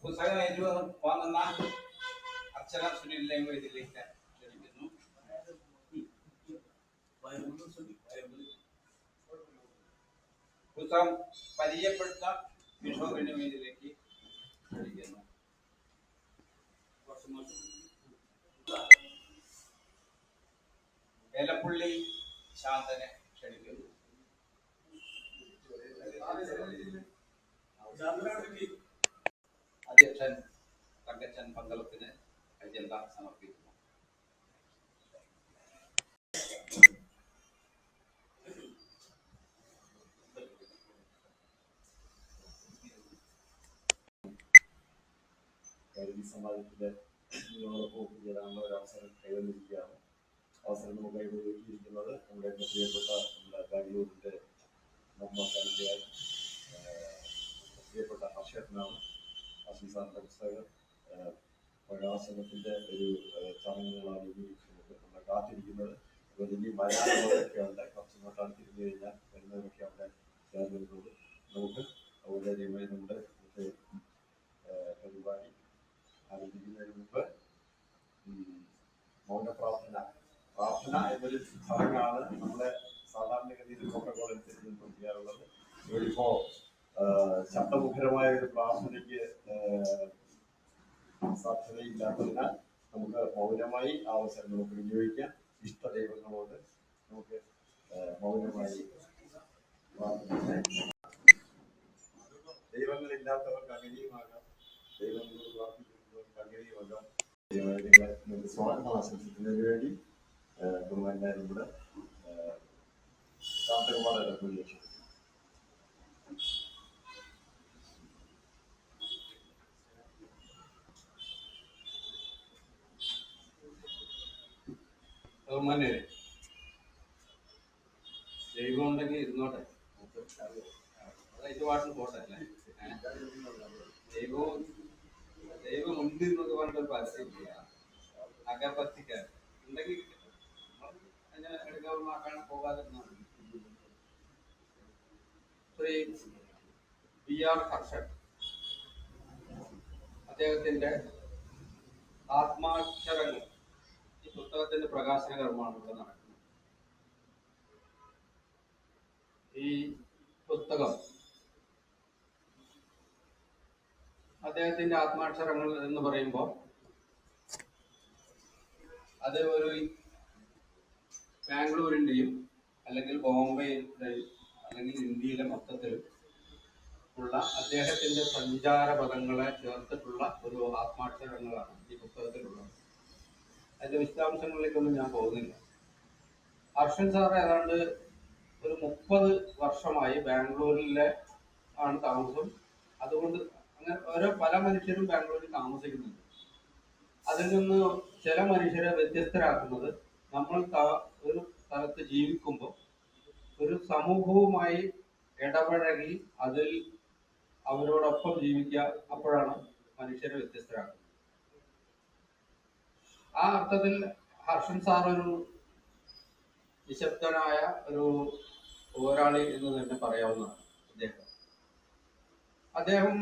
പുസ്തകം ഏറ്റുവാങ്ങുന്ന അർച്ചന സുനിലിനെ ഇതിലേക്ക് ക്ഷണിക്കുന്നു. പുസ്തകം പരിചയപ്പെടുത്താൻ കിഷോറിന്റെ മേലിലേക്ക് ക്ഷണിക്കുന്നു. വേലപ്പള്ളി ശാന്തനെ ക്ഷണിക്കുന്നു. അധ്യക്ഷൻ തങ്കച്ചൻ പന്തളത്തിന് അജണ്ട സമർപ്പിക്കുന്നു. സമാജത്തിന്റെ ഒത്തുചേരാനുള്ള ഒരു അവസരം കൈവന്നിരിക്കുകയാണ്. അവസരം നമുക്ക് കൈവന്നിരിക്കുന്നത് നമ്മുടെ പ്രിയപ്പെട്ട നമ്മുടെ ബാംഗ്ലൂരിന്റെ പ്രിയപ്പെട്ട ഹർഷനാണ്. ഹർഷൻ സാറിന്റെ പുസ്തകം പ്രകാശനത്തിന്റെ ഒരു ചടങ്ങുകളാണ് ഇനി നമ്മളെ കാത്തിരിക്കുന്നത്. അപ്പോൾ ഇനി മലയാളങ്ങളൊക്കെ ഉണ്ട്. കുറച്ചുകൂടെ അടുത്തിരുന്ന് കഴിഞ്ഞാൽ വരുന്നവരൊക്കെ അവിടെ ചേർന്നിട്ടുണ്ട്. നമുക്ക് ഔപചാരികമായി നമ്മുടെ പരിപാടി ആരംഭിക്കുന്നതിന് മുമ്പ് മൗന പ്രാർത്ഥന എന്നൊരു ചടങ്ങാണ് നമ്മുടെ സാധാരണഗതിയിൽ പ്രോട്ടോകോൾ അനുസരിച്ച് ചെയ്യാറുള്ളത്. ഇവരിപ്പോ ശബ്ദമുഖരമായ ഒരു പ്രാർത്ഥനയ്ക്ക് സാധ്യതയില്ലാത്തതിനാൽ നമുക്ക് മൗനമായി ആ അവസരം നമുക്ക് വിനിയോഗിക്കാം. ഇഷ്ടദൈവങ്ങളോട് നമുക്ക് മൗനമായി പ്രാർത്ഥന. ദൈവങ്ങളില്ലാത്തവർക്ക് അങ്ങനെയുമാകാം, ദൈവങ്ങളോട് പ്രാർത്ഥിക്കുന്നവർക്ക് അങ്ങനെയുമാകാം. നിങ്ങളെ സ്വാഗതം ആശംസിക്കുന്നതിന് വേണ്ടി എല്ലാവരും കൂടെ ശാന്തകുമാർ ലക്ഷ്യം. ദൈവം ഉണ്ടെങ്കിൽ ഇരുന്നോട്ടെ, അതിന്റെ പാട്ടിൽ പോട്ടെ അല്ലേ. ദൈവം ഉണ്ട് എന്നൊക്കെ പറഞ്ഞിട്ട് പരസ്യം ചെയ്യാം. അകപ്പത്തിക്കാൻ ഉണ്ടെങ്കിൽ അതിനെ എടുക്കാവുന്ന പോകാതെ ശ്രീ PR ഹർഷൻ അദ്ദേഹത്തിന്റെ ആത്മാക്ഷരങ്ങൾ ഈ പുസ്തകത്തിന്റെ പ്രകാശന കർമ്മമാണ് ഇവിടെ നടക്കുന്നത്. ഈ പുസ്തകം അദ്ദേഹത്തിന്റെ ആത്മാക്ഷരങ്ങൾ എന്ന് പറയുമ്പോൾ അത് ഒരു ബാംഗ്ലൂരിന്റെയും അല്ലെങ്കിൽ ബോംബെയിലെയും അല്ലെങ്കിൽ ഇന്ത്യയിലെ മൊത്തത്തിൽ ഉള്ള അദ്ദേഹത്തിന്റെ സഞ്ചാര പദങ്ങളെ ചേർത്തിട്ടുള്ള ഒരു ആത്മാക്ഷരങ്ങളാണ് ഈ പുസ്തകത്തിലുള്ളത്. അതിന്റെ വിശദാംശങ്ങളിലേക്കൊന്നും ഞാൻ പോകുന്നില്ല. ഹർഷൻ സാർ ഏതാണ്ട് ഒരു 30 വർഷമായി ബാംഗ്ലൂരിലെ ആണ് താമസം. അതുകൊണ്ട് അങ്ങനെ പല മനുഷ്യരും ബാംഗ്ലൂരിൽ താമസിക്കുന്നുണ്ട്. അതിൽ നിന്ന് ചില മനുഷ്യരെ വ്യത്യസ്തരാക്കുന്നത് നമ്മൾ ഒരു സ്ഥലത്ത് ജീവിക്കുമ്പോൾ ഒരു സമൂഹവുമായി ഇടപഴകി അതിൽ അവരോടൊപ്പം ജീവിക്കുക, അപ്പോഴാണ് മനുഷ്യരെ വ്യത്യസ്തരാക്കുന്നത്. ആ അർത്ഥത്തിൽ ഹർഷൻ സാർ ഒരു നിശബ്ദനായ ഒരു പോരാളി എന്ന് തന്നെ പറയാവുന്നതാണ്. അദ്ദേഹം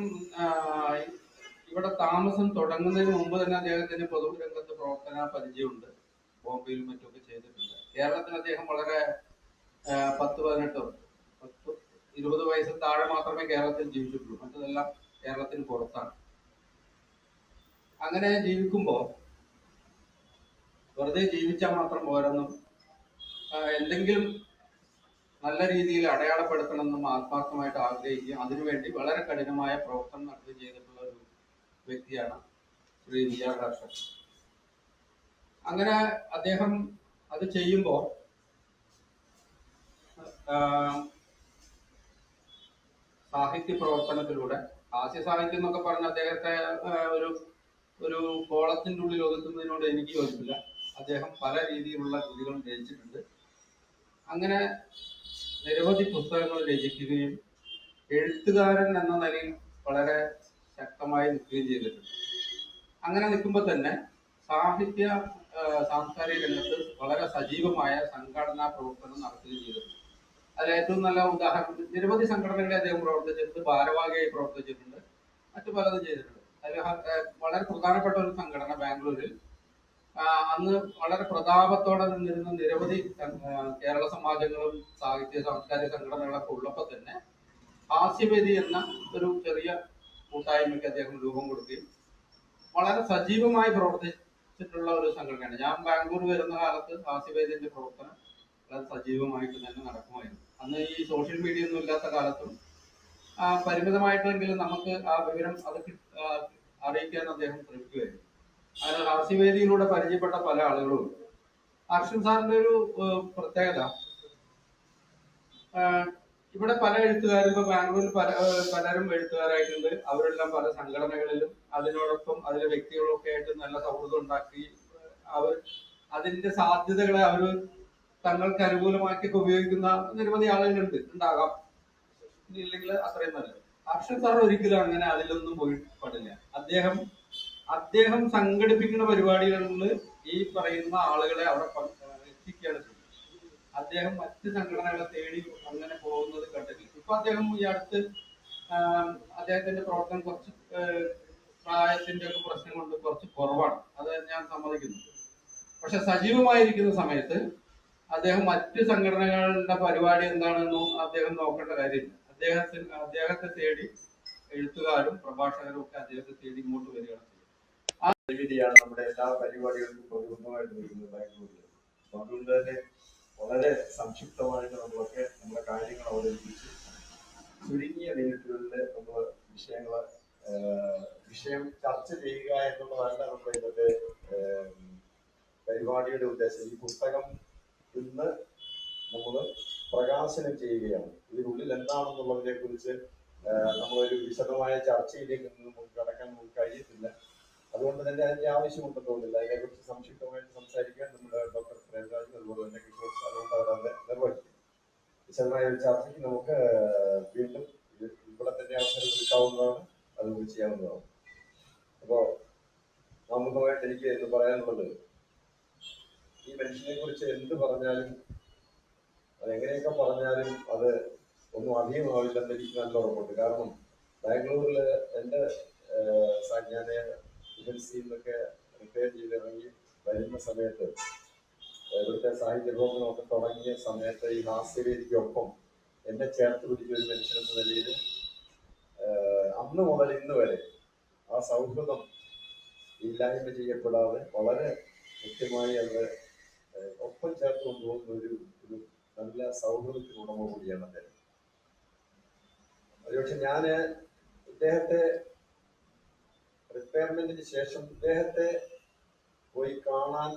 ഇവിടെ താമസം തുടങ്ങുന്നതിന് മുമ്പ് തന്നെ അദ്ദേഹത്തിന് പൊതുരംഗത്ത് പ്രവർത്തന പരിചയമുണ്ട്. ബോംബെയിലും മറ്റുമൊക്കെ ചെയ്തിട്ടുണ്ട്. കേരളത്തിൽ അദ്ദേഹം വളരെ 10-18-20 വയസ്സിൽ താഴെ മാത്രമേ കേരളത്തിൽ ജീവിച്ചിട്ടുള്ളൂ. മറ്റതെല്ലാം കേരളത്തിന് പുറത്താണ്. അങ്ങനെ ജീവിക്കുമ്പോൾ വെറുതെ ജീവിച്ചാൽ മാത്രം പോരെന്നും എന്തെങ്കിലും നല്ല രീതിയിൽ അടയാളപ്പെടുത്തണമെന്നും ആത്മാർത്ഥമായിട്ട് ആഗ്രഹിക്കുകയും അതിനുവേണ്ടി വളരെ കഠിനമായ പ്രവർത്തനം നടത്തുകയും ചെയ്തിട്ടുള്ള ഒരു വ്യക്തിയാണ് ശ്രീ PR ഹർഷൻ. അങ്ങനെ അദ്ദേഹം അത് ചെയ്യുമ്പോൾ സാഹിത്യ പ്രവർത്തനത്തിലൂടെ, ഹാസ്യ സാഹിത്യം എന്നൊക്കെ പറഞ്ഞ അദ്ദേഹത്തെ ഒരു കോളത്തിന്റെ ഉള്ളിൽ ഒതുക്കുന്നതിനോട് എനിക്ക് യോജിപ്പില്ല. അദ്ദേഹം പല രീതിയിലുള്ള കൃതികളും രചിച്ചിട്ടുണ്ട്. അങ്ങനെ നിരവധി പുസ്തകങ്ങൾ രചിക്കുകയും എഴുത്തുകാരൻ എന്ന നിലയിൽ വളരെ ശക്തമായി നിൽക്കുകയും ചെയ്തിട്ടുണ്ട്. അങ്ങനെ നിൽക്കുമ്പോൾ തന്നെ സാംസ്കാരിക രംഗത്ത് വളരെ സജീവമായ സംഘടനാ പ്രവർത്തനം നടത്തുകയും ചെയ്തിട്ടുണ്ട്. അതിൽ ഏറ്റവും നല്ല ഉദാഹരണം, നിരവധി സംഘടനകളെ അദ്ദേഹം പ്രവർത്തിച്ചിട്ടുണ്ട്, ഭാരവാഹിയായി പ്രവർത്തിച്ചിട്ടുണ്ട്, മറ്റു പലതും ചെയ്തിട്ടുണ്ട്. അതിൽ വളരെ പ്രധാനപ്പെട്ട ഒരു സംഘടന ബാംഗ്ലൂരിൽ അന്ന് വളരെ പ്രതാപത്തോടെ നിന്നിരുന്ന നിരവധി കേരള സമാജങ്ങളും സാഹിത്യ സാംസ്കാരിക സംഘടനകളൊക്കെ ഉള്ളപ്പോൾ തന്നെ ഹാസ്യവേദി എന്ന ഒരു ചെറിയ കൂട്ടായ്മയ്ക്ക് അദ്ദേഹം രൂപം കൊടുക്കുകയും വളരെ സജീവമായി പ്രവർത്തിച്ചിട്ടുള്ള ഒരു സംഘടനയാണ്. ഞാൻ ബാംഗ്ലൂർ വരുന്ന കാലത്ത് ഹാസ്യവേദിന്റെ പ്രവർത്തനം വളരെ സജീവമായിട്ട് തന്നെ നടക്കുമായിരുന്നു. അന്ന് ഈ സോഷ്യൽ മീഡിയ ഒന്നും ഇല്ലാത്ത കാലത്തും പരിമിതമായിട്ടെങ്കിലും നമുക്ക് ആ വിവരം അത് അറിയിക്കാൻ അദ്ദേഹം ശ്രമിക്കുകയായിരുന്നു. അങ്ങനെ ഹാസ്യവേദിയിലൂടെ പരിചയപ്പെട്ട പല ആളുകളും. അർഷൻ സാറിന്റെ ഒരു പ്രത്യേകത, ഇവിടെ പല എഴുത്തുകാരും ഇപ്പൊ ബാംഗ്ലൂരിൽ പലരും എഴുത്തുകാരായിട്ടുണ്ട്. അവരെല്ലാം പല സംഘടനകളിലും അതിനോടൊപ്പം അതിലെ വ്യക്തികളൊക്കെ ആയിട്ട് നല്ല സൗഹൃദം ഉണ്ടാക്കി അവർ അതിന്റെ സാധ്യതകളെ അവർ തങ്ങൾക്ക് അനുകൂലമാക്കി ഉപയോഗിക്കുന്ന നിരവധി ആളുകളുണ്ട്, ഉണ്ടാകാം, ഇല്ലെങ്കിൽ അത്രയും നല്ലത്. അർഷൻ സാർ ഒരിക്കലും അങ്ങനെ അതിലൊന്നും പോയി പാടില്ല. അദ്ദേഹം സംഘടിപ്പിക്കുന്ന പരിപാടികളിൽ ഈ പറയുന്ന ആളുകളെ അവിടെ എത്തിക്കുകയാണ് ചെയ്യുന്നത്. അദ്ദേഹം മറ്റ് സംഘടനകളെ തേടി അങ്ങനെ പോകുന്നത് കണ്ടിട്ടില്ല. ഇപ്പൊ അദ്ദേഹം ഈ അടുത്ത് അദ്ദേഹത്തിന്റെ പ്രവർത്തനം കുറച്ച് പ്രായത്തിന്റെ ഒക്കെ പ്രശ്നം കൊണ്ട് കുറച്ച് കുറവാണ്, അത് ഞാൻ സമ്മതിക്കുന്നു. പക്ഷെ സജീവമായിരിക്കുന്ന സമയത്ത് അദ്ദേഹം മറ്റ് സംഘടനകളുടെ പരിപാടി എന്താണെന്നും അദ്ദേഹം നോക്കേണ്ട കാര്യമില്ല. അദ്ദേഹത്തെ തേടി എഴുത്തുകാരും പ്രഭാഷകരും ഒക്കെ അദ്ദേഹത്തെ തേടി ഇങ്ങോട്ട് വരികയാണ് ചെയ്യുന്നത്. നമ്മുടെ എല്ലാ പരിപാടികൾക്കും പ്രതിബന്ധമായിട്ട് നിൽക്കുന്നത് ബാംഗ്ലൂരിൽ. അതുകൊണ്ട് തന്നെ വളരെ സംക്ഷിപ്തമായിട്ട് നമ്മളൊക്കെ നമ്മുടെ കാര്യങ്ങൾ അവതരിപ്പിച്ച് ചുരുങ്ങിയ മിനിറ്റുകളിൽ നമ്മൾ വിഷയം ചർച്ച ചെയ്യുക എന്നുള്ളതല്ല നമ്മുടെ ഇന്നത്തെ പരിപാടിയുടെ ഉദ്ദേശം. ഈ പുസ്തകം ഇന്ന് നമ്മൾ പ്രകാശനം ചെയ്യുകയാണ്. ഇതിനുള്ളിൽ എന്താണെന്നുള്ളതിനെ കുറിച്ച് നമ്മളൊരു വിശദമായ ചർച്ചയിലേക്ക് കടക്കാൻ നമുക്ക് കഴിയത്തില്ല. അതുകൊണ്ട് തന്നെ അതിന്റെ ആവശ്യമുണ്ടെന്ന് തോന്നുന്നില്ല. അതിനെക്കുറിച്ച് സംക്ഷിപ്തമായിട്ട് സംസാരിക്കാൻ നമ്മുടെ ഡോക്ടർ പ്രേംരാജ് അതുപോലെ തന്നെ കിഷോർ അതുകൊണ്ട് അവരത് നിർവഹിക്കും. വിശദമായ ഒരു ചർച്ചയ്ക്ക് നമുക്ക് വീണ്ടും ഇവിടെ തന്നെ അവസരം എടുക്കാവുന്നതാണ്, അതുകൊണ്ട് ചെയ്യാവുന്നതാണ്. അപ്പോ ആമുഖമായിട്ട് എനിക്ക് എന്ന് പറയാനുള്ളത്, ഈ മനുഷ്യനെ കുറിച്ച് എന്ത് പറഞ്ഞാലും അതെങ്ങനെയൊക്കെ പറഞ്ഞാലും അത് ഒന്നും അധികമാവില്ലെന്ന് എനിക്ക് നല്ല ഉറപ്പുണ്ട്. കാരണം ബാംഗ്ലൂരിൽ എൻ്റെ ഞാൻ ഡിഫൻസിൽ നിന്നൊക്കെ റിട്ടയർ ചെയ്തിറങ്ങി വരുന്ന സമയത്ത്, ഇവിടുത്തെ സാഹിത്യ പ്രവർത്തനമൊക്കെ തുടങ്ങിയ സമയത്ത് ഈ ഹാസ്യവേദിക്കൊപ്പം എന്നെ ചേർത്ത് പിടിച്ച ഒരു മനുഷ്യനെന്ന നിലയിൽ അന്ന് മുതൽ ഇന്ന് വരെ ആ സൗഹൃദം ഇല്ലായ്മ ചെയ്യപ്പെടാതെ വളരെ കൃത്യമായി അത് ഒപ്പം ചേർത്ത് കൊണ്ടുപോകുന്ന ഒരു നല്ല സൗഹൃദത്തിന് ഉടമ കൂടിയാണ് അദ്ദേഹം. ഒരുപക്ഷെ ഞാന് ഇദ്ദേഹത്തെ റിട്ടയർമെന്റിന് ശേഷം ഇദ്ദേഹത്തെ പോയി കാണാൻ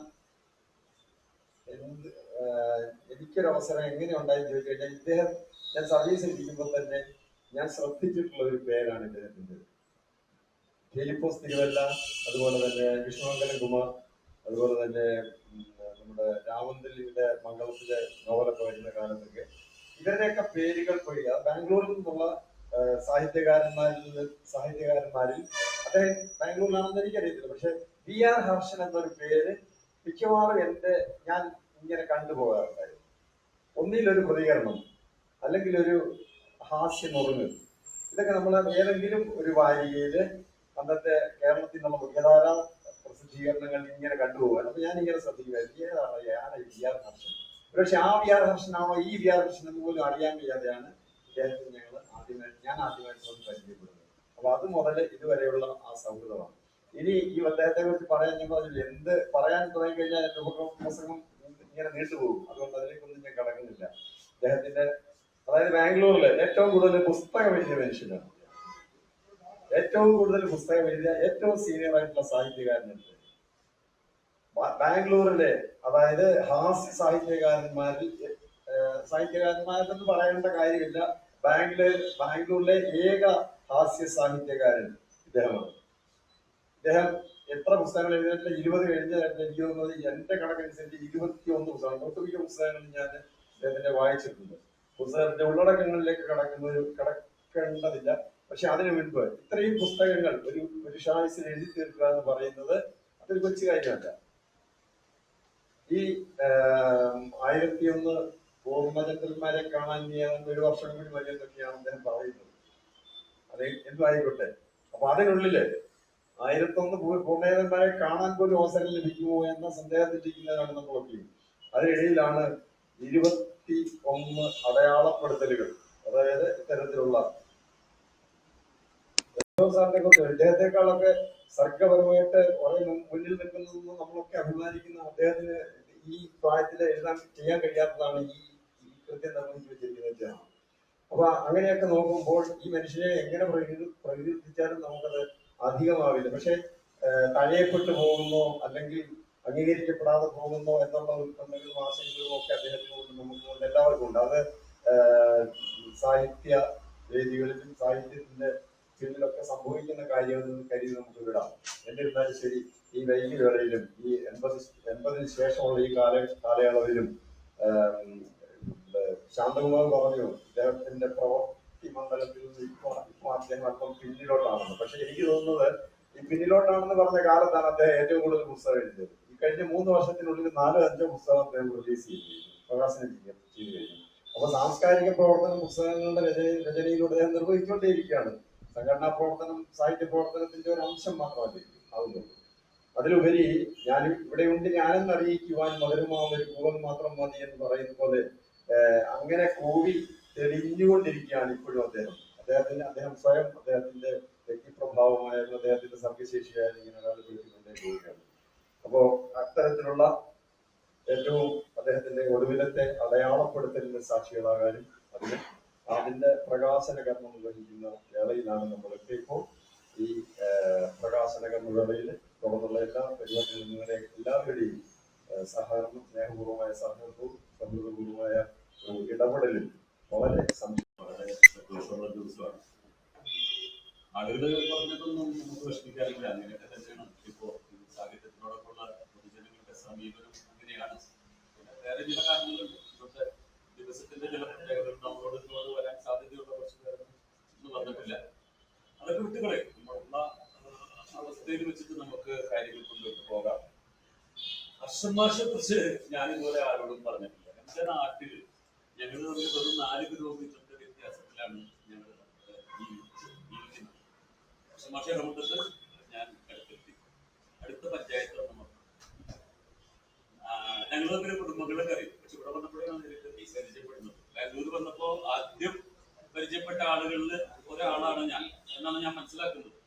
എനിക്കൊരവസരം എങ്ങനെ ഉണ്ടായെന്ന് ചോദിച്ചു കഴിഞ്ഞാൽ, ഞാൻ സർവീസിൽ ഇരിക്കുമ്പോൾ തന്നെ ഞാൻ ശ്രദ്ധിച്ചിട്ടുള്ള ഒരു പേരാണ് ഇദ്ദേഹത്തിൻ്റെ. ഫിലിപ്പോസ് തിരുവല്ല, അതുപോലെ തന്നെ വിഷ്ണുമംഗലം കുമാർ, അതുപോലെ തന്നെ നമ്മുടെ രാമന്തലിയുടെ മംഗളത്തിലെ നോവലൊക്കെ വരുന്ന കാലത്തൊക്കെ ഇവരുടെയൊക്കെ പേരുകൾ പോയി ബാംഗ്ലൂരിൽ നിന്നുള്ള സാഹിത്യകാരന്മാരിൽ അദ്ദേഹം ബാംഗ്ലൂരിലാണെന്ന് എനിക്കറിയത്തില്ല. പക്ഷെ VR ഹർഷൻ എന്നൊരു പേര് മിക്കവാറും ഞാൻ ഇങ്ങനെ കണ്ടുപോകാറുണ്ടായിരുന്നു. ഒന്നിലൊരു പ്രതികരണം, അല്ലെങ്കിൽ ഒരു ഹാസ്യ നുറുങ്ങ്, ഇതൊക്കെ നമ്മൾ ഏതെങ്കിലും ഒരു വാരികയില് അന്നത്തെ കേരളത്തിൽ നിന്നുള്ള മുഖ്യധാര പ്രസിദ്ധീകരണങ്ങൾ ഇങ്ങനെ കണ്ടുപോകാൻ. അപ്പൊ ഞാനിങ്ങനെ ശ്രദ്ധിക്കുമായിരുന്നു, ഏതാണ് VR ഹർഷൻ. പക്ഷെ ആ VR ഹർഷനാണോ ഈ VR ഹർഷൻ എന്ന് പോലും അറിയാൻ കഴിയാതെയാണ് ഇദ്ദേഹത്തിന് ഞാൻ ആദ്യമായിട്ട് പരിചയപ്പെടുന്നത്. അപ്പൊ അത് മുതൽ ഇതുവരെയുള്ള ആ സൗഹൃദമാണ്. ഇനി ഈ അദ്ദേഹത്തെ കുറിച്ച് പറയാൻ ഞാൻ പറഞ്ഞില്ല, എന്ത് പറയാൻ തുടങ്ങി കഴിഞ്ഞാൽ എന്റെ പ്രസംഗം ഇങ്ങനെ നീണ്ടുപോകും. അതുകൊണ്ട് അതിലേക്കൊന്നും ഞാൻ കടക്കുന്നില്ല. അദ്ദേഹത്തിന്റെ, അതായത് ബാംഗ്ലൂരിലെ ഏറ്റവും കൂടുതൽ പുസ്തകം എഴുതിയ മനുഷ്യനാണ്. ഏറ്റവും കൂടുതൽ പുസ്തകം എഴുതിയ ഏറ്റവും സീനിയർ ആയിട്ടുള്ള സാഹിത്യകാരനുണ്ട് ബാംഗ്ലൂരിലെ. അതായത് ഹാസ്യ സാഹിത്യകാരന്മാരെന്ന് പറയേണ്ട കാര്യമില്ല. ബാംഗ്ലൂരിലെ ഏക ഹാസ്യ സാഹിത്യകാരൻ ഇദ്ദേഹമാണ്. ഇദ്ദേഹം എത്ര പുസ്തകങ്ങൾ എഴുതിയിട്ടില്ല, 20 കഴിഞ്ഞായിട്ട് എനിക്ക് തോന്നുന്നത് എന്റെ കണക്കനുസരിച്ച് 21 പുസ്തകങ്ങൾ, ഒട്ടുമിക്ക പുസ്തകങ്ങൾ ഞാൻ ഇദ്ദേഹത്തിന്റെ വായിച്ചിട്ടുണ്ട്. പുസ്തകത്തിന്റെ ഉള്ളടക്കങ്ങളിലേക്ക് കടക്കേണ്ടതില്ല. പക്ഷെ അതിനു മുൻപ് ഇത്രയും പുസ്തകങ്ങൾ ഒരു ഷായ്സിൽ എഴുതി തീർക്കുക എന്ന് പറയുന്നത് അതൊരു കൊച്ചു കാര്യമല്ല. ഈ 1001 പൂർണ്ണചന്ദ്രന്മാരെ കാണാൻ ഒരു വർഷം കൂടി മതിയെന്നൊക്കെയാണ് അദ്ദേഹം പറയുന്നത്. അത് എന്തും ആയിക്കോട്ടെ. അപ്പൊ അതിനുള്ളില് 1001 പൂർണ്ണേതന്മാരെ കാണാൻ പോലും അവസരം ലഭിക്കുമോ എന്ന സന്ദേഹത്തിലിരിക്കുന്നവരാണ് നമ്മളൊക്കെ. അതിനിടയിലാണ് 21 അടയാളപ്പെടുത്തലുകൾ, അതായത് ഇത്തരത്തിലുള്ള സാറിനെ കുറിച്ച് ഇദ്ദേഹത്തെക്കാളൊക്കെ സർഗപരമായിട്ട് കുറെ മുന്നിൽ നിൽക്കുന്നതെന്ന് നമ്മളൊക്കെ അഭിമാനിക്കുന്ന അദ്ദേഹത്തിന് ഈ പ്രായത്തിൽ ചെയ്യാൻ കഴിയാത്തതാണ് ഈ കൃത്യം നിർവഹിച്ചു വെച്ചിരിക്കുന്നത്. അപ്പൊ അങ്ങനെയൊക്കെ നോക്കുമ്പോൾ ഈ മനുഷ്യനെ എങ്ങനെ പ്രകീർത്തിച്ചാലും നമുക്കത് അധികമാവില്ല. പക്ഷെ തഴയപ്പെട്ടു പോകുന്നോ അല്ലെങ്കിൽ അംഗീകരിക്കപ്പെടാതെ പോകുന്നോ എന്നുള്ള ഉൽപ്പന്നങ്ങളും ആശയങ്ങളും ഒക്കെ അദ്ദേഹത്തിനുണ്ട്, നമുക്ക് എല്ലാവർക്കും ഉണ്ട്. അത് സാഹിത്യ വേദികളിലും സാഹിത്യത്തിന്റെ ഫീൽഡിലൊക്കെ സംഭവിക്കുന്ന കാര്യമെന്ന് കരുതി നമുക്ക് വിടാം. എന്നിരുന്നാലും ശരി, ഈ വൈകി വേളയിലും ഈ 80-ന് ശേഷമുള്ള ഈ കാലയളവിലും ശാന്തകുമാർ പറഞ്ഞു അദ്ദേഹത്തിന്റെ പ്രവൃത്തി മണ്ഡലത്തിൽ ഇപ്പൊ അദ്ദേഹം അല്പം പിന്നിലോട്ടാണെന്ന്. പക്ഷെ എനിക്ക് തോന്നുന്നത് ഈ പിന്നിലോട്ടാണെന്ന് പറഞ്ഞ കാലത്താണ് അദ്ദേഹം ഏറ്റവും കൂടുതൽ പുസ്തകം എഴുതിയത്. ഈ കഴിഞ്ഞ 3 വർഷത്തിനുള്ളിൽ 4-5 പുസ്തകം അദ്ദേഹം റിലീസ് ചെയ്തു, പ്രകാശനം ചെയ്തു കഴിഞ്ഞു. അപ്പൊ സാംസ്കാരിക പ്രവർത്തനം, പുസ്തകങ്ങളുടെ രചനയിലൂടെ അദ്ദേഹം നിർവഹിച്ചുകൊണ്ടേയിരിക്കുകയാണ്. സംഘടനാ പ്രവർത്തനം സാഹിത്യ പ്രവർത്തനത്തിന്റെ ഒരു അംശം മാത്രമല്ലേ ആവുന്നുള്ളൂ. അതിലുപരി ഇവിടെയുണ്ട് ഞാനെന്ന് അറിയിക്കുവാൻ മധുരമാവൊരു കൂവൻ മാത്രം മതി എന്ന് പറയുന്ന പോലെ അങ്ങനെ കൂവി തെളിഞ്ഞുകൊണ്ടിരിക്കുകയാണ് ഇപ്പോഴും അദ്ദേഹം സ്വയം അദ്ദേഹത്തിന്റെ വ്യക്തിപ്രഭാവമായാലും അദ്ദേഹത്തിന്റെ സർഗശേഷിയായാലും ഇങ്ങനെ അടയാളപ്പെടുത്തിക്കൊണ്ടേ പോവുകയാണ്. അപ്പോ അത്തരത്തിലുള്ള ഏറ്റവും അദ്ദേഹത്തിന്റെ ഒടുവിലത്തെ അടയാളപ്പെടുത്തലിന്റെ സാക്ഷികളാകാനും അതിന്റെ പ്രകാശന കർമ്മം നിർവഹിക്കുന്ന വേളയിലാണ് നമ്മളൊക്കെ ഇപ്പോൾ. ഈ പ്രകാശന കർമ്മ വേളയിൽ തുടർന്നുള്ള എല്ലാ പരിപാടികളും നിങ്ങളുടെ എല്ലാവരുടെയും സഹകരണം, സ്നേഹപൂർവമായ സഹകരണവും സൗഹൃദപൂർവമായ ഇടപെടലും വളരെ സന്തോഷമുള്ള ദിവസമാണ്. ആളുകൾ പറഞ്ഞതൊന്നും നമുക്ക് വിഷമിക്കാറില്ല. അങ്ങനെയൊക്കെ തന്നെയാണ് ഇപ്പോ സാഹിത്യത്തിനോടൊപ്പമുള്ള പൊതുജനങ്ങളുടെ സമീപനം അങ്ങനെയാണ്. പിന്നെ വേറെ ചില കാരണങ്ങളുണ്ട്. ഇന്നത്തെ ദിവസത്തിന്റെ ചില പ്രത്യേകതകൾ നമ്മളോട് വരാൻ സാധ്യതയുള്ള കുറച്ച് പേരൊന്നും വന്നിട്ടില്ല. അതൊക്കെ വിട്ടുകളെ നമ്മളുള്ള അവസ്ഥയിൽ വെച്ചിട്ട് നമുക്ക് കാര്യങ്ങൾ കൊണ്ടുപോയിട്ട് പോകാം. അർഷന്മാഷെ കുറിച്ച് ഞാനിതുപോലെ ആരോടും പറഞ്ഞിട്ടില്ല. എന്റെ നാട്ടിൽ ഞങ്ങൾ തമ്മിൽ വെറും 4 കിലോമീറ്ററിന്റെ വ്യത്യാസത്തിലാണ് ഞങ്ങൾ ജീവിക്കുന്നത്. അർഷന്മാഷെ ഇടപെട്ടിട്ട് ഞാൻ അടുത്ത പഞ്ചായത്താണ് നമ്മൾ. ഞങ്ങൾ തമ്മിൽ കുടുംബങ്ങളൊക്കെ അറിയും. പക്ഷെ ഇവിടെ വന്നപ്പോഴാണ് പരിചയപ്പെടുന്നത്. ബാംഗ്ലൂർ വന്നപ്പോ ആദ്യം പരിചയപ്പെട്ട ആളുകളിൽ ഒരാളാണ് ഞാൻ എന്നാണ് ഞാൻ മനസ്സിലാക്കുന്നത്.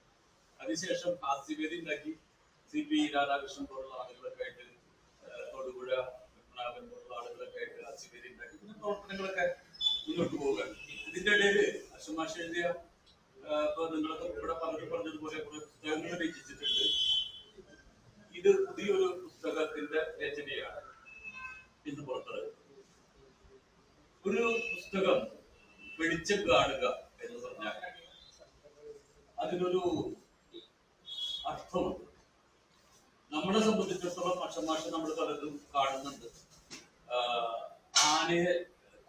അതിനുശേഷം ഹാസ്യവേദി ഉണ്ടാക്കി CP രാധാകൃഷ്ണൻ പോലുള്ള ആളുകളൊക്കെ ആയിട്ട്, തൊടുപുഴ പത്മനാഭൻ പോലുള്ള ആളുകളൊക്കെ ആയിട്ട് ഹാസ്യവേദി ഉണ്ടാക്കി. പിന്നെ പ്രവർത്തനങ്ങളൊക്കെ മുന്നോട്ട് പോവുകയാണ്. ഇതിന്റെ ഇടയിൽ അർഷന്മാഷ എഴുതിയ ഇപ്പൊ നിങ്ങളൊക്കെ ഇവിടെ പലരും പറഞ്ഞതുപോലെ കുറെ പുസ്തകങ്ങൾ രചിച്ചിട്ടുണ്ട്. ഇത് പുതിയൊരു പുസ്തകത്തിന്റെ രചനയാണ് ഇന്ന് പുറത്തിറങ്ങുന്നത്. ഒരു പുസ്തകം വെളിച്ചം കാണുക എന്ന് പറഞ്ഞാൽ അതിനൊരു അർത്ഥമുണ്ട്. നമ്മളെ സംബന്ധിച്ചിടത്തോളം അർഷന്മാഷ നമ്മൾ പലതും കാണുന്നുണ്ട്. ആനയെ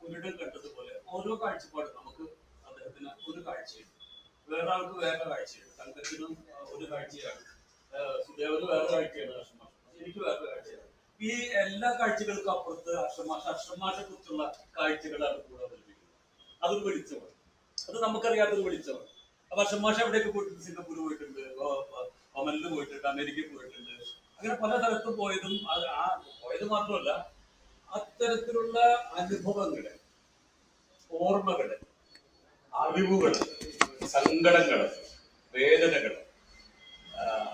കുരുടൻ കണ്ടതുപോലെ ഓരോ കാഴ്ചപ്പാടും നമുക്ക് അദ്ദേഹത്തിന് ഒരു കാഴ്ചയുണ്ട്, വേറെ ആൾക്ക് വേറെ കാഴ്ചയുണ്ട്. സംഘത്തിനും ഒരു കാഴ്ചയാണ്, സുദേവന് വേറെ കാഴ്ചയാണ്, അർഷന്മാഷ എനിക്ക് വേറെ കാഴ്ചയാണ്. ഈ എല്ലാ കാഴ്ചകൾക്കും അപ്പുറത്ത് അർഷന്മാഷെ കുറിച്ചുള്ള കാഴ്ചകളാണ് കൂടെ അവതരിപ്പിക്കുന്നത്. അതൊരു വെളിച്ചമാണ്, അത് നമുക്കറിയാത്തൊരു വെളിച്ചമാണ്. അപ്പൊ അർഷന്മാഷ എവിടെയൊക്കെ പോയിട്ടുണ്ട്? സിംഗപ്പൂർ പോയിട്ടുണ്ട്, ഒമനില് പോയിട്ടുണ്ട്, അമേരിക്കയിൽ പോയിട്ടുണ്ട്. അങ്ങനെ പല സ്ഥലത്തും പോയത് മാത്രമല്ല, അത്തരത്തിലുള്ള അനുഭവങ്ങള്, ഓർമ്മകള്, അറിവുകള്, സങ്കടങ്ങള്, വേദനകള്,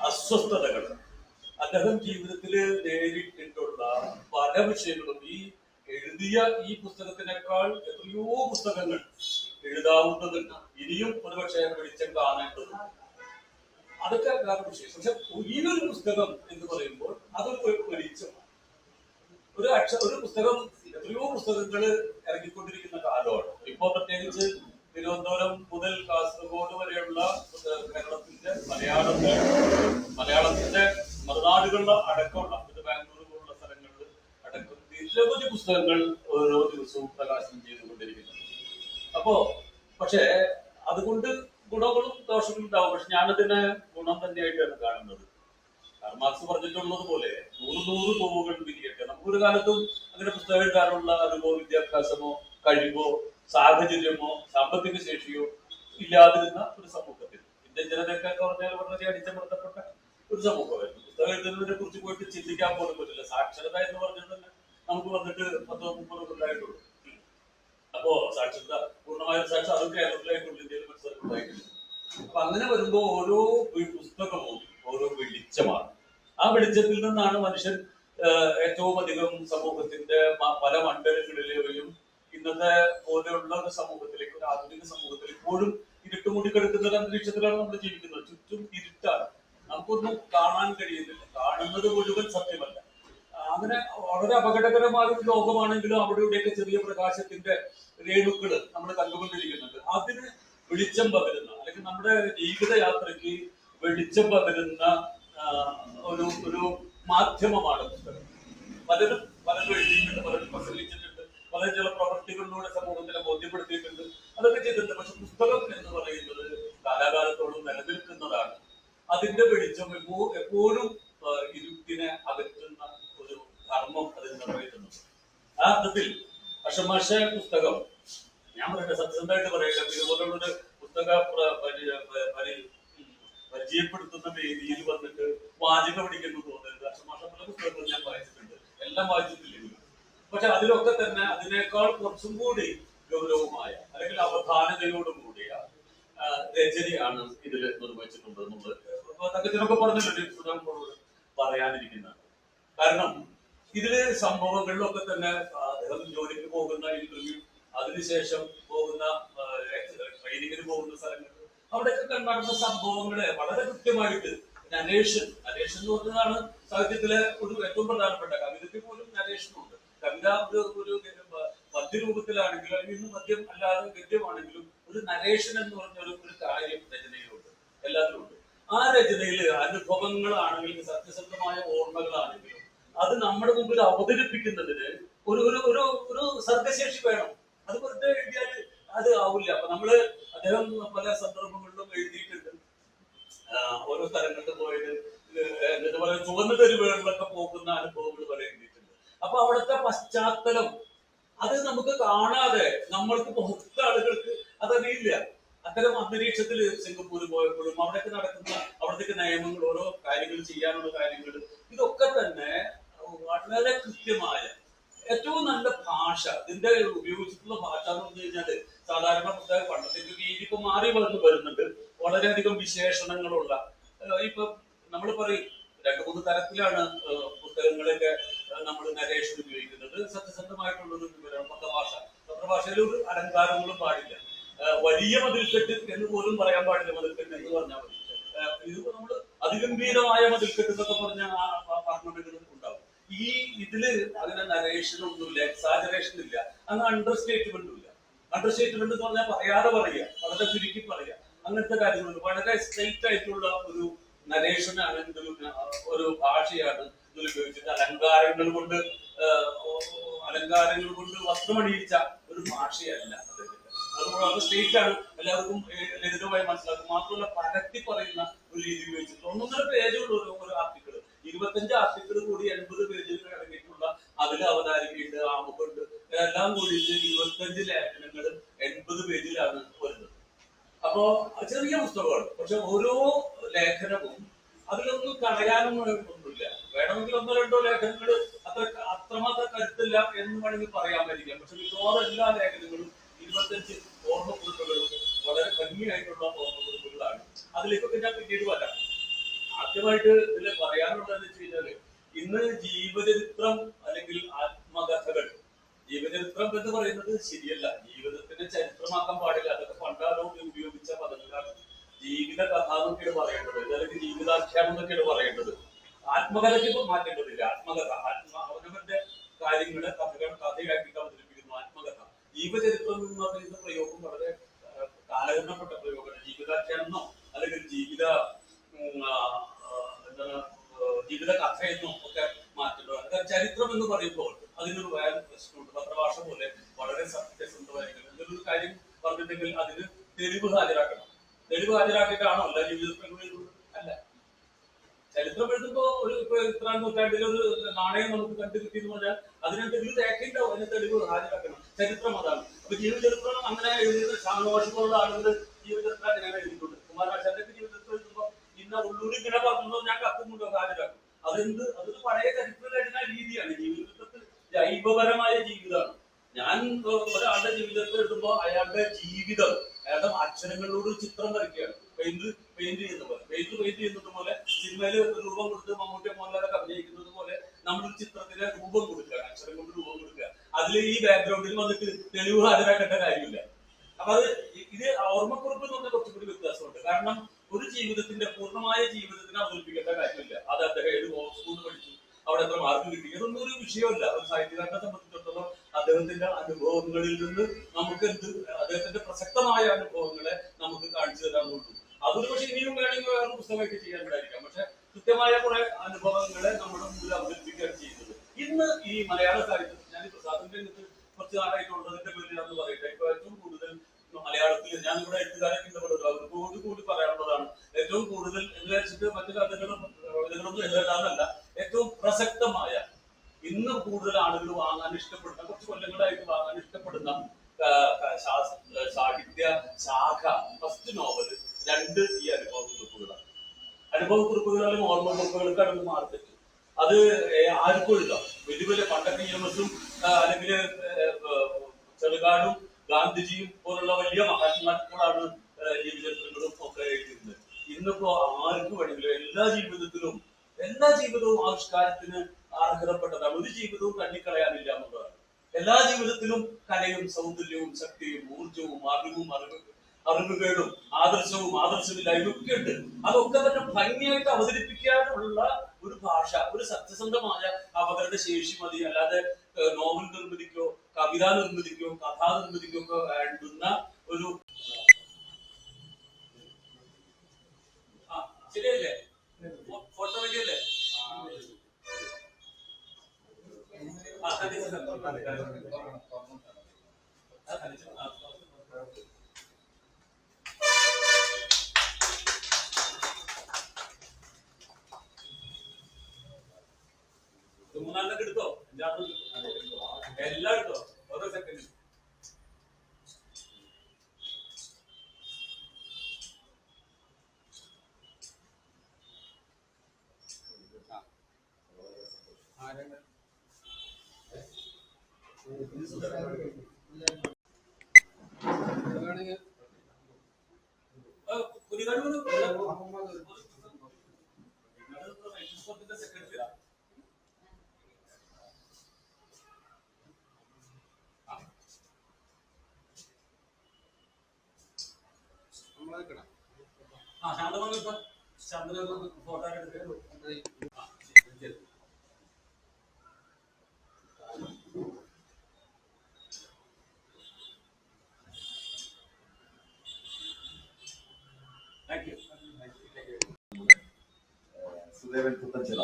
അസ്വസ്ഥതകള് അദ്ദേഹം ജീവിതത്തിൽ നേരിട്ടിട്ടുള്ള പല വിഷയങ്ങളും ഈ എഴുതിയ ഈ പുസ്തകത്തിനേക്കാൾ എത്രയോ പുസ്തകങ്ങൾ എഴുതാവുന്നതുണ്ട്. ഇനിയും ഒരുപക്ഷെ വെളിച്ചം കാണേണ്ടതുണ്ട്. അതൊക്കെ വേറെ വിഷയം. പക്ഷെ ഈ ഒരു പുസ്തകം എന്ന് പറയുമ്പോൾ അതൊരു വെളിച്ചമാണ്. ഒരു പുസ്തകം, എത്രയോ പുസ്തകങ്ങൾ ഇറങ്ങിക്കൊണ്ടിരിക്കുന്ന കാലമാണ് ഇപ്പൊ. പ്രത്യേകിച്ച് തിരുവനന്തപുരം മുതൽ കാസർഗോഡ് വരെയുള്ള കേരളത്തിന്റെ മലയാളത്തിന്റെ മറുനാടുകളിൽ അടക്കമുള്ള ബാംഗ്ലൂർ പോലുള്ള സ്ഥലങ്ങളിൽ അടക്കം നിരവധി പുസ്തകങ്ങൾ ഓരോ ദിവസവും പ്രകാശനം ചെയ്തുകൊണ്ടിരിക്കുന്നു. അപ്പോ പക്ഷേ അതുകൊണ്ട് ഗുണങ്ങളും ദോഷങ്ങളും ഉണ്ടാവും. പക്ഷെ ഞാനതിനെ ഗുണം തന്നെയായിട്ടാണ് കാണുന്നത്. മാർക്സ് പറഞ്ഞിട്ടുള്ളത് പോലെ 100 പൂവുകൾ വിരിയട്ടെ. നമുക്കൊരു കാലത്തും അങ്ങനെ പുസ്തകം എഴുതാനുള്ള അറിവോ വിദ്യാഭ്യാസമോ കഴിവോ സാഹചര്യമോ സാമ്പത്തിക ശേഷിയോ ഇല്ലാതിരുന്ന ഒരു സമൂഹത്തിൽ, ഇന്ത്യ മധ്യജനതയൊക്കെ പറഞ്ഞാൽ വളരെ അടിച്ചമർത്തപ്പെട്ട ഒരു സമൂഹമായിരുന്നു. പുസ്തകം എഴുതുന്നതിനെ കുറിച്ച് പോയിട്ട് ചിന്തിക്കാൻ പോലും പറ്റില്ല. സാക്ഷരത എന്ന് പറഞ്ഞാൽ തന്നെ നമുക്ക് വന്നിട്ട് 10-30 കൊല്ലമായിട്ടുള്ളൂ. അപ്പോ സാക്ഷരത പൂർണ്ണമായും സാക്ഷരത അത് കേരളത്തിലായിട്ടുള്ള ഇന്ത്യയിൽ മനസ്സിലായിട്ടുണ്ടായിട്ടില്ല. അപ്പൊ അങ്ങനെ വരുമ്പോ ഓരോ പുസ്തകവും ഓരോ വെളിച്ചമാണ്. ആ വെളിച്ചത്തിൽ നിന്നാണ് മനുഷ്യൻ ഏറ്റവും അധികം സമൂഹത്തിന്റെ പല മണ്ഡലങ്ങളിലെയും ഇന്നത്തെ പോലെയുള്ള ഒരു സമൂഹത്തിലേക്ക്, ഒരു ആധുനിക സമൂഹത്തിൽ ഇപ്പോഴും ഇരുട്ടുമൂടി കിടക്കുന്ന ഒരു അന്തരീക്ഷത്തിലാണ് നമ്മൾ ജീവിക്കുന്നത്. ചുറ്റും ഇരുട്ടാണ്, നമുക്കൊന്നും കാണാൻ കഴിയുന്നില്ല, കാണുന്നത് മുഴുവൻ സത്യമല്ല. അങ്ങനെ വളരെ അപകടകരമായ ഒരു ലോകമാണെങ്കിലും അവിടെ ഇവിടെയൊക്കെ ചെറിയ പ്രകാശത്തിന്റെ രേണുക്കള് നമ്മൾ കണ്ടുകൊണ്ടിരിക്കുന്നുണ്ട്. അതിന് വെളിച്ചം പകരുന്ന, അല്ലെങ്കിൽ നമ്മുടെ ജീവിതയാത്രയ്ക്ക് വെളിച്ചം പകരുന്ന ഒരു മാധ്യമമാണ് പുസ്തകം. പലരും എഴുതിയിട്ടുണ്ട്, പലരും പ്രസംഗിച്ചിട്ടുണ്ട്, പലരും ചില പ്രവർത്തികളിലൂടെ സമൂഹത്തിനെ ബോധ്യപ്പെടുത്തിയിട്ടുണ്ട്, അതൊക്കെ ചെയ്തിട്ടുണ്ട്. പക്ഷെ പുസ്തകം എന്ന് പറയുന്നത് കാലാകാലത്തോളം നിലനിൽക്കുന്നതാണ്. അതിന്റെ വെളിച്ചം എപ്പോഴും ഇരുട്ടിനെ അകറ്റുന്ന ഒരു ധർമ്മം അതിൽ നിർവഹിക്കുന്നു. ആ അർത്ഥത്തിൽ അഷമാഷ പുസ്തകം, ഞാൻ പറയട്ടെ, സത്യസന്ധമായിട്ട് പറയട്ടെ, ഇതുപോലുള്ളൊരു പുസ്തക പരിചയപ്പെടുത്തുന്ന വേദിയിൽ വന്നിട്ട് വാചകം പഠിക്കുന്നു തോന്നരുത്. അഷമാഷ പല പുസ്തകങ്ങൾ ഞാൻ വായിച്ചിട്ടുണ്ട്, എല്ലാം വായിച്ചിട്ടില്ലെങ്കിലും. പക്ഷെ അതിലൊക്കെ തന്നെ അതിനേക്കാൾ കുറച്ചും കൂടി ഗൗരവമായ അല്ലെങ്കിൽ അവധാനതയോടും കൂടിയ രചനയാണ് ഇതിൽ നിർവഹിച്ചിട്ടുണ്ട് എന്നുള്ളത് തങ്കച്ചനൊക്കെ പറഞ്ഞിട്ടുണ്ട് പറയാനിരിക്കുന്നത്. കാരണം ഇതില് സംഭവങ്ങളിലൊക്കെ തന്നെ അദ്ദേഹം ജോലിക്ക് പോകുന്ന ഇന്റർവ്യൂ, അതിനുശേഷം പോകുന്ന ട്രെയിനിങ്ങിന് പോകുന്ന സ്ഥലങ്ങൾ, അവിടെയൊക്കെ നടന്ന സംഭവങ്ങളെ വളരെ കൃത്യമായിട്ട് നരേഷൻ എന്ന് പറഞ്ഞതാണ് സാഹിത്യത്തിലെ ഒരു ഏറ്റവും പ്രധാനപ്പെട്ട, കവിതയ്ക്ക് പോലും നരേഷനുണ്ട്. കവിത ഒരു മധ്യരൂപത്തിലാണെങ്കിലും അല്ലെങ്കിൽ ഇന്ന് മദ്യം അല്ലാതെ ഗദ്യമാണെങ്കിലും ഒരു നരേഷൻ എന്ന് പറഞ്ഞ ഒരു കാര്യം രചനയിലുണ്ട്, എല്ലാത്തിലും ഉണ്ട്. ആ രചനയിൽ അനുഭവങ്ങളാണെങ്കിലും സത്യസന്ധമായ ഓർമ്മകളാണെങ്കിലും അത് നമ്മുടെ മുമ്പിൽ അവതരിപ്പിക്കുന്നതിന് ഒരു സർഗശേഷി വേണം. അത് വെറുതെ എഴുതിയാൽ അത് ആവില്ല. അപ്പൊ നമ്മള് അദ്ദേഹം പല സന്ദർഭങ്ങളിലും എഴുതിയിട്ടുണ്ട്. ഓരോ സ്ഥലങ്ങളിൽ പോയത് എന്താ പറയുക, ചുവന്ന തെരുവുകളിലൊക്കെ പോകുന്ന അനുഭവങ്ങൾ വരെ എഴുതിയിട്ടുണ്ട്. അപ്പൊ അവിടുത്തെ പശ്ചാത്തലം അത് നമുക്ക് കാണാതെ നമ്മൾക്ക് പുറത്തെ ആളുകൾക്ക് അതറിയില്ല. അത്തരം അന്തരീക്ഷത്തിൽ സിംഗപ്പൂർ പോയപ്പോഴും അവിടേക്ക് നടക്കുന്ന അവിടത്തേക്ക് നിയമങ്ങൾ, ഓരോ കാര്യങ്ങൾ ചെയ്യാനുള്ള കാര്യങ്ങൾ, ഇതൊക്കെ തന്നെ വളരെ കൃത്യമായ ഏറ്റവും നല്ല ഭാഷ. ഇതിന്റെ ഉപയോഗിച്ചിട്ടുള്ള ഭാഷ എന്ന് പറഞ്ഞു കഴിഞ്ഞാല് സാധാരണ പുസ്തകം പണ്ടത്തേക്ക് രീതി ഇപ്പൊ മാറി വരുന്നുണ്ട്. വളരെയധികം വിശേഷണങ്ങളുള്ള, ഇപ്പൊ നമ്മൾ പറയും 2-3 തരത്തിലാണ് പുസ്തകങ്ങളൊക്കെ നമ്മൾ നരേഷൻ ഉപയോഗിക്കുന്നത്. സത്യസന്ധമായിട്ടുള്ളൊരു വിവരണം, പത്രഭാഷയിൽ ഒരു അലങ്കാരങ്ങളും പാടില്ല. വലിയ മതിൽക്കെട്ട് എന്ന് പോലും പറയാൻ പാടില്ല, മതിൽക്കെട്ട് എന്ന് പറഞ്ഞാൽ മതി. ഇത് നമ്മൾ അതിഗംഭീരമായ മതിൽക്കെട്ട് എന്നൊക്കെ പറഞ്ഞ വർണ്ണനകളും ഉണ്ടാവും. ഇതില് അങ്ങനെ നരേഷനൊന്നുമില്ല, എക്സാജറേഷൻ ഇല്ല, അങ്ങനെ അണ്ടർസ്റ്റേറ്റ്മെന്റും ഇല്ല. അണ്ടർസ്റ്റേറ്റ്മെന്റ് എന്ന് പറഞ്ഞാൽ പറയാതെ പറയുക, വളരെ ചുരുക്കി പറയുക, അങ്ങനത്തെ കാര്യങ്ങളുണ്ട്. വളരെ സ്ട്രെയിറ്റ് ആയിട്ടുള്ള ഒരു നരേഷനാണ് ഇതിൽ, ഒരു ഭാഷയാണ് ഇതിൽ ഉപയോഗിച്ചിട്ട് അലങ്കാരങ്ങൾ കൊണ്ട് വസ്ത്രമണിയിച്ച ഒരു ഭാഷയല്ല അദ്ദേഹത്തിന്റെ. അതുകൊണ്ട് അത് സ്ട്രെയിറ്റ് ആണ്, എല്ലാവർക്കും ലളിതമായി മനസ്സിലാക്കും. മാത്രമല്ല പരത്തി പറയുന്ന ഒരു രീതി ഉപയോഗിച്ചിട്ട് 1.5 പേജുള്ള ഒരു ആർട്ടിക്കിൾ, 25 ആർട്ടിക്കിൾ കൂടി 80 പേജിൽ അടങ്ങിയിട്ടുള്ള, അതിൽ അവതാരികയുണ്ട്, ആമുഖമുണ്ട്, എല്ലാം കൂടിയിട്ട് 25 ലേഖനങ്ങൾ 80 പേജിലാണ് വരുന്നത്. അപ്പോ ചെറിയ പുസ്തകമാണ്, പക്ഷെ ഓരോ ലേഖനവും അതിലൊന്നും കളയാനും ഒന്നുമില്ല. വേണമെങ്കിൽ 1-2 ലേഖനങ്ങൾ അത്രമാത്രം കരുത്തില്ല എന്ന് വേണമെങ്കിൽ പറയാമായിരിക്കാം. പക്ഷെ മിക്കവാറും എല്ലാ ലേഖനങ്ങളും 25 ഓർമ്മക്കുറിപ്പുകളും വളരെ ഭംഗിയായിട്ടുള്ള ഓർമ്മക്കുറിപ്പുകളാണ്. അതിലേക്കൊക്കെ ഞാൻ പിന്നീട് വരാം. ആദ്യമായിട്ട് ഇതിൽ പറയാനുള്ളതെന്ന് വെച്ച് കഴിഞ്ഞാല്, ഇന്ന് ജീവചരിത്രം അല്ലെങ്കിൽ ആത്മകഥകൾ, ജീവചരിത്രം എന്ന് പറയുന്നത് ശരിയല്ല, ജീവിതത്തിന്റെ ചരിത്രമാക്കാൻ പാടില്ല. അതൊക്കെ പണ്ടാലോ ഉപയോഗിച്ച പദങ്ങളാണ്. ജീവിത കഥ എന്നൊക്കെയാണ് പറയേണ്ടത്, അല്ലെങ്കിൽ ജീവിതാഖ്യാനം എന്നൊക്കെയാണ് പറയേണ്ടത്. ആത്മകഥയ്ക്ക് ഇപ്പൊ മാറ്റേണ്ടതില്ല. ആത്മകഥ അവനവന്റെ കാര്യങ്ങളെ കഥയാക്കിയിട്ട് അവതരിപ്പിക്കുന്നു. ആത്മകഥ, ജീവചരിത്രം എന്ന് പറയുന്ന പ്രയോഗം വളരെ കാലഘട്ടപ്പെട്ട പ്രയോഗമാണ്. ജീവിതാഖ്യാനെന്നോ അല്ലെങ്കിൽ ജീവിത കഥയെന്നോ ഒക്കെ മാറ്റുന്നതാണ്. ചരിത്രം എന്ന് പറയുമ്പോൾ അതിനൊരു വേറെ പ്രശ്നമുണ്ട്. പത്രഭാഷ പോലെ വളരെ സത്യസന്ധമായിരിക്കണം. എന്തൊരു കാര്യം പറഞ്ഞിട്ടുണ്ടെങ്കിൽ അതിന് തെളിവ് ഹാജരാക്കണം. തെളിവ് ഹാജരാക്കിയിട്ടാണോ അല്ല ജീവിതത്തിൽ അല്ല. ചരിത്രം എഴുതുമ്പോ ഇപ്പൊ ഇത്രാം നൂറ്റാണ്ടിൽ ഒരു നാണയം നമുക്ക് കണ്ടുകിട്ടിയെന്ന് പറഞ്ഞാൽ അതിനെന്തെങ്കിലും രേഖയുണ്ടാവും, അതിന് തെളിവ് ഹാജരാക്കണം. ചരിത്രം അതാണ്. അപ്പൊ ജീവചരിത്രം അങ്ങനെ എഴുതുന്ന സാമൂഹികമുള്ള ആളുകൾ ജീവചരിത്രം അങ്ങനെ എഴുതിയിട്ടുണ്ട്. കുമാരനാശാന്റെ ജീവിതത്തിൽ ഇങ്ങനെ പറഞ്ഞു ഞാൻ കത്തും കൊണ്ടോ ഹാജരാക്കും. അതൊരു പഴയ ചരിത്രരചന രീതിയാണ്. ജീവിതത്തിൽ ജൈവപരമായ ജീവിതമാണ്. ഞാൻ ഒരാളുടെ ജീവിതത്തിൽ എഴുതുമ്പോൾ അയാളുടെ ജീവിതം, അയാളുടെ അക്ഷരങ്ങളിലൂടെ ഒരു ചിത്രം വരയ്ക്കുകയാണ്. പെയിന്റ് ചെയ്യുന്നത് പോലെ സിനിമയിൽ രൂപം കൊടുത്ത് മമ്മൂട്ടി മോഹൻലാലൊക്കെ അഭിനയിക്കുന്നത് പോലെ നമ്മളൊരു ചിത്രത്തിന് രൂപം കൊടുക്കുകയാണ്, അക്ഷരം കൊണ്ട് രൂപം കൊടുക്കുക. അതിൽ ഈ ബാക്ക്ഗ്രൗണ്ടിൽ വന്നിട്ട് തെളിവ് ഹാജരാക്കേണ്ട കാര്യമില്ല. അപ്പൊ ഇത് ഓർമ്മക്കുറിപ്പ് എന്ന് പറഞ്ഞാൽ കുറച്ചുകൂടി വ്യത്യാസമുണ്ട്. കാരണം ഒരു ജീവിതത്തിന്റെ പൂർണ്ണമായ ജീവിതത്തിനെ അവതരിപ്പിക്കേണ്ട കാര്യമില്ല. അത് അദ്ദേഹം ഏത് സ്കൂളിൽ പഠിച്ചു, അവിടെ എത്ര മാർക്ക് കിട്ടി, ഇതൊന്നും ഒരു വിഷയമല്ല. ഒരു സാഹിത്യകാരനെ സംബന്ധിച്ചിടത്തോളം അദ്ദേഹത്തിന്റെ അനുഭവങ്ങളിൽ നിന്ന് നമുക്ക് അദ്ദേഹത്തിന്റെ പ്രസക്തമായ അനുഭവങ്ങളെ നമുക്ക് കാണിച്ചു തരാനുള്ളൂ. അതൊരു പക്ഷെ ഇനിയും വേണമെങ്കിൽ വേറെ പുസ്തകമായിട്ട് ചെയ്യാനുണ്ടായിരിക്കാം. പക്ഷെ കൃത്യമായ കുറെ അനുഭവങ്ങളെ നമ്മുടെ മുമ്പിൽ അവതരിപ്പിക്കുകയാണ് ചെയ്യുന്നത്. ഇന്ന് ഈ മലയാള സാഹിത്യത്തിൽ ഞാൻ പ്രസാദിന്റെ രംഗത്ത് കുറച്ച് നാളായിട്ടുള്ളതിന്റെ പേരിലാണെന്ന് പറയട്ടെ, ഇപ്പൊ ഏറ്റവും കൂടുതൽ മലയാളത്തിൽ ഞാൻ ഇവിടെ എഴുത്തുകാരൊക്കെ ഇഷ്ടപ്പെടുന്നു, അവർക്ക് കൂടി പറയാനുള്ളതാണ്. ഏറ്റവും കൂടുതൽ എന്ന് വെച്ചിട്ട് മറ്റു കഥകളൊന്നും എഴുതാനല്ല, ഏറ്റവും പ്രസക്തമായ ഇന്ന് കൂടുതൽ ആളുകൾ വാങ്ങാൻ ഇഷ്ടപ്പെടുന്ന, കുറച്ച് കൊല്ലങ്ങളായിട്ട് വാങ്ങാൻ ഇഷ്ടപ്പെടുന്ന സാഹിത്യ ശാഖ ഫസ്റ്റ് നോവല് 2 ഈ അനുഭവക്കുറിപ്പുകളാണ്. അനുഭവക്കുറിപ്പുകളും ഓർമ്മക്കുറിപ്പുകൾക്കാണ് മാർക്കറ്റ്. അത് ആർക്കും എഴുതാം. വലിയ വലിയ പണ്ടൊക്കെ EMS അല്ലെങ്കിൽ ചെറുകാടും ഗാന്ധിജിയും പോലുള്ള വലിയ മഹാത്മാക്കളാണ് ജീവചരിത്രങ്ങളും ഒക്കെ എഴുതിയിരുന്നത്. ഇന്നിപ്പോ ആർക്കും വേണമെങ്കിലും എല്ലാ ജീവിതവും ആവിഷ്കാരത്തിന് അർഹതപ്പെട്ടതാണ്. ഒരു ജീവിതവും തള്ളിക്കളയാനില്ല എന്നുള്ളതാണ്. എല്ലാ ജീവിതത്തിലും കലയും സൗന്ദര്യവും ശക്തിയും ഊർജവും അറിവുകേടും ആദർശമില്ലായ്മയും ഒക്കെ ഉണ്ട്. അതൊക്കെ തന്നെ ഭംഗിയായിട്ട് അവതരിപ്പിക്കാനുള്ള ഒരു ഭാഷ, ഒരു സത്യസന്ധമായ അവതരണ ശേഷി മതി. അല്ലാതെ നോവൽ നിർമ്മിതിക്കോ കവിതാ നിർമ്മിതിക്കോ കഥാനിർമ്മിതിക്കോ ഒക്കെ വേണ്ടുന്ന ഒരു ശരിയല്ലേ? ഫോട്ടോ റെഡിയല്ലേ? മൂന്നാലിനൊക്കെ എടുത്തോ? എല്ലാം എടുത്തോ? ഓരോ സെക്കൻഡ്. സെക്രട്ടറിയാ ശാന്തന ഫോട്ടോ എടുത്ത് സുദേവൻ പുത്തഞ്ചിറ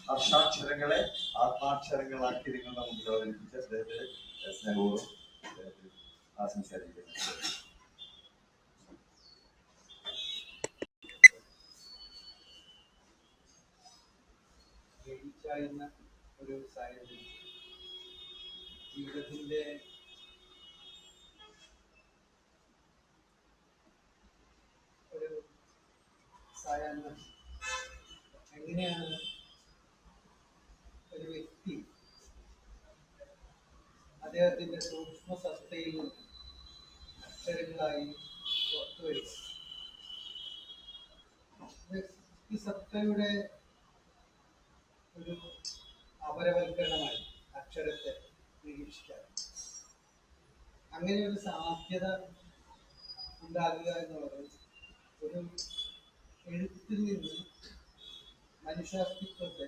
ഹർഷാക്ഷരങ്ങളെ ആത്മാക്ഷരങ്ങളാക്കി നിങ്ങളുടെ മുമ്പിൽ അവതരിപ്പിച്ച അദ്ദേഹത്തെ സ്നേഹപൂർവ്വം ആശംസിക്കുന്നു. ഒരു സാഹചര്യം ജീവിതത്തിന്റെ ഒരു സായാഹ്നം എങ്ങനെയാണ് ഒരു വ്യക്തി അദ്ദേഹത്തിന്റെ സൂക്ഷ്മ സത്തയിൽ നിന്ന് അക്ഷരങ്ങളായി പുറത്തുവരിക. ഈ സത്തയുടെ ഒരു അപരവൽക്കരണമായി അക്ഷരത്തെ നിരീക്ഷിക്കാം. അങ്ങനെ ഒരു സാധ്യത ഉണ്ടാകുക എന്നുള്ളത് ഒരു എഴുത്തിൽ നിന്ന് മനുഷ്യാസ്തിത്വത്തെ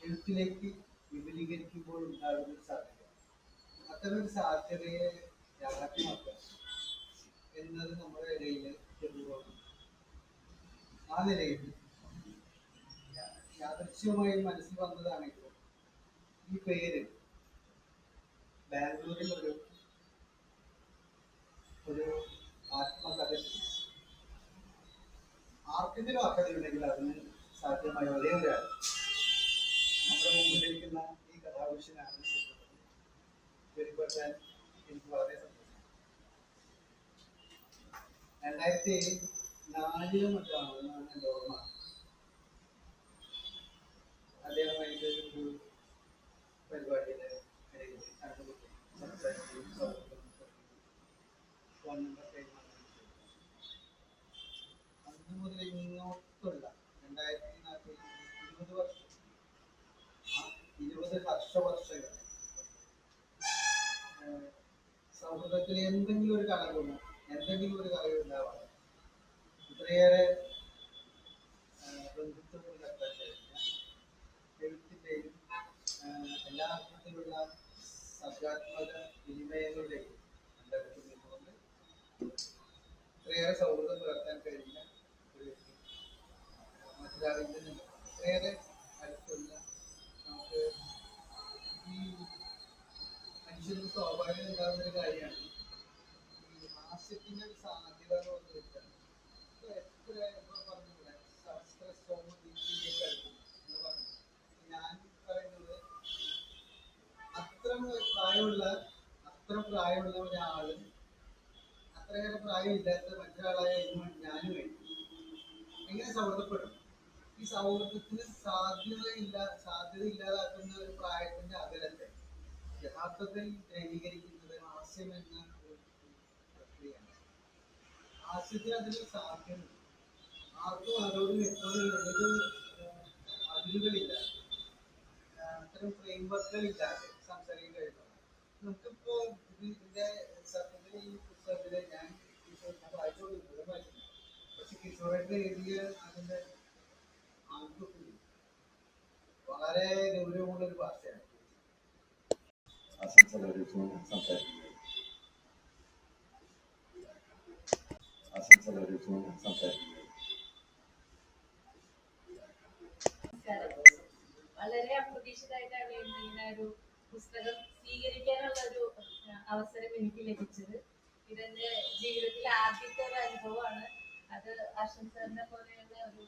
എഴുത്തിലേക്ക് വിപുലീകരിക്കുമ്പോൾ ഉണ്ടാകുന്ന ഒരു സാധ്യത, അത്തരമൊരു സാധ്യതയെ യാഥാർത്ഥ്യമാക്കുക എന്നത് നമ്മുടെ ഇടയിൽ ചെറുതാണ്. ആ നിലയിൽ യാദൃശ്യമായി മനസ്സിൽ വന്നതാണെങ്കിലും ഈ പേര് ബാംഗ്ലൂരിൽ ഒരു ആത്മകഥ ആർക്കെങ്കിലും ആക്കഥയുണ്ടെങ്കിൽ അതിന് സാധ്യമായ ഒരേ ഒരാൾ നമ്മുടെ മുമ്പിലിരിക്കുന്ന ഈ കഥാപുരുഷനാണ്. പരിചയപ്പെടാൻ എനിക്ക് വളരെ സന്തോഷം. 2000 നാലിലും മറ്റാണെന്നാണ് എൻ്റെ ഓർമ്മ. അദ്ദേഹമായിട്ട് ഒരു പരിപാടിയുടെ ഇടയിൽ കണ്ടുമുട്ടി സംസാരിക്കുകയും ഫോൺ നമ്പർ കൈമാറുകയും ചെയ്തു. അന്ന് മുതൽ ഇങ്ങോട്ടുള്ള 2020 വർഷം, ആ 20 വർഷങ്ങൾ സൗഹൃദത്തിൽ എന്തെങ്കിലും ഒരു കളറുണ്ടോ, എന്തെങ്കിലും ഒരു കളർ ഉണ്ടാവാം. ഇത്രയേറെ ബന്ധുത്വം പുലർത്താൻ കഴിഞ്ഞ എഴുത്തിൻ്റെയും എല്ലാ അർത്ഥത്തിലുള്ള സർഗാത്മക വിനിമയങ്ങളുടെയും അന്തരത്തിൽ നിന്നുകൊണ്ട് ഇത്രയേറെ സൗഹൃദം പുലർത്താൻ കഴിഞ്ഞ ഒരു വ്യക്തി മറ്റൊരാളിൽ നിന്ന് ഇത്രയേറെ അടുത്തുള്ള നമുക്ക് ഈ മനുഷ്യർക്ക് സ്വാഭാവികം ഉണ്ടാകുന്ന ഒരു കാര്യമാണ് ഈ ഹാസ്യത്തിന്റെ ഒരു സാധ്യത എന്ന് പറഞ്ഞു വെച്ചാൽ എത്ര പറഞ്ഞില്ല ശാസ്ത്രശ്രമ രീതിയിലേക്ക് അടുക്കുന്നു എന്ന് പറഞ്ഞു. ഞാൻ പറയുന്നത് അത്ര പ്രായമുള്ള ഒരാളും അത്രയേറെ പ്രായമില്ലാത്ത മറ്റൊരാളായ ഞാനും എങ്ങനെ സൗഹൃദപ്പെടും? ഈ സൗഹൃദത്തിന് സാധ്യത ഇല്ലാതാക്കുന്ന ഒരു പ്രായത്തിന്റെ അകലത്തെ യഥാർത്ഥത്തിൽ ന്യായീകരിക്കുന്നത് ഹാസ്യം എന്ന ഒരു പ്രക്രിയയാണ്. ഹാസ്യത്തിന് അതിന് സാധ്യത ആർക്കും ആരോടും എപ്പോഴും ഏത് അതിരുകളില്ല, അത്തരം ഫ്രെയിംവർക്കുകളില്ലാതെ സംസാരിക്കാൻ കഴിയുന്നത്. നമുക്കിപ്പോ ഇതിന്റെ സത്യത്തിൽ ഈ പുസ്തകത്തില് ഞാൻ വായിച്ചോളൂ, പക്ഷെ കിഷോറായിട്ട് എഴുതിയ അതിന്റെ ആൺകുട്ടി വളരെ ഗൗരവമുള്ളൊരു ഭാഷയാണ്. വളരെ അപ്രതീക്ഷിതമായിട്ടാണ് ഇങ്ങനെ ഒരു പുസ്തകം സ്വീകരിക്കാനുള്ള ഒരു അവസരം എനിക്ക് ലഭിച്ചത്. ഇതെന്റെ ജീവിതത്തിലെ ആദ്യത്തെ ഒരു അനുഭവമാണ്. അത് അശ്വൻ സാറിനെ പോലെയുള്ള ഒരു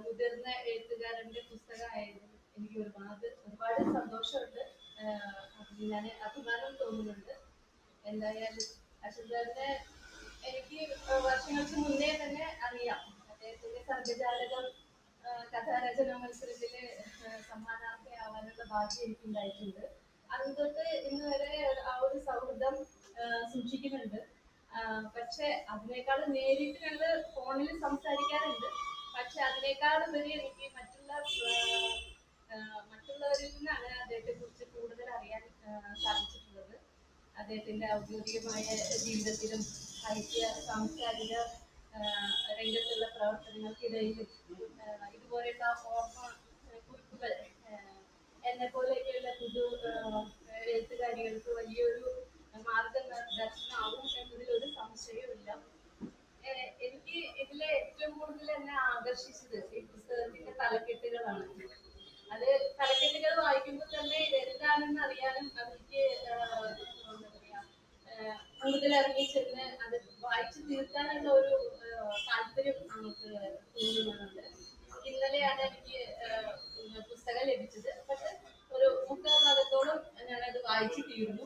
മുതിർന്ന എഴുത്തുകാരന്റെ പുസ്തകമായിരുന്നു. എനിക്ക് ഒരുപാട് സന്തോഷമുണ്ട്, ഞാൻ അഭിമാനം തോന്നുന്നുണ്ട്. എന്തായാലും അശ്വൻ സാറിനെ എനിക്ക് വർഷങ്ങൾക്ക് മുന്നേ തന്നെ അറിയാം. അദ്ദേഹത്തിന്റെ സർഗജാലകം കഥാരചന മത്സരത്തില് സമ്മാനാർഹയാവാനുള്ള ഭാഗ്യം എനിക്ക് ഉണ്ടായിട്ടുണ്ട്. അന്ന് തൊട്ട് ഇന്ന് വരെ ആ ഒരു സൗഹൃദം സൂക്ഷിക്കുന്നുണ്ട്. പക്ഷെ അതിനേക്കാൾ നേരിട്ട് ഞങ്ങള് ഫോണിൽ സംസാരിക്കാറുണ്ട്. പക്ഷെ അതിനേക്കാൾ ഉപരി എനിക്ക് മറ്റുള്ളവരിൽ നിന്നാണ് അദ്ദേഹത്തെ കുറിച്ച് കൂടുതൽ അറിയാൻ സാധിച്ചിട്ടുള്ളത്. അദ്ദേഹത്തിന്റെ ഔദ്യോഗികമായ ജീവിതത്തിലും സാഹിത്യ സാംസ്കാരിക രംഗത്തുള്ള പ്രവർത്തനങ്ങൾക്കിടയിലും ഇതുപോലെയുള്ള ഓർമ്മ കുറിപ്പുകൾ എന്നെ പോലെയൊക്കെയുള്ള എഴുത്തുകാരികൾക്ക് വലിയൊരു മാർഗദർശനമാകും എന്നതിൽ ഒരു സംശയവുമില്ല. എനിക്ക് ഇതിലെ ഏറ്റവും കൂടുതൽ എന്നെ ആകർഷിച്ചത് ഈ പുസ്തകത്തിന്റെ തലക്കെട്ടുകളാണ്. അത് തലക്കെട്ടുകൾ വായിക്കുമ്പോൾ തന്നെ എന്താണെന്ന് അറിയാനും അതിലേക്ക് കൂടുതൽ ഇറങ്ങി ചെന്ന് അത് വായിച്ചു തീർക്കാനുള്ള ഒരു താല്പര്യം നമുക്ക് തോന്നുന്നുണ്ട്. ഇന്നലെയാണ് എനിക്ക് പുസ്തകം ലഭിച്ചത്. പക്ഷെ ഒരു 3/4 ഭാഗത്തോളം ഞാനത് വായിച്ചു തീർന്നു.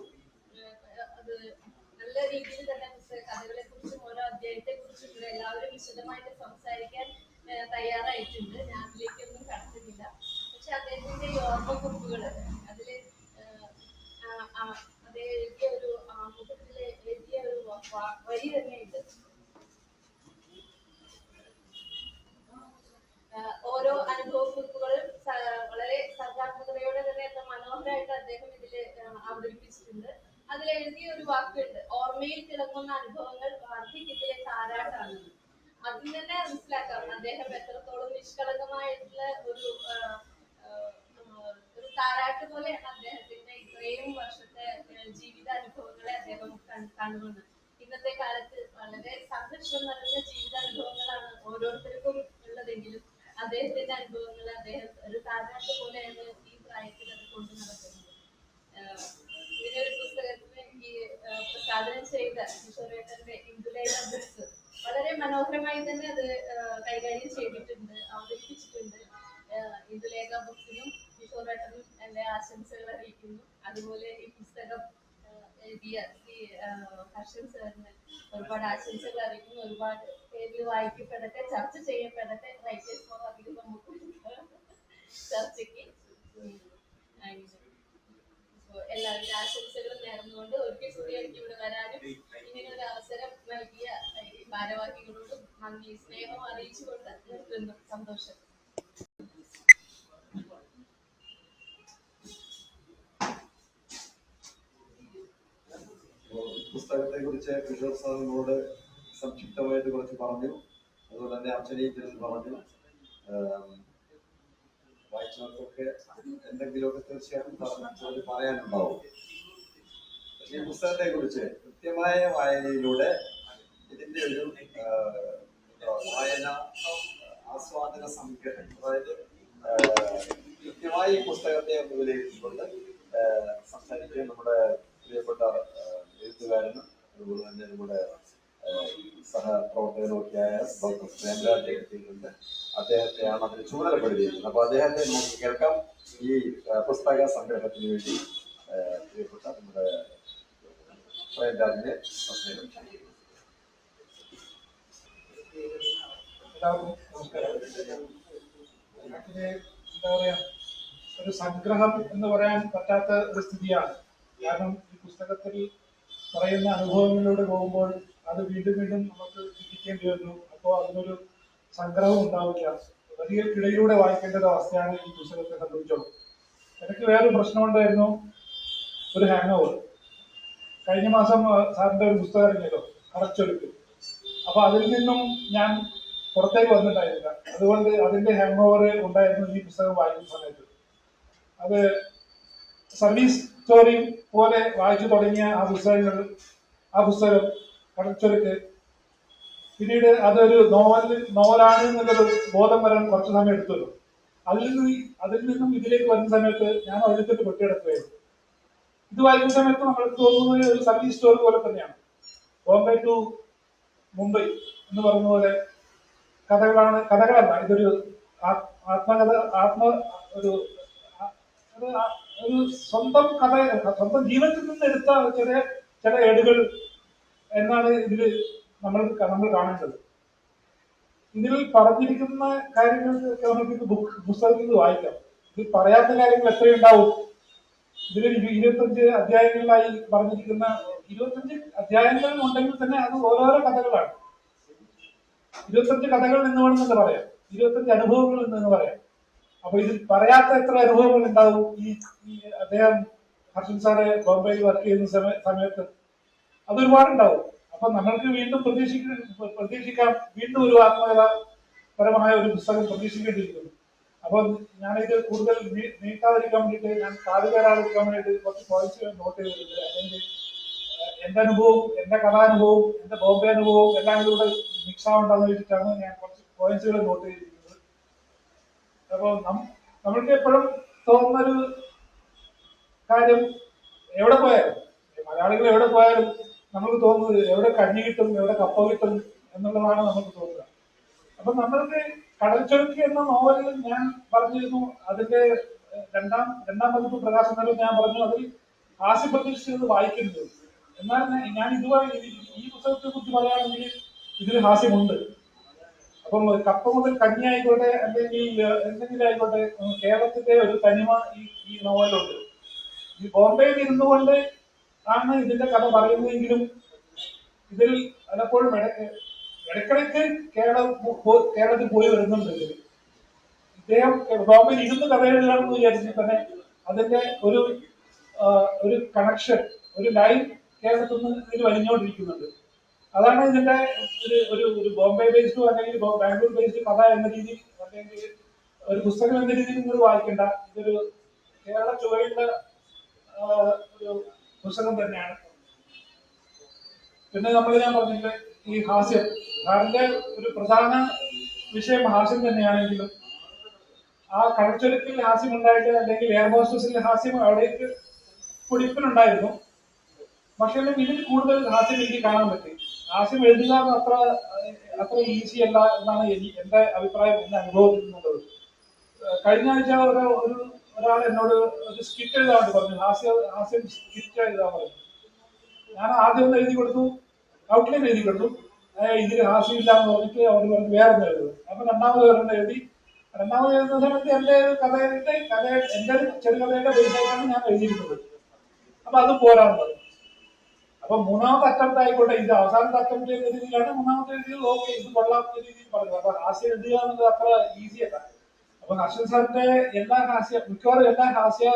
അത് നല്ല രീതിയിൽ തന്നെ കഥകളെ കുറിച്ചും ഓരോ അധ്യായത്തെ കുറിച്ചും എല്ലാവരും വിശദമായിട്ട് സംസാരിക്കാൻ തയ്യാറായിട്ടുണ്ട്. ഞാൻ അതിലേക്കൊന്നും കടക്കുന്നില്ല. പക്ഷെ അദ്ദേഹത്തിന്റെ ഈ ഓർമ്മക്കുറിപ്പുകള് അതില് അദ്ദേഹം എഴുതിയ ഒരു ആമുഖത്തില് എഴുതിയ ഒരു വരി തന്നെയുണ്ട്. ഓരോ അനുഭവക്കുറിപ്പുകളും വളരെ സർഗാത്മകതയോടെ തന്നെ മനോഹരമായിട്ട് അദ്ദേഹം ഇതില് അവതരിപ്പിച്ചിട്ടുണ്ട്. അതിൽ എഴുതിയ ഒരു വാക്കുണ്ട്, ഓർമ്മയിൽ തിളങ്ങുന്ന അനുഭവങ്ങൾ വാർദ്ധക്യത്തിലെ താരാട്ടാണ്. അതിൽ തന്നെ മനസ്സിലാക്കാം അദ്ദേഹം എത്രത്തോളം നിഷ്കളങ്കമായിട്ടുള്ള ഒരു താരാട്ട് പോലെയാണ് അദ്ദേഹത്തിന്റെ ഇത്രയും വർഷത്തെ ജീവിതാനുഭവങ്ങളെ അദ്ദേഹം കാണുന്നത്. ഇന്നത്തെ കാലത്ത് വളരെ സംഘർഷം നിറഞ്ഞ ജീവിതാനുഭവങ്ങളാണ് ഓരോരുത്തർക്കും ഉള്ളതെങ്കിലും അദ്ദേഹത്തിന്റെ അനുഭവങ്ങൾ അദ്ദേഹം ഒരു താരാട്ട് പോലെയാണ് ഈ പ്രായത്തിൽ അത് കൊണ്ടു നടക്കുന്നത്. ഇങ്ങനെ ഒരു പുസ്തകത്തിന് ഈ പ്രസാദനം ചെയ്ത കിഷോറേട്ടന്റെ ഇന്ദുലേഖ ബുക്സ് വളരെ മനോഹരമായി തന്നെ അത് കൈകാര്യം ചെയ്തിട്ടുണ്ട്, അവതരിപ്പിച്ചിട്ടുണ്ട്. ഇന്ദുലേഖ ബുക്സിനും കിഷോറേട്ടനും എന്റെ ആശംസകൾ അറിയിക്കുന്നു. അതുപോലെ ഈ പുസ്തകം എഴുതിയ ശ്രീ ഹർഷൻ സാറിന് ഒരുപാട് ആശംസകൾ അറിയിക്കുന്നു. ഒരുപാട് പേരിൽ വായിക്കപ്പെടട്ടെ, ചർച്ച ചെയ്യപ്പെടട്ടെ. റൈറ്റേഴ്സ് ഫോർ അധികം നമുക്ക് ചർച്ചയ്ക്ക് എല്ലാവിധ ആശംസകളും നേർന്നുകൊണ്ട് ഒരിക്കൽ കൂടി എനിക്ക് ഇവിടെ വരാനും ഇങ്ങനെ ഒരു അവസരം നൽകിയ ഭാരവാഹികളോടും നന്ദി സ്നേഹം അറിയിച്ചുകൊണ്ട് നിർത്തുന്നു. സന്തോഷം. പുസ്തകത്തെ കുറിച്ച് കിഷോർ സാറിനോട് സംക്ഷിപ്തമായിട്ട് കുറച്ച് പറഞ്ഞു. അതുപോലെ തന്നെ അർച്ചനയിൽ പറഞ്ഞു. വായിച്ചവർക്കൊക്കെ എന്തെങ്കിലുമൊക്കെ തീർച്ചയായിട്ടും പറയാനുണ്ടാവും. ഈ പുസ്തകത്തെ കുറിച്ച് കൃത്യമായ വായനയിലൂടെ ഇതിന്റെ ഒരു വായന ആസ്വാദന സംഗ്രഹം, അതായത് കൃത്യമായി ഈ പുസ്തകത്തെ ഒന്ന് വിലയിരുത്തിക്കൊണ്ട് സംസാരിക്കാൻ നമ്മുടെ പ്രിയപ്പെട്ട എഴുത്തുകാരനും അതുപോലെ തന്നെ നമ്മുടെ സഹപ്രവർത്തകനൊക്കെയായ ഡോക്ടർ പ്രേംരാജ് എത്തിയിട്ടുണ്ട്. അദ്ദേഹത്തെയാണ് അതിന് ചുമതലപ്പെടുത്തിയിരിക്കുന്നത്. അപ്പൊ അദ്ദേഹത്തെ നമുക്ക് കേൾക്കാം. ഈ പുസ്തക സംഗ്രഹത്തിന് വേണ്ടി പ്രിയപ്പെട്ട നമ്മുടെ പ്രേംരാജിനെ നമസ്കാരം. നമസ്കാരം. എന്താ പറയാ, ഒരു സംഗ്രഹം എന്ന് പറയാൻ പറ്റാത്ത ഒരു സ്ഥിതിയാണ്. കാരണം ഈ പുസ്തകത്തിൽ പറയുന്ന അനുഭവങ്ങളിലൂടെ പോകുമ്പോൾ അത് വീണ്ടും വീണ്ടും നമുക്ക് ചിന്തിക്കേണ്ടി വരുന്നു. അപ്പോൾ അതിനൊരു സംഗ്രഹം ഉണ്ടാവില്ല. വലിയ ഇടയിലൂടെ വായിക്കേണ്ട ഒരു അവസ്ഥയാണ് ഈ പുസ്തകത്തെ സംബന്ധിച്ചോളം. എനിക്ക് വേറൊരു പ്രശ്നമുണ്ടായിരുന്നു, ഒരു ഹാങ് ഓവർ. കഴിഞ്ഞ മാസം സാറിന്റെ ഒരു പുസ്തകം ഇറങ്ങിയല്ലോ, കടച്ചൊരുക്ക്. അപ്പൊ അതിൽ നിന്നും ഞാൻ പുറത്തേക്ക് വന്നിട്ടായിരുന്നില്ല. അതുകൊണ്ട് അതിന്റെ ഹാങ് ഓവർ ഉണ്ടായിരുന്നു ഈ പുസ്തകം വായിക്കുന്ന സമയത്ത്. അത് സർവീസ് സ്റ്റോറി പോലെ വായിച്ചു തുടങ്ങിയ ആ പുസ്തകം കടച്ചൊരുക്ക് പിന്നീട് അതൊരു നോവലാണ് എന്നുള്ളൊരു ബോധം വരാൻ കുറച്ച് സമയം എടുത്തല്ലോ. അതിൽ നിന്നും ഇതിലേക്ക് വരുന്ന സമയത്ത് ഞാൻ അതിലെത്തിട്ട് പൊട്ടിയെടുക്കുകയായിരുന്നു. ഇത് വായിക്കുന്ന സമയത്ത് നമ്മൾക്ക് തോന്നുന്നത് ഒരു സർവീസ് സ്റ്റോറി പോലെ തന്നെയാണ്. ബോംബെ ടു മുംബൈ എന്ന് പറയുന്ന പോലെ കഥകളല്ല. ഇതൊരു ആത്മകഥ, ഒരു സ്വന്തം കഥ, സ്വന്തം ജീവിതത്തിൽ നിന്ന് എടുത്ത ചില ഏടുകൾ എന്നാണ് ഇതിൽ നമ്മൾ കാണേണ്ടത്. ഇതിൽ പറഞ്ഞിരിക്കുന്ന കാര്യങ്ങൾക്ക് നമുക്ക് പുസ്തകത്തിൽ നിന്ന് വായിക്കാം. ഇത് പറയാത്ത കാര്യങ്ങൾ എത്രയുണ്ടാവും. ഇതിൽ 25 അധ്യായങ്ങളിലായി പറഞ്ഞിരിക്കുന്ന 25 അധ്യായങ്ങൾ ഉണ്ടെങ്കിൽ തന്നെ അത് ഓരോരോ കഥകളാണ്. 25 കഥകൾ എന്ന് വേണമെന്ന് പറയാം, 25 അനുഭവങ്ങൾ എന്ന് പറയാം. അപ്പൊ ഇതിൽ പറയാത്ത എത്ര അനുഭവങ്ങൾ ഉണ്ടാവും. ഈ അദ്ദേഹം ഹർഷൻ സാറെ ബോംബെയിൽ വർക്ക് ചെയ്യുന്ന സമയത്ത് അതൊരുപാടുണ്ടാവും. അപ്പൊ നമ്മൾക്ക് വീണ്ടും പ്രതീക്ഷിക്കാം, വീണ്ടും ഒരു ആത്മകഥാപരമായ ഒരു പുസ്തകം പ്രതീക്ഷിക്കേണ്ടിയിരിക്കുന്നു. അപ്പൊ ഞാനിത് കൂടുതൽ നീട്ടാതിരിക്കാൻ വേണ്ടിയിട്ട്, ഞാൻ കാലുകയറാതിരിക്കാൻ വേണ്ടിയിട്ട് കുറച്ച് പോയിന്റ്സ് നോട്ട് ചെയ്തിട്ടുണ്ട്. അല്ലെങ്കിൽ എന്റെ അനുഭവവും എന്റെ കഥാനുഭവവും എന്റെ ബോംബെ അനുഭവവും എല്ലാം കൂടെ മിക്സ് ആവണ്ടെന്ന് വെച്ചിട്ടാണ് ഞാൻ കുറച്ച് പോയിന്റ്സുകൾ നോട്ട് ചെയ്തിരിക്കുന്നത്. അപ്പൊ നമ്മൾക്ക് എപ്പോഴും തോന്നുന്നൊരു കാര്യം, എവിടെ പോയാലും മലയാളികൾ എവിടെ പോയാലും നമുക്ക് തോന്നുന്നത് എവിടെ കഞ്ഞി കിട്ടും, എവിടെ കപ്പ കിട്ടും എന്നുള്ളതാണ് നമുക്ക് തോന്നുക. അപ്പൊ നമ്മൾക്ക് കടൽച്ചൊരുക്ക് എന്ന നോവലിൽ ഞാൻ പറഞ്ഞിരുന്നു, അതിന്റെ രണ്ടാം പതിപ്പ് പ്രകാശനം ഞാൻ പറഞ്ഞു, അതിൽ ഹാസ്യപ്രതീക്ഷിച്ചത് വായിക്കുന്നത്. എന്നാൽ ഞാൻ ഇതുവരെ ഈ പുസ്തകത്തെ കുറിച്ച് പറയുകയാണെങ്കിൽ ഇതിൽ ഹാസ്യമുണ്ട്. അപ്പം കപ്പ മുതൽ കഞ്ഞി ആയിക്കോട്ടെ, അല്ലെങ്കിൽ എന്തെങ്കിലും ആയിക്കോട്ടെ, കേരളത്തിന്റെ ഒരു തനിമ ഈ നോവലുണ്ട്. ഈ ബോംബെയിൽ ഇരുന്നു കൊണ്ട് ആണ് ഇതിന്റെ കഥ പറയുന്നതെങ്കിലും ഇതിൽ പലപ്പോഴും ഇടയ്ക്കിടയ്ക്ക് കേരളത്തിൽ പോയി വരുന്നുണ്ട്. ഇദ്ദേഹം ബോംബെയിൽ ഇരുന്ന് കഥ എഴുതുകയാണെന്ന് വിചാരിച്ചിട്ട് തന്നെ അതിന്റെ ഒരു കണക്ഷൻ, ഒരു ലൈൻ കേരളത്തിൽ നിന്ന് ഇതിൽ വലിഞ്ഞുകൊണ്ടിരിക്കുന്നുണ്ട്. അതാണ് ഇതിന്റെ ഒരു ബോംബെ ബേസ്ഡോ അല്ലെങ്കിൽ ബാംഗ്ലൂർ ബേസ്ഡ് കഥ എന്ന രീതിയിൽ, അല്ലെങ്കിൽ ഒരു പുസ്തകം എന്ന രീതിയിൽ നിങ്ങൾ വായിക്കേണ്ട. ഇതൊരു കേരള ചുവയുള്ള ഒരു പുസ്തകം തന്നെയാണ്. പിന്നെ ഞാൻ പറഞ്ഞിട്ട് ഈ ഹാസ്യം, സാറിന്റെ ഒരു പ്രധാന വിഷയം ഹാസ്യം തന്നെയാണെങ്കിലും ആ കടൽച്ചൊരുക്കിൽ ഹാസ്യം ഉണ്ടായിട്ട്, അല്ലെങ്കിൽ എയർ ഹോസ്റ്റസിലെ ഹാസ്യം അവിടേക്ക് പൊടിപ്പിനുണ്ടായിരുന്നു. പക്ഷേ ഇതിൽ കൂടുതൽ ഹാസ്യം എനിക്ക് കാണാൻ പറ്റി. ഹാസ്യം എഴുതുക അത്ര ഈസി അല്ല എന്നാണ് എന്റെ അഭിപ്രായം, എന്റെ അനുഭവത്തിൽ നിന്നുള്ളത്. കഴിഞ്ഞ ആഴ്ച ഒരാൾ എന്നോട് ഒരു സ്കിറ്റ് എഴുതാൻ വേണ്ടി പറഞ്ഞു, ഹാസ്യം സ്കിറ്റ് എഴുതാൻ പറഞ്ഞു. ഞാൻ ആദ്യം ഒന്ന് എഴുതി കൊടുത്തു. ഔട്ട്ലൈൻ എഴുതി കണ്ടു. ഇതിൽ ഹാസ്യമില്ല എന്ന് പറഞ്ഞിട്ട് അവർ പറഞ്ഞ് വേറെ ഒന്ന് എഴുതും. അപ്പൊ രണ്ടാമത് ഒരെണ്ണം എഴുതി. രണ്ടാമത് എഴുതുന്ന സമയത്ത് എന്റെ ഒരു ചെറുകഥയുടെ ബേസായിട്ടാണ് ഞാൻ എഴുതിയിരുന്നത്. അപ്പൊ അത് പോരാന്ന് പറഞ്ഞു. അപ്പൊ മൂന്നാമത്തെ അറ്റംപ്റ്റ് ആയിക്കോട്ടെ, ഇത് അവസാനത്തെ അറ്റംപ്റ്റ് എന്ന രീതിയിലാണ് മൂന്നാമത്തെ എഴുതിയത്. ഓക്കെ, ഇത് കൊള്ളാത്ത രീതിയിൽ പറഞ്ഞു. അപ്പൊ ഹാസ്യം എഴുതുക എന്നുള്ളത് അത്ര ഈസി അല്ല. അപ്പൊ ഹർഷൻ സാറിന്റെ മിക്കവാറും എല്ലാ ഹാസ്യ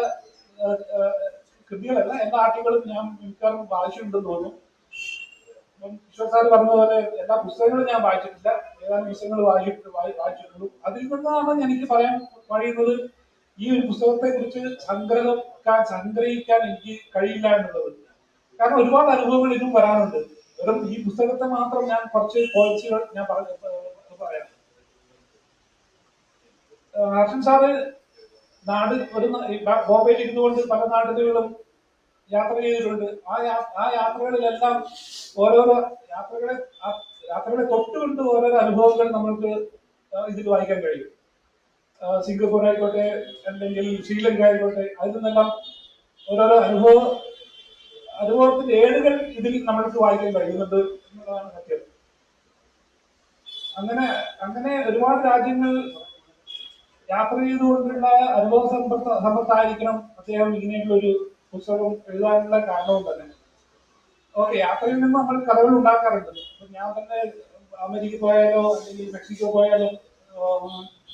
കൃതികളല്ല, എല്ലാ ആർട്ടിക്കളും ഞാൻ മിക്കവാറും വായിച്ചിട്ടുണ്ടെന്ന് തോന്നുന്നു. ഇപ്പം ഈശ്വർ സാർ പറഞ്ഞതുപോലെ എല്ലാ പുസ്തകങ്ങളും ഞാൻ വായിച്ചിട്ടില്ല, ഏതാനും പുസ്തകങ്ങൾ വായിച്ചിട്ടുള്ളൂ. അതിൽ നിന്നാണ് എനിക്ക് പറയാൻ കഴിയുന്നത് ഈ ഒരു പുസ്തകത്തെ കുറിച്ച് സംഗ്രഹിക്കാൻ എനിക്ക് കഴിയില്ല എന്നുള്ളത്. കാരണം ഒരുപാട് അനുഭവങ്ങൾ ഇതും വരാനുണ്ട്. വെറും ഈ പുസ്തകത്തെ മാത്രം ഞാൻ കുറച്ച് പോയിന്റ്സുകൾ ഞാൻ പറയാം. ഹർഷൻ സാറ് ബോംബെയിൽ ഇരുന്നുകൊണ്ട് പല നാടുകളിലും യാത്ര ചെയ്തിട്ടുണ്ട്. ആ യാത്രകളിലെല്ലാം ഓരോരോ യാത്രകളെ തൊട്ടുകൊണ്ട് ഓരോരോ അനുഭവങ്ങൾ നമ്മൾക്ക് ഇതിൽ വായിക്കാൻ കഴിയും. സിംഗപ്പൂർ ആയിക്കോട്ടെ, അല്ലെങ്കിൽ ശ്രീലങ്ക ആയിക്കോട്ടെ, അതിൽ നിന്നെല്ലാം ഓരോരോ അനുഭവത്തിന്റെ ഏടുകൾ ഇതിൽ നമ്മൾക്ക് വായിക്കാൻ കഴിയുന്നുണ്ട് എന്നുള്ളതാണ് സത്യം. അങ്ങനെ ഒരുപാട് രാജ്യങ്ങൾ യാത്ര ചെയ്തുകൊണ്ടുള്ള അനുഭവ സമ്പത്തായിരിക്കണം അദ്ദേഹം ഇങ്ങനെയുള്ള ഒരു പുസ്തകം എഴുതാനുള്ള കാരണവും തന്നെ. ഓക്കെ, യാത്രയിൽ നിന്ന് നമ്മൾ കഥകൾ ഉണ്ടാക്കാറുണ്ട്. ഞാൻ തന്നെ അമേരിക്ക പോയാലോ അല്ലെങ്കിൽ മെക്സിക്കോ പോയാലോ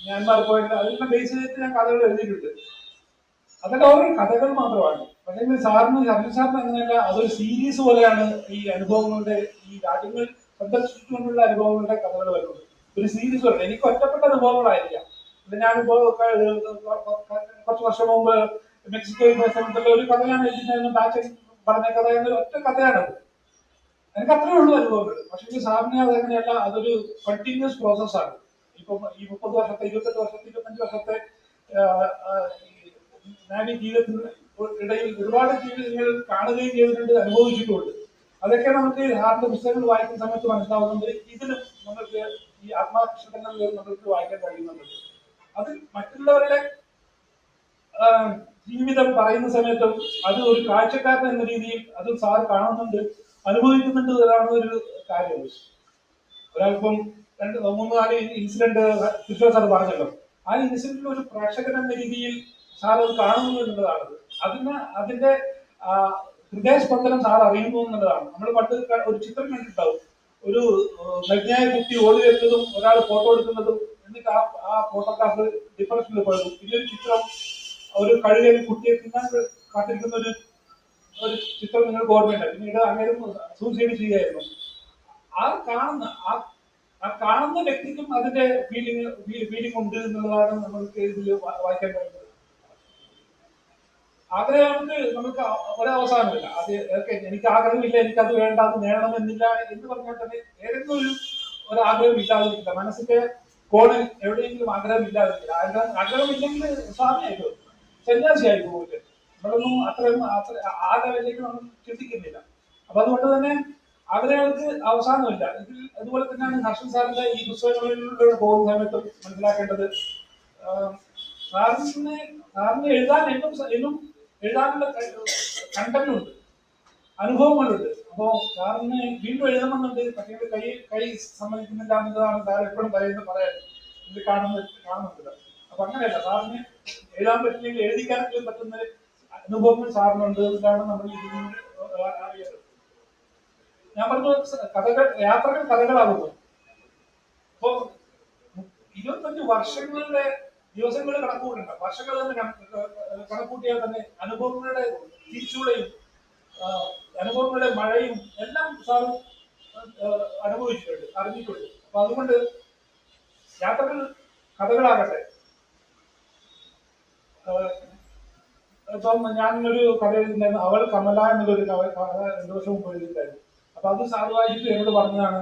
മ്യാൻമാർ പോയാലോ അതിന്റെ ബേസ് ചെയ്തിട്ട് ഞാൻ കഥകൾ എഴുതിയിട്ടുണ്ട്. അതൊക്കെ ഓരോ കഥകൾ മാത്രമാണ്. പക്ഷേ ഹർഷൻ സാറിന് അങ്ങനെയല്ല, അതൊരു സീരീസ് പോലെയാണ് ഈ അനുഭവങ്ങളുടെ, ഈ രാജ്യങ്ങൾ സന്ദർശിച്ചുകൊണ്ടുള്ള അനുഭവങ്ങളുടെ കഥകൾ വരുന്നത്. ഒരു സീരീസ് പോലെ. എനിക്ക് ഒറ്റപ്പെട്ട അനുഭവങ്ങളായിരിക്കാം. ഞാനിപ്പോ കുറച്ച് വർഷം മുമ്പ് മെക്സിക്കോയിൽ പോയ സമയത്തുള്ള ഒരു കഥയാണ് എഴുതിയിരുന്നു. ഡാച്ചൻ പറഞ്ഞ കഥ എന്നൊരു ഒറ്റ കഥയാണത്. എനിക്ക് അത്രേ ഉള്ളൂ അനുഭവങ്ങൾ. പക്ഷേ സാറിന് അതങ്ങനെയല്ല, അതൊരു കണ്ടിന്യൂസ് പ്രോസസ്സാണ്. ഇപ്പം ഈ 30 വർഷത്തെ 28 വർഷത്തെ 25 വർഷത്തെ ഞാൻ ഈ ജീവിതത്തിന് ഇടയിൽ ഒരുപാട് ജീവിതങ്ങൾ കാണുകയും ചെയ്തിട്ടുണ്ട്, അനുഭവിച്ചിട്ടുമുണ്ട്. അതൊക്കെ നമുക്ക് സാറിന്റെ പുസ്തകങ്ങൾ വായിക്കുന്ന സമയത്ത് മനസ്സിലാവുന്നുണ്ട്. ഇതിലും നമുക്ക് ഈ ആത്മാക്ഷരങ്ങളിൽ നമുക്ക് വായിക്കാൻ കഴിയുന്നുണ്ട്. അത് മറ്റുള്ളവരുടെ ജീവിതം പറയുന്ന സമയത്തും അത് ഒരു കാഴ്ചക്കാരൻ എന്ന രീതിയിൽ അത് സാർ കാണുന്നുണ്ട്, അനുഭവിക്കുന്നുണ്ട് എന്നതാണ് ഒരു കാര്യം. ഒരാൾക്കും 2-3-4 ഇൻസിഡന്റ് കൃഷ്ണ സാർ പറഞ്ഞല്ലോ. ആ ഇൻസിഡന്റിൽ ഒരു പ്രേക്ഷകൻ എന്ന രീതിയിൽ സാർ അത് കാണുന്നു എന്നുള്ളതാണ്. അതിന്റെ ഹൃദയസ്പന്ദനം സാർ അറിയുന്നു എന്നുള്ളതാണ്. നമ്മൾ പണ്ട് ഒരു ചിത്രം കണ്ടിട്ടുണ്ടാവും, ഒരു നഗ്നായ കുട്ടി ഓടി വരുന്നതും ഒരാൾ ഫോട്ടോ എടുക്കുന്നതും, എന്നിട്ട് ആ ഫോട്ടോഗ്രാഫർ ഡിപ്രഷനിൽ പോയതും. ഇതൊരു ചിത്രം, ഒരു കഴുകൻ കുട്ടിയെ തിന്നാൻ കാത്തിരിക്കുന്ന ഒരു ചിത്രം നിങ്ങൾക്ക് ഓർമ്മയുണ്ട്. പിന്നീട് അങ്ങനെ സൂസൈഡ് ചെയ്യുകയായിരുന്നു. ആ കാണുന്ന വ്യക്തിക്കും അതിന്റെ ഫീലിംഗ് ഉണ്ട് എന്നുള്ളതാണ് നമ്മൾക്ക് ഇതിൽ വായിക്കാൻ കഴിയുന്നത്. ആഗ്രഹങ്ങൾക്ക് നമുക്ക് ഒരവസാനമില്ല. അത് എനിക്ക് ആഗ്രഹമില്ല, എനിക്കത് വേണ്ട, അത് നേടണമെന്നില്ല എന്ന് പറഞ്ഞാൽ തന്നെ ഏതെങ്കിലും ഒരു ആഗ്രഹം ഇല്ലാതിരിക്കില്ല. മനസ്സിന്റെ കോണിൽ എവിടെയെങ്കിലും ആഗ്രഹം ഇല്ലാതിരിക്കില്ല. ആഗ്രഹമില്ലെങ്കിൽ സ്വാമിയായിട്ട് സന്യാസിയായി പോകില്ല. നമ്മളൊന്നും അത്രയും ആ ലെവലിലേക്ക് നമ്മൾ ചിന്തിക്കുന്നില്ല. അപ്പൊ അതുകൊണ്ട് തന്നെ ആഗ്രഹങ്ങൾക്ക് അവസാനമില്ല. അതുപോലെ തന്നെയാണ് ഹർഷൻ സാറിന്റെ ഈ പുസ്തകങ്ങളിലൂടെ പോകുന്ന സമയത്ത് മനസ്സിലാക്കേണ്ടത്. സാറിന് എന്നും എഴുതാനുള്ള കണ്ടന്റുണ്ട്, അനുഭവങ്ങളുണ്ട്. അപ്പോ സാറിന് വീണ്ടും എഴുതണമെന്നുണ്ട്. പക്ഷേ കൈ സമ്മതിക്കുന്നില്ല എന്നതാണ് സാർ എപ്പോഴും പറയാൻ ഇത് കാണുന്നുണ്ട്. അപ്പൊ അങ്ങനെയല്ല, സാറിന് എഴുതാൻ പറ്റില്ലെങ്കിൽ എഴുതിക്കാനെങ്കിലും പറ്റുന്ന അനുഭവങ്ങൾ സാറിനുണ്ട്. ഇതാണ് നമ്മൾ അറിയേണ്ടത്. ഞാൻ പറഞ്ഞു, യാത്രകൾ കഥകളാകുന്നു. അപ്പോ 25 വർഷങ്ങളുടെ ദിവസങ്ങൾ കണക്കുകൂട്ടണ്ട, വർഷങ്ങൾ തന്നെ കണക്കൂട്ടിയാൽ തന്നെ അനുഭവങ്ങളുടെ തിരിച്ചുളയും അനുഭവങ്ങളുടെ മഴയും എല്ലാം സാർ അനുഭവിച്ചിട്ടുണ്ട്, അറിഞ്ഞിട്ടുണ്ട്. അപ്പൊ അതുകൊണ്ട് യാത്രകൾ കഥകളാകട്ടെ. ഇപ്പം ഞാനൊരു കഥ എഴുതുന്നുണ്ടായിരുന്നു, അവൾ കമല എന്നുള്ളൊരു കഥ 2 വർഷം മുമ്പ് എഴുതിയിട്ടുണ്ടായിരുന്നു. അപ്പൊ അത് സാറ് വായിച്ചിട്ട് എന്നോട് പറഞ്ഞതാണ്,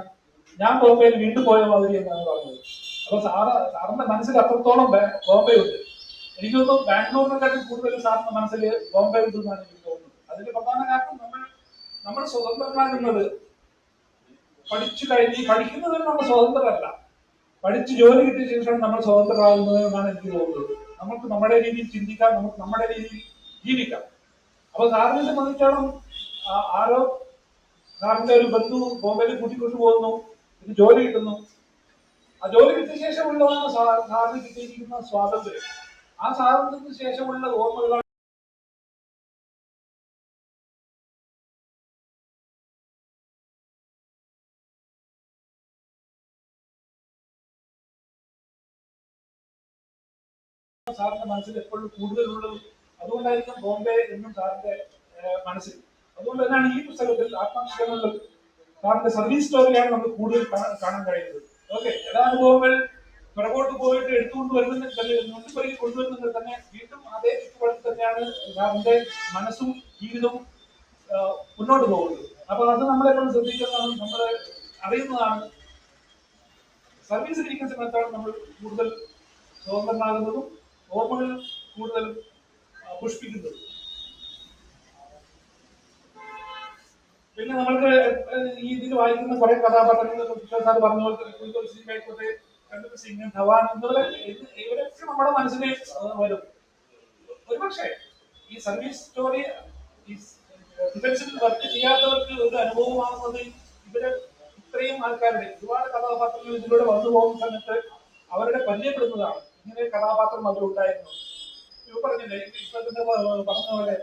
ഞാൻ ബോംബെയിൽ വീണ്ടും പോയ മാതിരി എന്നാണ് പറഞ്ഞത്. അപ്പൊ സാറിന്റെ മനസ്സിൽ അത്രത്തോളം ബോംബെ ഉണ്ട്. എനിക്ക് തോന്നുന്നു ബാംഗ്ലൂരിനെക്കാട്ടും കൂടുതൽ സാറിന്റെ മനസ്സിൽ ബോംബെ ഉണ്ട് എന്നാണ് എനിക്ക് തോന്നുന്നത്. അതിന്റെ പ്രധാന കാരണം നമ്മൾ സ്വതന്ത്രമാകുന്നത് പഠിക്കുന്നത് നമ്മൾ സ്വതന്ത്രമല്ല, പഠിച്ച് ജോലി കിട്ടിയ ശേഷം നമ്മൾ സ്വതന്ത്രമാകുന്നത് എന്നാണ് എനിക്ക് തോന്നുന്നത്. നമുക്ക് നമ്മുടെ രീതിയിൽ ചിന്തിക്കാം, നമുക്ക് നമ്മുടെ രീതിയിൽ ജീവിക്കാം. അപ്പൊ സാറിനെ സംബന്ധിച്ചോളം ആരോ സാറിന്റെ ഒരു ബന്ധു ബോംബെയിൽ കൂട്ടിക്കൊണ്ടു പോകുന്നു, പിന്നെ ജോലി കിട്ടുന്നു. ആ ജോലി കിട്ടിയ ശേഷമുള്ളതാണ് സാറിന് കിട്ടിയിരിക്കുന്ന സ്വാതന്ത്ര്യം. ആ സ്വാതന്ത്ര്യത്തിന് ശേഷമുള്ള ഓർമ്മകളാണ് സാറിന്റെ മനസ്സിൽ എപ്പോഴും കൂടുതലുള്ളത്. അതുകൊണ്ടായിരിക്കും ബോംബെ എന്നും സാറിന്റെ മനസ്സിൽ. അതുകൊണ്ട് തന്നെയാണ് ഈ പുസ്തകത്തിൽ ആത്മാക്ഷരങ്ങളിൽ സാറിന്റെ സർവീസ് സ്റ്റോറിയാണ് നമ്മൾ കൂടുതൽ കാണാൻ കഴിയുന്നത്. ഓക്കെ, എല്ലാ അനുഭവങ്ങൾ പുറകോട്ട് പോയിട്ട് എടുത്തുകൊണ്ട് വരുന്നുണ്ടെങ്കിൽ മുൻപിലേക്ക് കൊണ്ടുവരുന്നെങ്കിൽ തന്നെ വീണ്ടും അതേ ചുറ്റുപാടിൽ തന്നെയാണ് സാറിന്റെ മനസ്സും ജീവിതവും മുന്നോട്ട് പോകുന്നത്. അപ്പൊ അത് നമ്മളെപ്പോഴും ശ്രദ്ധിക്കുന്നതാണ്, നമ്മൾ അറിയുന്നതാണ്. സർവീസിൽ ഇരിക്കുന്ന സമയത്താണ് നമ്മൾ കൂടുതൽ സ്വതന്ത്രമാകുന്നതും ഓർമ്മകൾ കൂടുതൽ പുഷ്പിക്കുന്നത്. പിന്നെ നമ്മൾക്ക് ഈ ഇതിൽ വായിക്കുന്ന കുറെ കഥാപാത്രങ്ങൾ സാർ പറഞ്ഞ പോലെ സിംഗ് ആയിക്കോട്ടെ, കണ്ടത് സിംഗ്, ധവാൻ ഇവരൊക്കെ നമ്മുടെ മനസ്സിൽ വരും. ഒരുപക്ഷെ ഈ സർവീസ് സ്റ്റോറി ഈ ഡിഫൻസിൽ വർക്ക് ചെയ്യാത്തവർക്ക് ഒരു അനുഭവമാകുന്നത് ഇവര് ഇത്രയും ആൾക്കാരുടെ ഒരുപാട് കഥാപാത്രങ്ങൾ ഇതിലൂടെ വന്നു പോകുന്ന സമയത്ത് അവരുടെ പരിചയപ്പെടുന്നതാണ്. ഇങ്ങനെ കഥാപാത്രം അതിലുണ്ടായിരുന്നു. ഇവ പറഞ്ഞില്ലേ, ഇപ്പൊ തന്നെ പറഞ്ഞ പോലെ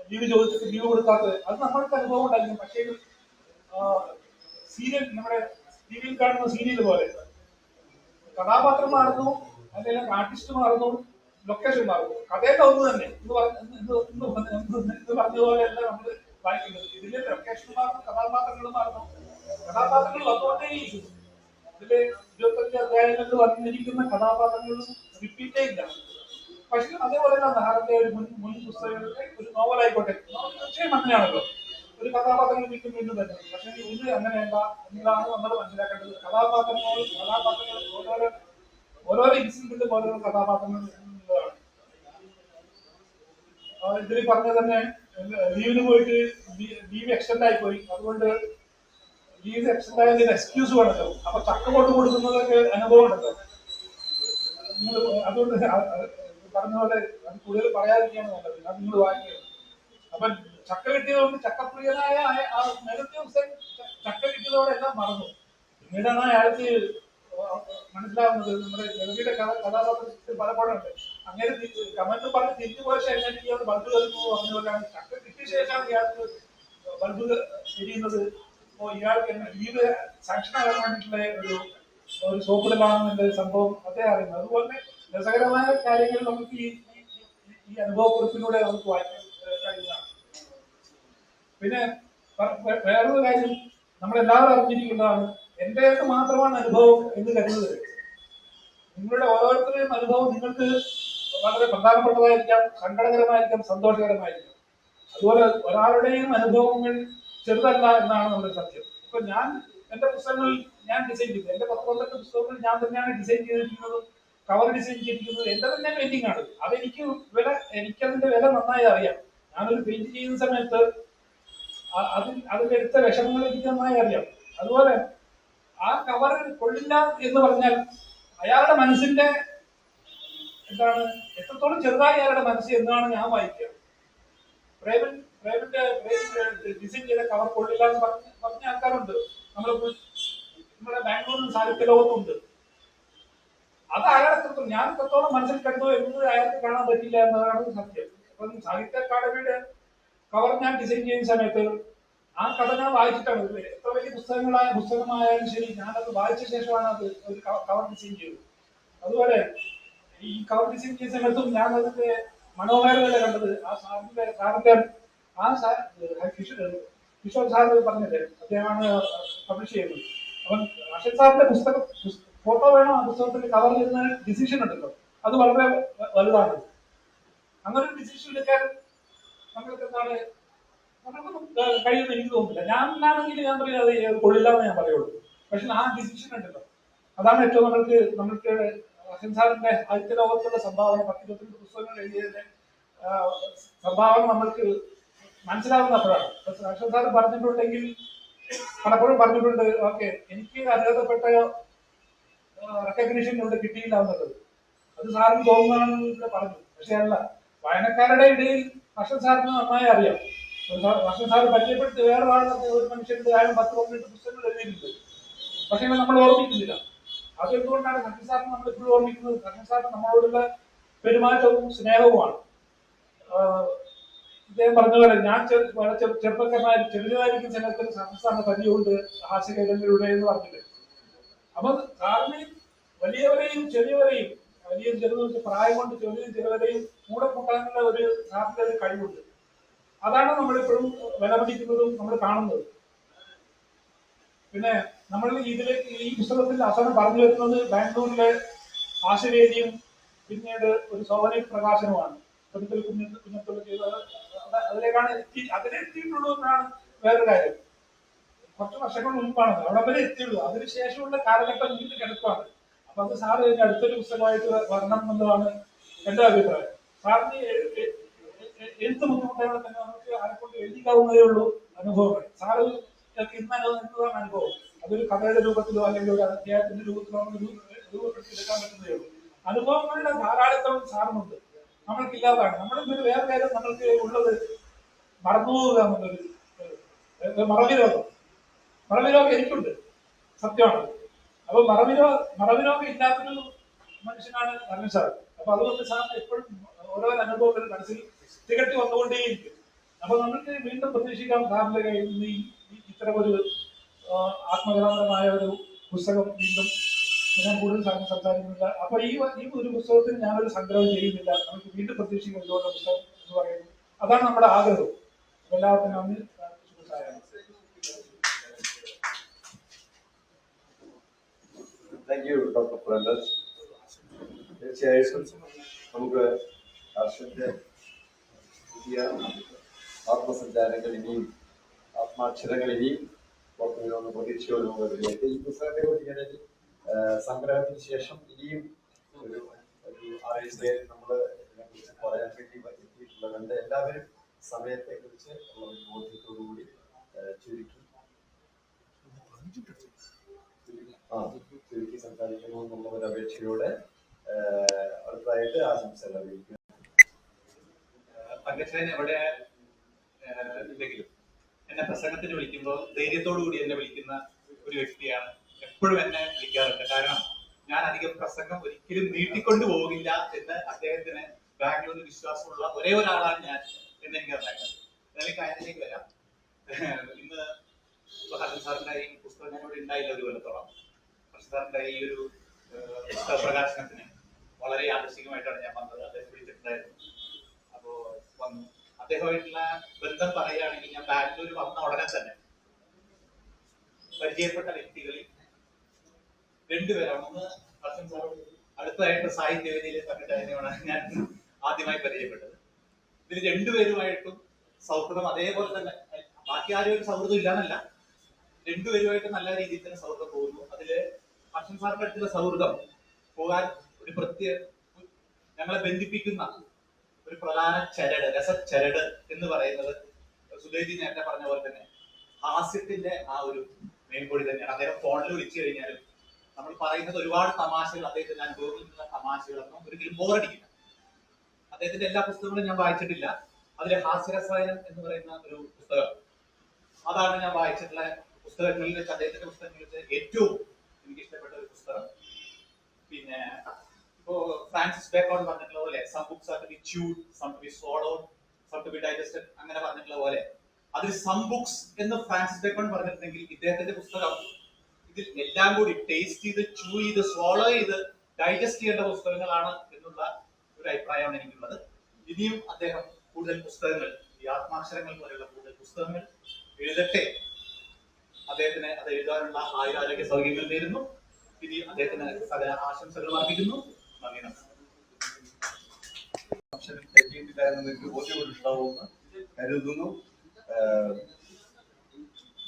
ലീവ് ചോദിച്ചിട്ട് ലീവ് കൊടുക്കാത്തത്, അത് നമ്മൾക്ക് അനുഭവം ഉണ്ടായിരുന്നു. പക്ഷേ സീരിയൽ, നമ്മുടെ ടി വിയിൽ കാണുന്ന സീരിയൽ പോലെ കഥാപാത്രം മാറുന്നു, അല്ലെങ്കിൽ ആർട്ടിസ്റ്റ് മാറുന്നു, ലൊക്കേഷൻ മാറുന്നു, കഥയുടെ ഒന്ന് തന്നെ എന്ന് പറഞ്ഞതുപോലെയല്ല നമ്മൾ വായിക്കുന്നത്. ഇതിന്റെ ലൊക്കേഷൻ മാറുന്നു, കഥാപാത്രങ്ങൾ മാറുന്നു, കഥാപാത്രങ്ങൾ വന്നുകൊണ്ടേയിരിക്കുന്നു. ഇതില് 25 അധ്യായങ്ങളിൽ വന്നിരിക്കുന്ന കഥാപാത്രങ്ങളും റിപ്പീറ്റേ ഇല്ല. പക്ഷെ അതേപോലെ സാറിന്റെ ഒരു മുൻ പുസ്തകങ്ങളിലെ ഒരു നോവലായിക്കോട്ടെ, തീർച്ചയായും അങ്ങനെയാണല്ലോ, ഒരു കഥാപാത്രങ്ങൾ വീണ്ടും വരുന്നത്. പക്ഷെ ഇത് അങ്ങനെയല്ല എന്നതാണ് നമ്മൾ മനസ്സിലാക്കേണ്ടത്. കഥാപാത്രങ്ങൾ ഓരോരോ ഇൻസിഡന്റിലും ഓരോരോ കഥാപാത്രങ്ങൾ എന്നുള്ളതാണ്. ഇതിൽ പറഞ്ഞ തന്നെ ലീവിന് പോയിട്ട് ലീവ് എക്സ്റ്റെൻഡ് ആയി പോയി, അതുകൊണ്ട് ലീവ് എക്സ്റ്റെൻഡ് ആയതിന് എക്സ്ക്യൂസ് വേണമല്ലോ. അപ്പൊ ചക്ക കൊണ്ട് കൊടുക്കുന്നതൊക്കെ അനുഭവം ഉണ്ടല്ലോ. അതുകൊണ്ട് പറഞ്ഞ പോലെ അത് കൂടുതൽ പറയാതിരിക്കുകയാണ് നല്ലത്. അത് നിങ്ങൾ വായിക്കുക. അപ്പൊ ചക്ക കിട്ടിയതുകൊണ്ട് ചക്കപ്രിയനായ ആ നേരത്തെ ദിവസം ചക്ക കിട്ടിയതോടെ എല്ലാം മറന്നു. പിന്നീടാണ് അയാൾക്ക് മനസ്സിലാവുന്നത് നമ്മുടെ ജഗതിയുടെ കഥാപാത്രത്തിൽ പലപ്പോഴുണ്ട് അങ്ങനെ കമന്റ് പറഞ്ഞ് തിരിച്ചു പോയ ശേഷം ഇയാൾ ബൾബ് കരുന്നു പറഞ്ഞ പോലെയാണ്. ചക്ക കിട്ടിയ ശേഷമാണ് ഇയാൾക്ക് ബൾബ് എരിയുന്നത്. അപ്പോ ഇയാൾക്ക് ലീവ് സാങ്ഷൻ ആകാൻ വേണ്ടിയിട്ടുള്ള ഒരു സോപ്പിടലാണെന്നുള്ള സംഭവം അതേ അറിയുന്നത്. അതുപോലെ രസകരമായ കാര്യങ്ങൾ നമുക്ക് ഈ അനുഭവക്കുറിപ്പിലൂടെ നമുക്ക് വായിക്കാൻ കഴിയുന്നതാണ്. പിന്നെ വേറൊരു കാര്യം നമ്മളെല്ലാവരും അറിഞ്ഞിരിക്കുന്നതാണ്, എന്റേത് മാത്രമാണ് അനുഭവം എന്ന് കരുതുന്നത്. നിങ്ങളുടെ ഓരോരുത്തരുടെയും അനുഭവം നിങ്ങൾക്ക് വളരെ പ്രധാനപ്പെട്ടതായിരിക്കാം, സങ്കടകരമായിരിക്കാം, സന്തോഷകരമായിരിക്കാം. അതുപോലെ ഒരാളുടെയും അനുഭവങ്ങൾ ചെറുതല്ല എന്നാണ് നമ്മുടെ സത്യം. ഇപ്പൊ ഞാൻ എന്റെ പുസ്തകങ്ങൾ ഞാൻ ഡിസൈൻ ചെയ്തു, എന്റെ 19 പുസ്തകങ്ങൾ ഞാൻ തന്നെയാണ് ഡിസൈൻ ചെയ്തിരിക്കുന്നതും കവർ ഡിസൈൻ ചെയ്തിരിക്കുന്നത് എന്റെ തന്നെ പെയിന്റിംഗ് ആണ്. എനിക്കതിന്റെ വില നന്നായി അറിയാം. ഞാനൊരു പെയിന്റ് ചെയ്യുന്ന സമയത്ത് അതിന്റെ എടുത്ത വിഷമങ്ങൾ എനിക്ക് നന്നായി അറിയാം. അതുപോലെ ആ കവർ കൊള്ളില്ല എന്ന് പറഞ്ഞാൽ അയാളുടെ മനസ്സിന്റെ എന്താണ്, എത്രത്തോളം ചെറുതായി അയാളുടെ മനസ്സ് എന്നാണ് ഞാൻ വായിക്കുക. പ്രേമിന്റെ ഡിസൈൻ ചെയ്ത കവർ കൊള്ളില്ല എന്ന് പറഞ്ഞ ആൾക്കാരുണ്ട് നമ്മുടെ ബാംഗ്ലൂരിൽ സാഹിത്യ ലോകത്തുണ്ട്. അത് അയാളെ ഞാൻ എത്രത്തോളം മനസ്സിൽ കണ്ടു എന്നത് അയാൾക്ക് കാണാൻ പറ്റില്ല എന്നതാണ് സത്യം. അപ്പം സാഹിത്യ അക്കാദമിയുടെ കവർ ഞാൻ ഡിസൈൻ ചെയ്യുന്ന സമയത്ത് ആ കഥ ഞാൻ വായിച്ചിട്ടാണ്. എത്ര വലിയ പുസ്തകമായാലും ശരി, ഞാനത് വായിച്ച ശേഷമാണ് അത് ഒരു കവർ ഡിസൈൻ ചെയ്തത്. അതുപോലെ ഈ കവർ ഡിസൈൻ ചെയ്യുന്ന സമയത്തും ഞാൻ അതിന്റെ മനോഹാരിതയല്ല കണ്ടത്. ആ സാറിന്റെ കിഷോർ സാർ പറഞ്ഞത് അദ്ദേഹമാണ് പബ്ലിഷ് ചെയ്യുന്നത്. അപ്പം അക്ഷയ് സാറിന്റെ പുസ്തകം ഫോട്ടോ വേണം ആ പുസ്തകത്തിന്റെ കവർ ചെയ്യുന്ന ഡിസിഷൻ ഉണ്ടല്ലോ, അത് വളരെ വലുതാണ്. അങ്ങനെ ഒരു ഡിസിഷൻ എടുക്കാൻ നമ്മൾക്ക് എന്താണ് കഴിയുമെന്ന് എനിക്ക് തോന്നുന്നില്ല. ഞാനാണെങ്കിൽ ഞാൻ പറയുന്നത് അത് കൊള്ളില്ല എന്ന് ഞാൻ പറയുള്ളൂ. പക്ഷെ ആ ഡിസിഷൻ ഉണ്ടല്ലോ, അതാണ് ഏറ്റവും നമ്മൾക്ക് അക്ഷയ് സാറിന്റെ സാഹിത്യ ലോകത്തുള്ള സംഭാവന. 10-22 പുസ്തകങ്ങൾ എഴുതിയതിന്റെ സംഭാവന നമ്മൾക്ക് മനസ്സിലാവുന്ന അപ്പോഴാണ്. അക്ഷയ് സാർ പറഞ്ഞിട്ടുണ്ടെങ്കിൽ പലപ്പോഴും പറഞ്ഞിട്ടുണ്ട്, ഓക്കെ എനിക്ക് അർഹതപ്പെട്ട റെക്കഗ്നീഷൻ ഇവിടെ കിട്ടിയില്ല എന്നുള്ളത്. അത് സാറിന് തോന്നുന്നതാണെന്ന് പറഞ്ഞു. പക്ഷെ അല്ല, വായനക്കാരുടെ ഇടയിൽ അക്ഷയ് സാറിന് നന്നായി അറിയാം വർഷം സാറ് പരിചയപ്പെടുത്തി വേറൊരാൾ ഒരു മനുഷ്യന്റെ 10-12 പുസ്തകങ്ങൾ എഴുതിയിട്ടുണ്ട്. പക്ഷേ നമ്മൾ ഓർമ്മിക്കുന്നില്ല. അതെന്തുകൊണ്ടാണ് കൃഷ്ണ സാറിന് നമ്മൾ എപ്പോഴും ഓർമ്മിക്കുന്നത്? കൃഷ്ണ സാറിന് നമ്മളോടുള്ള പെരുമാറ്റവും സ്നേഹവുമാണ്. ഇദ്ദേഹം പറഞ്ഞ പോലെ ഞാൻ ചെറുപ്പക്കാരനായി ചെറുതായിരിക്കും ചിലർക്ക് സംസ്ഥാന പരിചയമുണ്ട് ഹാസ്യകേന്ദ്രങ്ങളിലൂടെ എന്ന് പറഞ്ഞിട്ട്. അപ്പൊ സാറിന് വലിയവരെയും ചെറിയവരെയും, വലിയ ചെറുത് പ്രായം കൊണ്ട് ചെറിയ ചെറുവരെയും കൂടെ കൂട്ടാനുള്ള ഒരു സാറിന്റെ ഒരു കഴിവുണ്ട്. അതാണ് നമ്മളിപ്പോഴും വിലമതിക്കുന്നതും നമ്മൾ കാണുന്നതും. പിന്നെ നമ്മൾ ഈ പുസ്തകത്തിൽ അവസാനം പറഞ്ഞു വരുന്നത് ബാംഗ്ലൂരിലെ ആശുവേദിയും പിന്നീട് ഒരു സോവനീർ പ്രകാശനമാണ്. ഒരിക്കൽ കുഞ്ഞത്തുള്ള ചെയ്തത് അതിലേക്കാണ് അതിലെത്തിയിട്ടുള്ളൂ എന്നാണ് വേറൊരു കാര്യം. കുറച്ച് വർഷങ്ങൾ മുമ്പാണ് അവിടെ വരെ എത്തിയുള്ളൂ. അതിനുശേഷമുള്ള കാലഘട്ടം വീണ്ടും കിടക്കുകയാണ്. അപ്പൊ അത് സാറ് കഴിഞ്ഞ അടുത്തൊരു പുസ്തകമായിട്ട് വരണം എന്നുള്ളതാണ് എന്റെ അഭിപ്രായം. സാറിന് എഴുത്ത് ബുദ്ധിമുട്ടുകൾ തന്നെ നമുക്ക് ആരെക്കൊണ്ട് എഴുതിക്കാവുന്നതേ ഉള്ളൂ അനുഭവങ്ങൾ. സാറ് ഇന്നതാണ് അനുഭവം. അതൊരു കഥയുടെ രൂപത്തിലോ അല്ലെങ്കിൽ ഒരു അധ്യായത്തിന്റെ രൂപത്തിലോ രൂപപ്പെടുത്തിയെടുക്കാൻ പറ്റുന്നതേ ഉള്ളൂ. അനുഭവങ്ങളുടെ ധാരാളിത്തം സാറിനുണ്ട്, നമ്മൾക്കില്ലാതാണ്. നമ്മുടെ വേറെ കാര്യം നമ്മൾക്ക് ഉള്ളത് മറന്നുപോകുക എന്നുള്ളൊരു മറവിരോഗം എനിക്കുണ്ട്, സത്യമാണ്. അപ്പൊ മറവിരോഗം ഇല്ലാത്തൊരു മനുഷ്യനാണ് അരുൺ സാർ. അപ്പൊ അതുകൊണ്ട് സാറിന് എപ്പോഴും ഓരോ അനുഭവങ്ങൾ മനസ്സിൽ തികട്ടി വന്നുകൊണ്ടേയിരിക്കും. അപ്പൊ നമുക്ക് വീണ്ടും പ്രതീക്ഷിക്കാം സാറിന്റെ കയ്യിൽ നിന്ന് ഇത്തരമൊരു ആത്മകഥാപരമായ ഒരു പുസ്തകം വീണ്ടും. ഞാൻ കൂടുതൽ സംസാരിക്കുന്നില്ല. അപ്പൊ ഈ ഒരു പുസ്തകത്തിന് ഞാനൊരു സംഗ്രഹം ചെയ്യുന്നില്ല. നമുക്ക് വീണ്ടും പ്രതീക്ഷിക്കും ഇതുപോലെ പുസ്തകം എന്ന് പറയുന്നത്. അതാണ് നമ്മുടെ ആഗ്രഹം. എല്ലാവർക്കും നന്ദി. Thank you doctor Prakash. തീർച്ചയായിട്ടും നമുക്ക് ഹർഷന്റെ പുതിയ ആത്മസഞ്ചാരങ്ങൾ ഇനിയും ആത്മാക്ഷരങ്ങൾ ഇനിയും പുറത്തുവരുമെന്ന് പ്രതീക്ഷയോട് നമുക്ക് റെഡിയായിട്ട് ഈ പുസ്തകത്തെ കുറിച്ച് ഞാൻ സംഗ്രഹത്തിന് ശേഷം ഇനിയും ഒരു 6 പേര് നമ്മൾ ഇതിനെക്കുറിച്ച് പറയാൻ വേണ്ടി എത്തിയിട്ടുള്ളതുണ്ട്. എല്ലാവരും സമയത്തെ കുറിച്ച് ഉള്ള ഒരു ബോധ്യത്തോടുകൂടി ചുരുക്കി സംസാരിക്കുന്നു എന്നുള്ള ഒരു അപേക്ഷയോടെ അടുത്തതായിട്ട് ആശംസകൾ അറിയിക്കുക. പങ്കജൻ എവിടെ ഇല്ലെങ്കിലും എന്നെ പ്രസംഗത്തിന് വിളിക്കുമ്പോൾ ധൈര്യത്തോടു കൂടി എന്നെ വിളിക്കുന്ന ഒരു വ്യക്തിയാണ്. എപ്പോഴും എന്നെ വിളിക്കാറുണ്ട്. കാരണം ഞാൻ അധികം പ്രസംഗം ഒരിക്കലും നീട്ടിക്കൊണ്ടു പോകില്ല എന്ന് അദ്ദേഹത്തിന് ബാംഗ്ലൂരിൽ വിശ്വാസമുള്ള ഒരേ ഒരാളാണ് ഞാൻ എന്ന് എനിക്ക് അറിയാം. അതിലേക്ക് കാര്യത്തിലേക്ക് വരാം. ഇന്ന് ഹർഷൻ സാറിന്റെ ഈ പുസ്തകം ഞാൻ ഇവിടെ ഉണ്ടായില്ല ഒരു കൊല്ലത്തോളം. ഹർഷൻ സാറിന്റെ ഈ ഒരു പുസ്തക പ്രകാശനത്തിന് വളരെ യാദൃശ്ചികമായിട്ടാണ് ഞാൻ വന്നത്. അദ്ദേഹം വിളിച്ചിട്ടുണ്ടായിരുന്നു. അപ്പോ വന്നു. അദ്ദേഹമായിട്ടുള്ള ബന്ധം പറയുകയാണെങ്കിൽ ഞാൻ ബാംഗ്ലൂർ വന്ന ഉടനെ തന്നെ പരിചയപ്പെട്ട വ്യക്തികളിൽ 2 പേരാണ്. ഒന്ന് ഹർഷൻ സാർ, അടുത്തതായിട്ട് സാഹിത്യവേദിയിലെ സംഘടനയാണ് ഞാൻ ആദ്യമായി പരിചയപ്പെട്ടത്. ഇതിൽ 2 പേരുമായിട്ടും സൗഹൃദം അതേപോലെ തന്നെ, ബാക്കി ആരും ഒരു സൗഹൃദം ഇല്ലാന്നല്ല, 2 പേരുമായിട്ട് നല്ല രീതിയിൽ തന്നെ സൗഹൃദം പോകുന്നു. അതില് ഹർഷൻ സാറിന്റെ അടുത്തുള്ള സൗഹൃദം പോകാൻ ഒരു പ്രത്യേക ഞങ്ങളെ ബന്ധിപ്പിക്കുന്ന ഒരു പ്രധാന ചരട്, രസച്ചരട് എന്ന് പറയുന്നത് സുധേജി നേരത്തെ പറഞ്ഞ പോലെ തന്നെ ഹാസ്യത്തിന്റെ ആ ഒരു മേൽക്കൊടി തന്നെയാണ്. അദ്ദേഹം ഫോണിൽ വിളിച്ചു കഴിഞ്ഞാലും നമ്മൾ പറയുന്നത് ഒരുപാട് തമാശകൾ, അദ്ദേഹത്തിന്റെ അനുഭവങ്ങളിലുള്ള തമാശകളൊന്നും ഒരിക്കലും ബോറടിക്കില്ല. അദ്ദേഹത്തിന്റെ എല്ലാ പുസ്തകങ്ങളും ഞാൻ വായിച്ചിട്ടില്ല. അതിലെ ഹാസ്യരസായനം എന്ന് പറയുന്ന ഒരു പുസ്തകം, അതാണ് ഞാൻ വായിച്ചിട്ടുള്ള പുസ്തകങ്ങളിൽ വെച്ച്, അദ്ദേഹത്തിന്റെ പുസ്തകങ്ങളിൽ വെച്ച് ഏറ്റവും എനിക്ക് ഇഷ്ടപ്പെട്ട ഒരു പുസ്തകം. പിന്നെ ഇപ്പോ ഫ്രാൻസിസ് ബേക്കോൺ പറഞ്ഞിട്ടുള്ള പോലെ some books are to be chewed, some to be swallowed, some to be digested അങ്ങനെ പറഞ്ഞിട്ടുള്ള പോലെ അതിൽ സം ബുക്സ് എന്ന് ഫ്രാൻസിസ് ബേക്കോൺ പറഞ്ഞിട്ടുണ്ടെങ്കിൽ ഇദ്ദേഹത്തിന്റെ പുസ്തകം ഇതിൽ എല്ലാം കൂടി ടേസ്റ്റ് ചെയ്ത്, ചൂ ചെയ്ത്, swallow ചെയ്ത്, ഡൈജസ്റ്റ് ചെയ്യേണ്ട പുസ്തകങ്ങളാണ് എന്നുള്ള ഒരു അഭിപ്രായമാണ് എനിക്കുള്ളത്. ഇനിയും അദ്ദേഹം കൂടുതൽ പുസ്തകങ്ങൾ, ഈ ആത്മാക്ഷരങ്ങൾ പോലെയുള്ള കൂടുതൽ പുസ്തകങ്ങൾ എഴുതട്ടെ. അദ്ദേഹത്തിന് അത് എഴുതാനുള്ള ആയുരാരോഗ്യ സൗകര്യങ്ങൾ നേരുന്നു. ഇനി അദ്ദേഹത്തിന് സകല ആശംസകൾ അർപ്പിക്കുന്നു. നന്ദി, നമസ്കാരം. നിങ്ങൾക്ക് ബോധ്യപ്പെട്ടിട്ടുണ്ടാവുമെന്ന് കരുതുന്നു.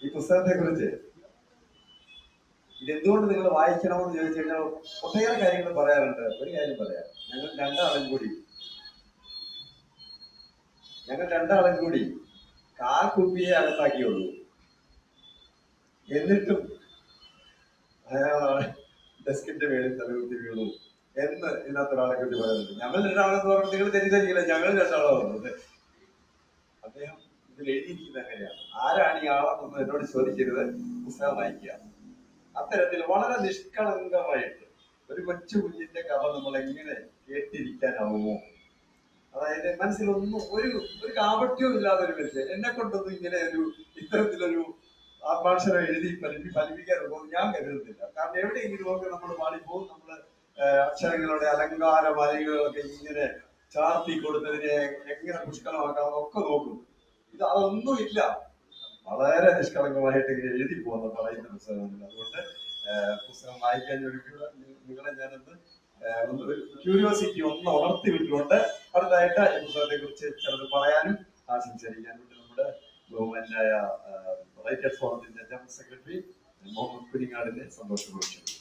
ഈ പുസ്തകത്തെ കുറിച്ച് ഇതെന്തുകൊണ്ട് നിങ്ങൾ വായിക്കണമെന്ന് ചോദിച്ചു കഴിഞ്ഞാൽ ഒട്ടേറെ കാര്യങ്ങൾ പറയാറുണ്ട്. ഒരു കാര്യം പറയാം, ഞങ്ങൾ രണ്ടാളും കൂടി കാൽക്കുപ്പിയെ അകത്താക്കിയുള്ളൂ. എന്നിട്ടും ഡെസ്കിന്റെ മേളിൽ തലകുത്തി വീണു എന്ന് ഇന്നത്തെ ഒരാളെ കുറിച്ച് പറയുന്നുണ്ട്. ഞങ്ങൾ 2 ആളെന്ന് പറഞ്ഞാൽ നിങ്ങൾ തെറ്റിദ്ധരിക്കില്ല, ഞങ്ങൾ 2 ആളാണ് പറഞ്ഞത്. അദ്ദേഹം ഇതിൽ എഴുതിയിരിക്കുന്നത് എങ്ങനെയാണ്, ആരാണ് ഈ ആളെന്നൊന്നും എന്നോട് ചോദിക്കരുത്, പുസ്തകം വായിക്കുക. അത്തരത്തിൽ വളരെ നിഷ്കളങ്കമായിട്ട് ഒരു കൊച്ചു കുഞ്ഞിന്റെ കഥ നമ്മൾ എങ്ങനെ കേട്ടിരിക്കാനാവുമോ? അതായത് മനസ്സിലൊന്നും ഒരു കാപട്യവും ഇല്ലാതെ ഒരു മനുഷ്യൻ എന്നെ കൊണ്ടൊന്നും ഇങ്ങനെ ഇത്തരത്തിലൊരു ആത്മാക്ഷരം എഴുതി ഫലിപ്പിക്കാനുള്ളൂ ഞാൻ കരുതുന്നില്ല. കാരണം എവിടെയെങ്കിലും ഒക്കെ നമ്മൾ പാടിപ്പോകും, നമ്മള് അക്ഷരങ്ങളുടെ അലങ്കാര മാലികളൊക്കെ ഇങ്ങനെ ചാർത്തി കൊടുത്തതിനെ എങ്ങനെ പുഷ്കലമാക്കാമെന്നൊക്കെ നോക്കും. അതൊന്നുമില്ല, വളരെ നിഷ്കളങ്കമായിട്ട് ഇങ്ങനെ എഴുതി പോകുന്ന പറയുന്ന പുസ്തകമുണ്ട്. അതുകൊണ്ട് പുസ്തകം വായിക്കാൻ നിങ്ങളെ ഞാനൊന്ന് ക്യൂരിയോസിറ്റി ഒന്ന് ഉണർത്തി വിട്ടുകൊണ്ട് അടുത്തായിട്ട് ഈ പുസ്തകത്തെ കുറിച്ച് ചിലത് പറയാനും സംസാരിക്കാനും നമ്മുടെ ബഹുമാനായ റൈറ്റേഴ്സ് ഫോറത്തിന്റെ ജനറൽ സെക്രട്ടറി മുഹമ്മദ് കുഞ്ഞിങ്ങാടിനെ സന്തോഷപൂർവ്വം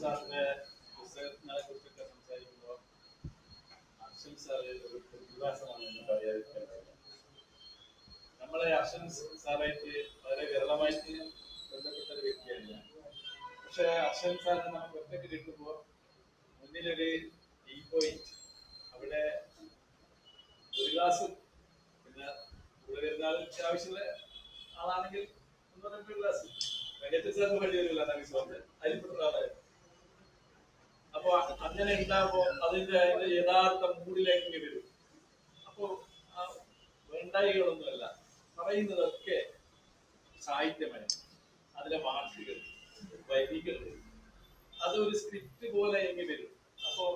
സാറിന്റെ പുസ്തകത്തിനെ കുറിച്ചൊക്കെ സംസാരിക്കുമ്പോൾ അർഷൻ സാർ ഒരു പ്രതിഭാസമാണ് എന്ന് പറയാൻ. നമ്മളെ അർഷൻ സാറായിട്ട് വളരെ വിരളമായിട്ട് ബന്ധപ്പെട്ട ഒരു വ്യക്തിയാണ് ഞാൻ. പക്ഷെ അർഷൻ സാറിനെ നമുക്ക് ഒറ്റയ്ക്ക് കിട്ടുമ്പോൾ മുന്നിലൊരു ടീ പോയിന്റ്, അവിടെ ഒരു ഗ്ലാസ്, പിന്നെ കൂടെ വരുന്ന ആൾക്ക് ആവശ്യമുള്ള ആളാണെങ്കിൽ 1-2 ഗ്ലാസ്, മികച്ച സാറിന് വേണ്ടി ഒരു ഗ്ലാസ് വിശ്വാസം അതിൽപ്പെട്ട ആളായിരുന്നു. അപ്പൊ അങ്ങനെ ഉണ്ടാകുമ്പോ അതിന്റെ യഥാർത്ഥ മൂഡിലേക്ക് വരും. അപ്പോ വേണ്ടായികളൊന്നുമല്ല പറയുന്നതൊക്കെ സാഹിത്യമായി, അതിലെ വാക്കുകൾ, വരികൾ, അതൊരു സ്ക്രിപ്റ്റ് പോലെ എങ്ങി വരും. അപ്പോ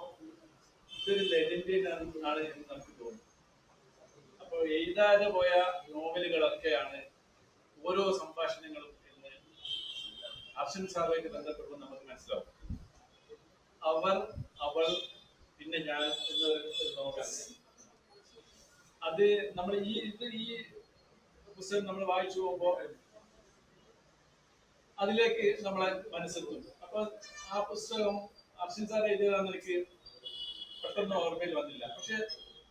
ഇതൊരു ലെജൻഡിനാണ് എന്ന് നമുക്ക് തോന്നും. അപ്പൊ എഴുതാതെ പോയ നോവലുകളൊക്കെയാണ് ഓരോ സംഭാഷണങ്ങളും എന്ന് അർഷൻ സാറുമായിട്ട് ബന്ധപ്പെടുമ്പോൾ നമുക്ക് മനസ്സിലാവും. അവർ, അവൾ, പിന്നെ ഞാൻ എന്നൊരു നോവൽ, അത് നമ്മൾ ഈ പുസ്തകം നമ്മൾ വായിച്ചു പോകുമ്പോ അതിലേക്ക് നമ്മളെ മനസ്സെത്തും. അപ്പൊ ആ പുസ്തകം അർഷൻ സാർ എഴുതിയതാണെന്ന് എനിക്ക് പെട്ടെന്ന് ഓർമ്മയിൽ വന്നില്ല. പക്ഷെ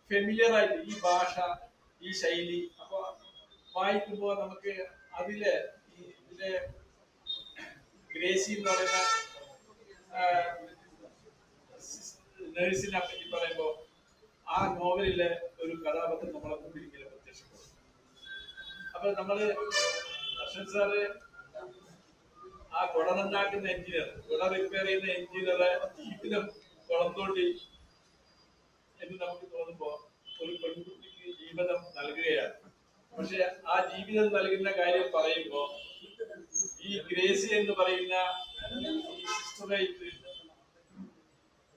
ഫെമിലിയർ ആയിട്ട് ഈ ഭാഷ, ഈ ശൈലി, അപ്പൊ വായിക്കുമ്പോൾ നമുക്ക് ഇതിലെ ഗ്രേസി എന്ന് പറയുന്ന നേഴ്സിനെ പറ്റി പറയുമ്പോ ആ നോവലിലെ ഒരു കഥാപാത്രം നമ്മളെ മുമ്പിൽ ഇങ്ങനെ പ്രത്യക്ഷപ്പെടും. അപ്പൊ നമ്മള് അർഷൻ സാറ് ആ കുട നന്നാക്കുന്ന എഞ്ചിനീയർ, കുട റിപ്പയർ ചെയ്യുന്ന എഞ്ചിനീയറെ ജീവിതം കുളന്തോണ്ടി എന്ന് നമുക്ക് തോന്നുമ്പോ ഒരു പെൺകുട്ടിക്ക് ജീവിതം നൽകുകയാണ്. പക്ഷെ ആ ജീവിതം നൽകുന്ന കാര്യം പറയുമ്പോ ഈ ഗ്രേസി എന്ന് പറയുന്ന ഈ സിസ്റ്ററായിട്ട്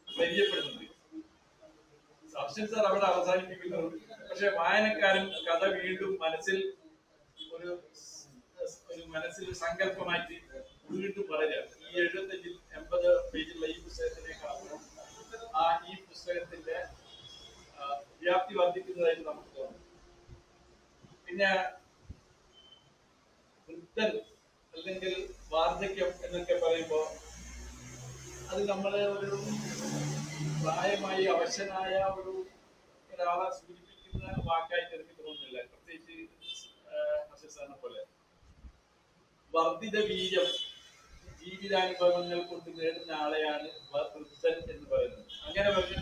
പരിചയപ്പെടുന്നത് അർഷൻ സാർ അവിടെ അവസാനിപ്പിക്കുന്നു. പക്ഷെ വായനക്കാരൻ കഥ വീണ്ടും മനസ്സിൽ ഒരു മനസ്സിൽ സങ്കല്പമായിട്ട് വീണ്ടും വളരുക. ഈ 75-80 പേജുള്ള ഈ പുസ്തകത്തിനേക്കാളും ഈ പുസ്തകത്തിന്റെ വ്യാപ്തി വർദ്ധിക്കുന്നതായിട്ട് നമുക്ക് തോന്നും. പിന്നെ വൃദ്ധൻ അല്ലെങ്കിൽ വാർദ്ധക്യം എന്നൊക്കെ പറയുമ്പോ അത് നമ്മളെ ഒരു പ്രായമായി അവശനായ ഒരാളെ സൂചിപ്പിക്കുന്ന വാക്കായിട്ട് എനിക്ക് തോന്നുന്നില്ല. പ്രത്യേകിച്ച് അശസാനെ പോലെ വർദ്ധിത ബീജം ജീവിതാനുഭവങ്ങൾ കൊണ്ട് നേടുന്ന ആളെയാണ് വൃദ്ധൻ എന്ന് പറയുന്നത്.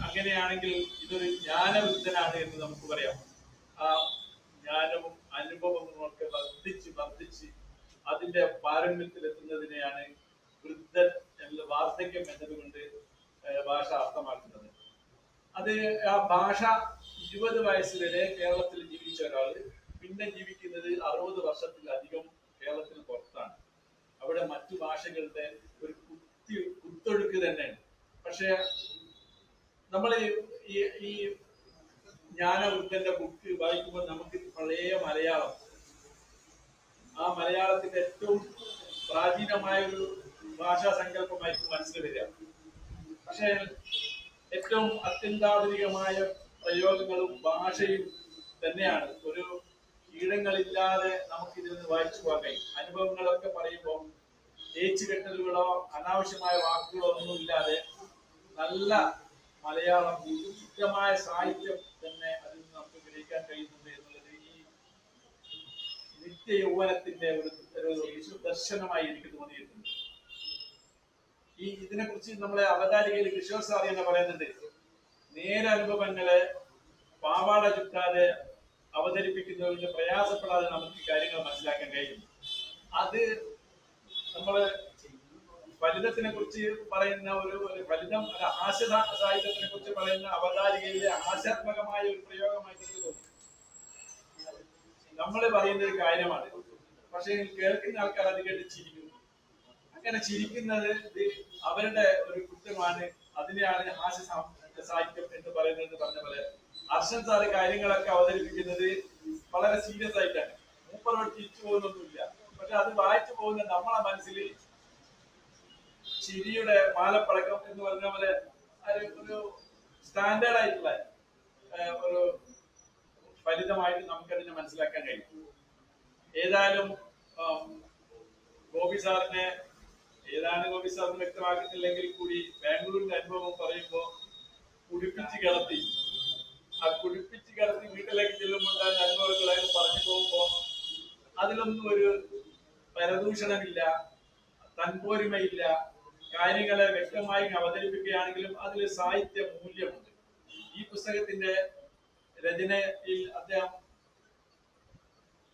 അങ്ങനെയാണെങ്കിൽ ഇതൊരു ജ്ഞാനവൃദ്ധനാണ് എന്ന് നമുക്ക് പറയാം. ആ ജ്ഞാനവും അനുഭവവും ഒക്കെ വർദ്ധിച്ച് അതിന്റെ പാരമ്യത്തിലെത്തുന്നതിനെയാണ് വൃദ്ധൻ എന്ന വാർദ്ധക്യം എന്നതുകൊണ്ട് ഭാഷ അർത്ഥമാക്കുന്നത്. അത് ആ ഭാഷ 20 വയസ്സ് വരെ കേരളത്തിൽ ജീവിച്ച ഒരാള് പിന്നെ ജീവിക്കുന്നത് 60 വർഷത്തിലധികം കേരളത്തിന് പുറത്താണ്. അവിടെ മറ്റു ഭാഷകളുടെ ഒരു കുത്തൊഴുക്ക് തന്നെയാണ്. പക്ഷെ നമ്മൾ ഈ ജ്ഞാനവൃദ്ധന്റെ ബുക്ക് വായിക്കുമ്പോൾ നമുക്ക് പഴയ മലയാളം, ആ മലയാളത്തിന്റെ ഏറ്റവും പ്രാചീനമായ ഒരു ഭാഷാ സങ്കല്പമായിരിക്കും മനസ്സിൽ വരിക. പക്ഷെ ഏറ്റവും അത്യന്താധുനികമായ പ്രയോഗങ്ങളും ഭാഷയും തന്നെയാണ്. ഒരു കീഴങ്ങളില്ലാതെ നമുക്ക് ഇതിൽ നിന്ന് വായിച്ചു പോകാൻ. അനുഭവങ്ങളൊക്കെ പറയുമ്പോൾ ഏച്ചുകെട്ടലുകളോ അനാവശ്യമായ വാക്കുകളോ ഒന്നും ഇല്ലാതെ നല്ല മലയാളം, ശുദ്ധമായ സാഹിത്യം തന്നെ അതിൽ നിന്ന് നമുക്ക് ഗ്രഹിക്കാൻ കഴിയുന്നുണ്ട് എന്നുള്ളത് ഈ നിത്യ നിത്യ യൗവനത്തിന്റെ ഒരു ദർശനമായി എനിക്ക് തോന്നിയിട്ടുണ്ട്. ഇതിനെ കുറിച്ച് നമ്മളെ അവതാരികയിൽ കിഷോർ സാർ എന്ന് പറയുന്നുണ്ട്, നേരനുഭവങ്ങളെ പാവാട ചുറ്റാതെ അവതരിപ്പിക്കുന്നതിന് പ്രയാസപ്പെടാതെ നമുക്ക് കാര്യങ്ങൾ മനസ്സിലാക്കാൻ കഴിയും. അത് നമ്മള് ഫലിതത്തിനെ കുറിച്ച് പറയുന്ന ഒരു ഫലിതം, ഹാസ്യ സാഹിത്യത്തിനെ കുറിച്ച് പറയുന്ന അവതാരികയിലെ ഹാസ്യാത്മകമായ ഒരു പ്രയോഗമായിട്ട് എനിക്ക് തോന്നി. നമ്മൾ പറയുന്ന ഒരു കാര്യമാണ്, പക്ഷെ കേൾക്കുന്ന ആൾക്കാർ അത് കേട്ട് ചിരിക്കുന്നു. അങ്ങനെ ചിരിക്കുന്നത് അവരുടെ ഒരു കുറ്റമാണ്. അതിനെയാണ് ഹാസ്യ സാഹിത്യം എന്ന് പറയുന്നത്. പറഞ്ഞ പോലെ അർഷൻ സാറ് കാര്യങ്ങളൊക്കെ അവതരിപ്പിക്കുന്നത് വളരെ സീരിയസ് ആയിട്ടാണ്. മൂപ്പറോട് ചിരിച്ചു പോകുന്നൊന്നുമില്ല, പക്ഷെ അത് വായിച്ചു പോകുന്ന നമ്മളെ മനസ്സിൽ ചിരിയുടെ മാലപ്പടക്കം എന്ന് പറഞ്ഞ പോലെ ഒരു സ്റ്റാൻഡേർഡ് ആയിട്ടുള്ള ഒരു ഫലിതമായിട്ട് നമുക്കതിനെ മനസ്സിലാക്കാൻ കഴിയും. ഏതായാലും ഗോപി സാറിനെ വ്യക്തമാക്കുന്നില്ലെങ്കിൽ കൂടി ബാംഗ്ലൂരിന്റെ അനുഭവം പറയുമ്പോൾ കുടിപ്പിച്ച് കിടത്തി വീട്ടിലേക്ക് ചെല്ലുമ്പോൾ അനുഭവങ്ങളെ പറഞ്ഞു പോകുമ്പോൾ അതിലൊന്നും ഒരു പരദൂഷണമില്ല, തൻപോരിമയില്ല. കാര്യങ്ങളെ വ്യക്തമായി അവതരിപ്പിക്കുകയാണെങ്കിലും അതിൽ സാഹിത്യ മൂല്യമുണ്ട്. ഈ പുസ്തകത്തിന്റെ രചനയിൽ അദ്ദേഹം,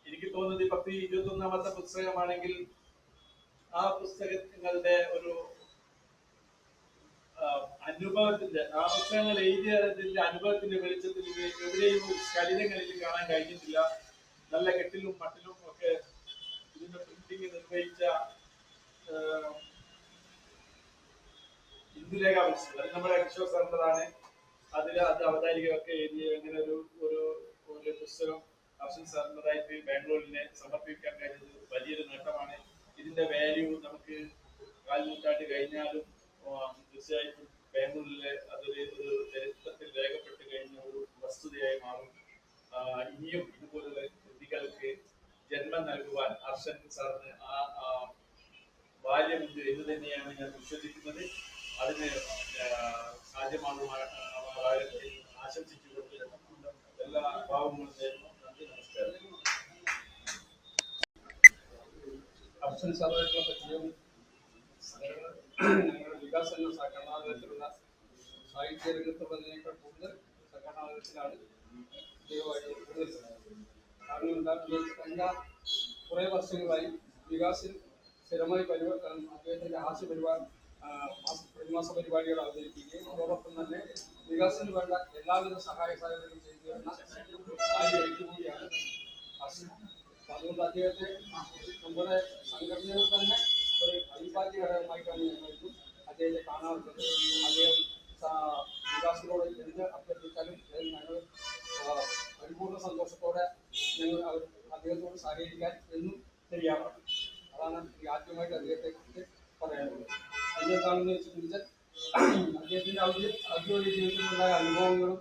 എനിക്ക് തോന്നുന്നത് 10-21ാമത്തെ പുസ്തകമാണെങ്കിൽ ആ പുസ്തകങ്ങളുടെ ഒരു അനുഭവത്തിന്റെ, ആ പുസ്തകങ്ങൾ എഴുതിയതിന്റെ അനുഭവത്തിന്റെ വെളിച്ചത്തിൽ എവിടെയും ഒരു സ്കലിതങ്ങളിൽ കാണാൻ കഴിഞ്ഞിട്ടില്ല. നല്ല കെട്ടിലും മട്ടിലും ഒക്കെ ഇതിന്റെ പ്രിന്റിങ് നിർവഹിച്ച ഇന്ദുലേഖ പുസ്തകം, അത് നമ്മുടെ കിഷോർ സാറിൻ്റെതാണ്. അത് അവതാരികയൊക്കെ എഴുതി അങ്ങനെ ഒരു പുസ്തകം അർഷൻ സാറിൻ്റെതായിട്ട് ബാംഗ്ലൂരിനെ സമർപ്പിക്കാൻ കഴിഞ്ഞത് വലിയൊരു നേട്ടമാണ്. ഇതിന്റെ വാല്യൂ നമുക്ക് 4 നൂറ്റാണ്ട് കഴിഞ്ഞാലും തീർച്ചയായിട്ടും ബാംഗ്ലൂരിലെ അതൊരു ചരിത്രത്തിൽ രേഖപ്പെട്ട് കഴിഞ്ഞ ഒരു വസ്തുതയായി മാറും. ഇനിയും ഇതുപോലുള്ള കൃതികൾക്ക് ജന്മം നൽകുവാൻ അർഷൻ സാറിന് ആ ബാല്യമുണ്ട് എന്ന് തന്നെയാണ് ഞാൻ വിശ്വസിക്കുന്നത്. അതിന് സാധ്യമാകുമാറാകട്ടെ ആശംസിച്ചുകൊണ്ട് എല്ലാ ഭാവങ്ങളും നേരുന്നു. നന്ദി, നമസ്കാരം. അർഷൻ സാറിനെ പറ്റിയും ഞങ്ങളുടെ വികാസ് എന്ന സംഘടനാതലത്തിലുള്ള സാഹിത്യ രംഗത്തുള്ളതിനേക്കാൾ കൂടുതൽ സംഘടനാതലത്തിലാണ് ദൈവമായിട്ട് കൂടുതൽ. കാരണം എന്താ, കുറേ വർഷങ്ങളായി വികാസിൽ സ്ഥിരമായി അദ്ദേഹത്തിന്റെ ഹാസ്യ പ്രതിമാസ പരിപാടികൾ അവതരിപ്പിക്കുകയും അതോടൊപ്പം തന്നെ വികാസിന് വേണ്ട എല്ലാവിധ സഹായ സഹകരണങ്ങളും ചെയ്തു തരുന്ന വ്യക്തി കൂടിയാണ് അർഷൻ. അതുകൊണ്ട് അദ്ദേഹത്തെ നമ്മുടെ സംഘടനയിൽ തന്നെ ഒരു അവിഭാജ്യ ഘടകമായിട്ടാണ് ഞങ്ങൾക്ക് അദ്ദേഹത്തെ കാണാറുള്ളത്. അദ്ദേഹം വികാസിനോട് എന്ത് അഭ്യർത്ഥിച്ചാലും ഞങ്ങൾ പരിപൂർണ്ണ സന്തോഷത്തോടെ ഞങ്ങൾ അദ്ദേഹത്തോട് സഹകരിക്കാൻ എന്നും തയ്യാറാണ്. അതാണ് ആദ്യമായിട്ട് അദ്ദേഹത്തെ കുറിച്ച് പറയാനുള്ളത്. എന്താണെന്ന് വെച്ചിട്ടുണ്ടെങ്കിൽ അദ്ദേഹത്തിന്റെ ഔദ്യോഗിക ജീവിതത്തിലുണ്ടായ അനുഭവങ്ങളും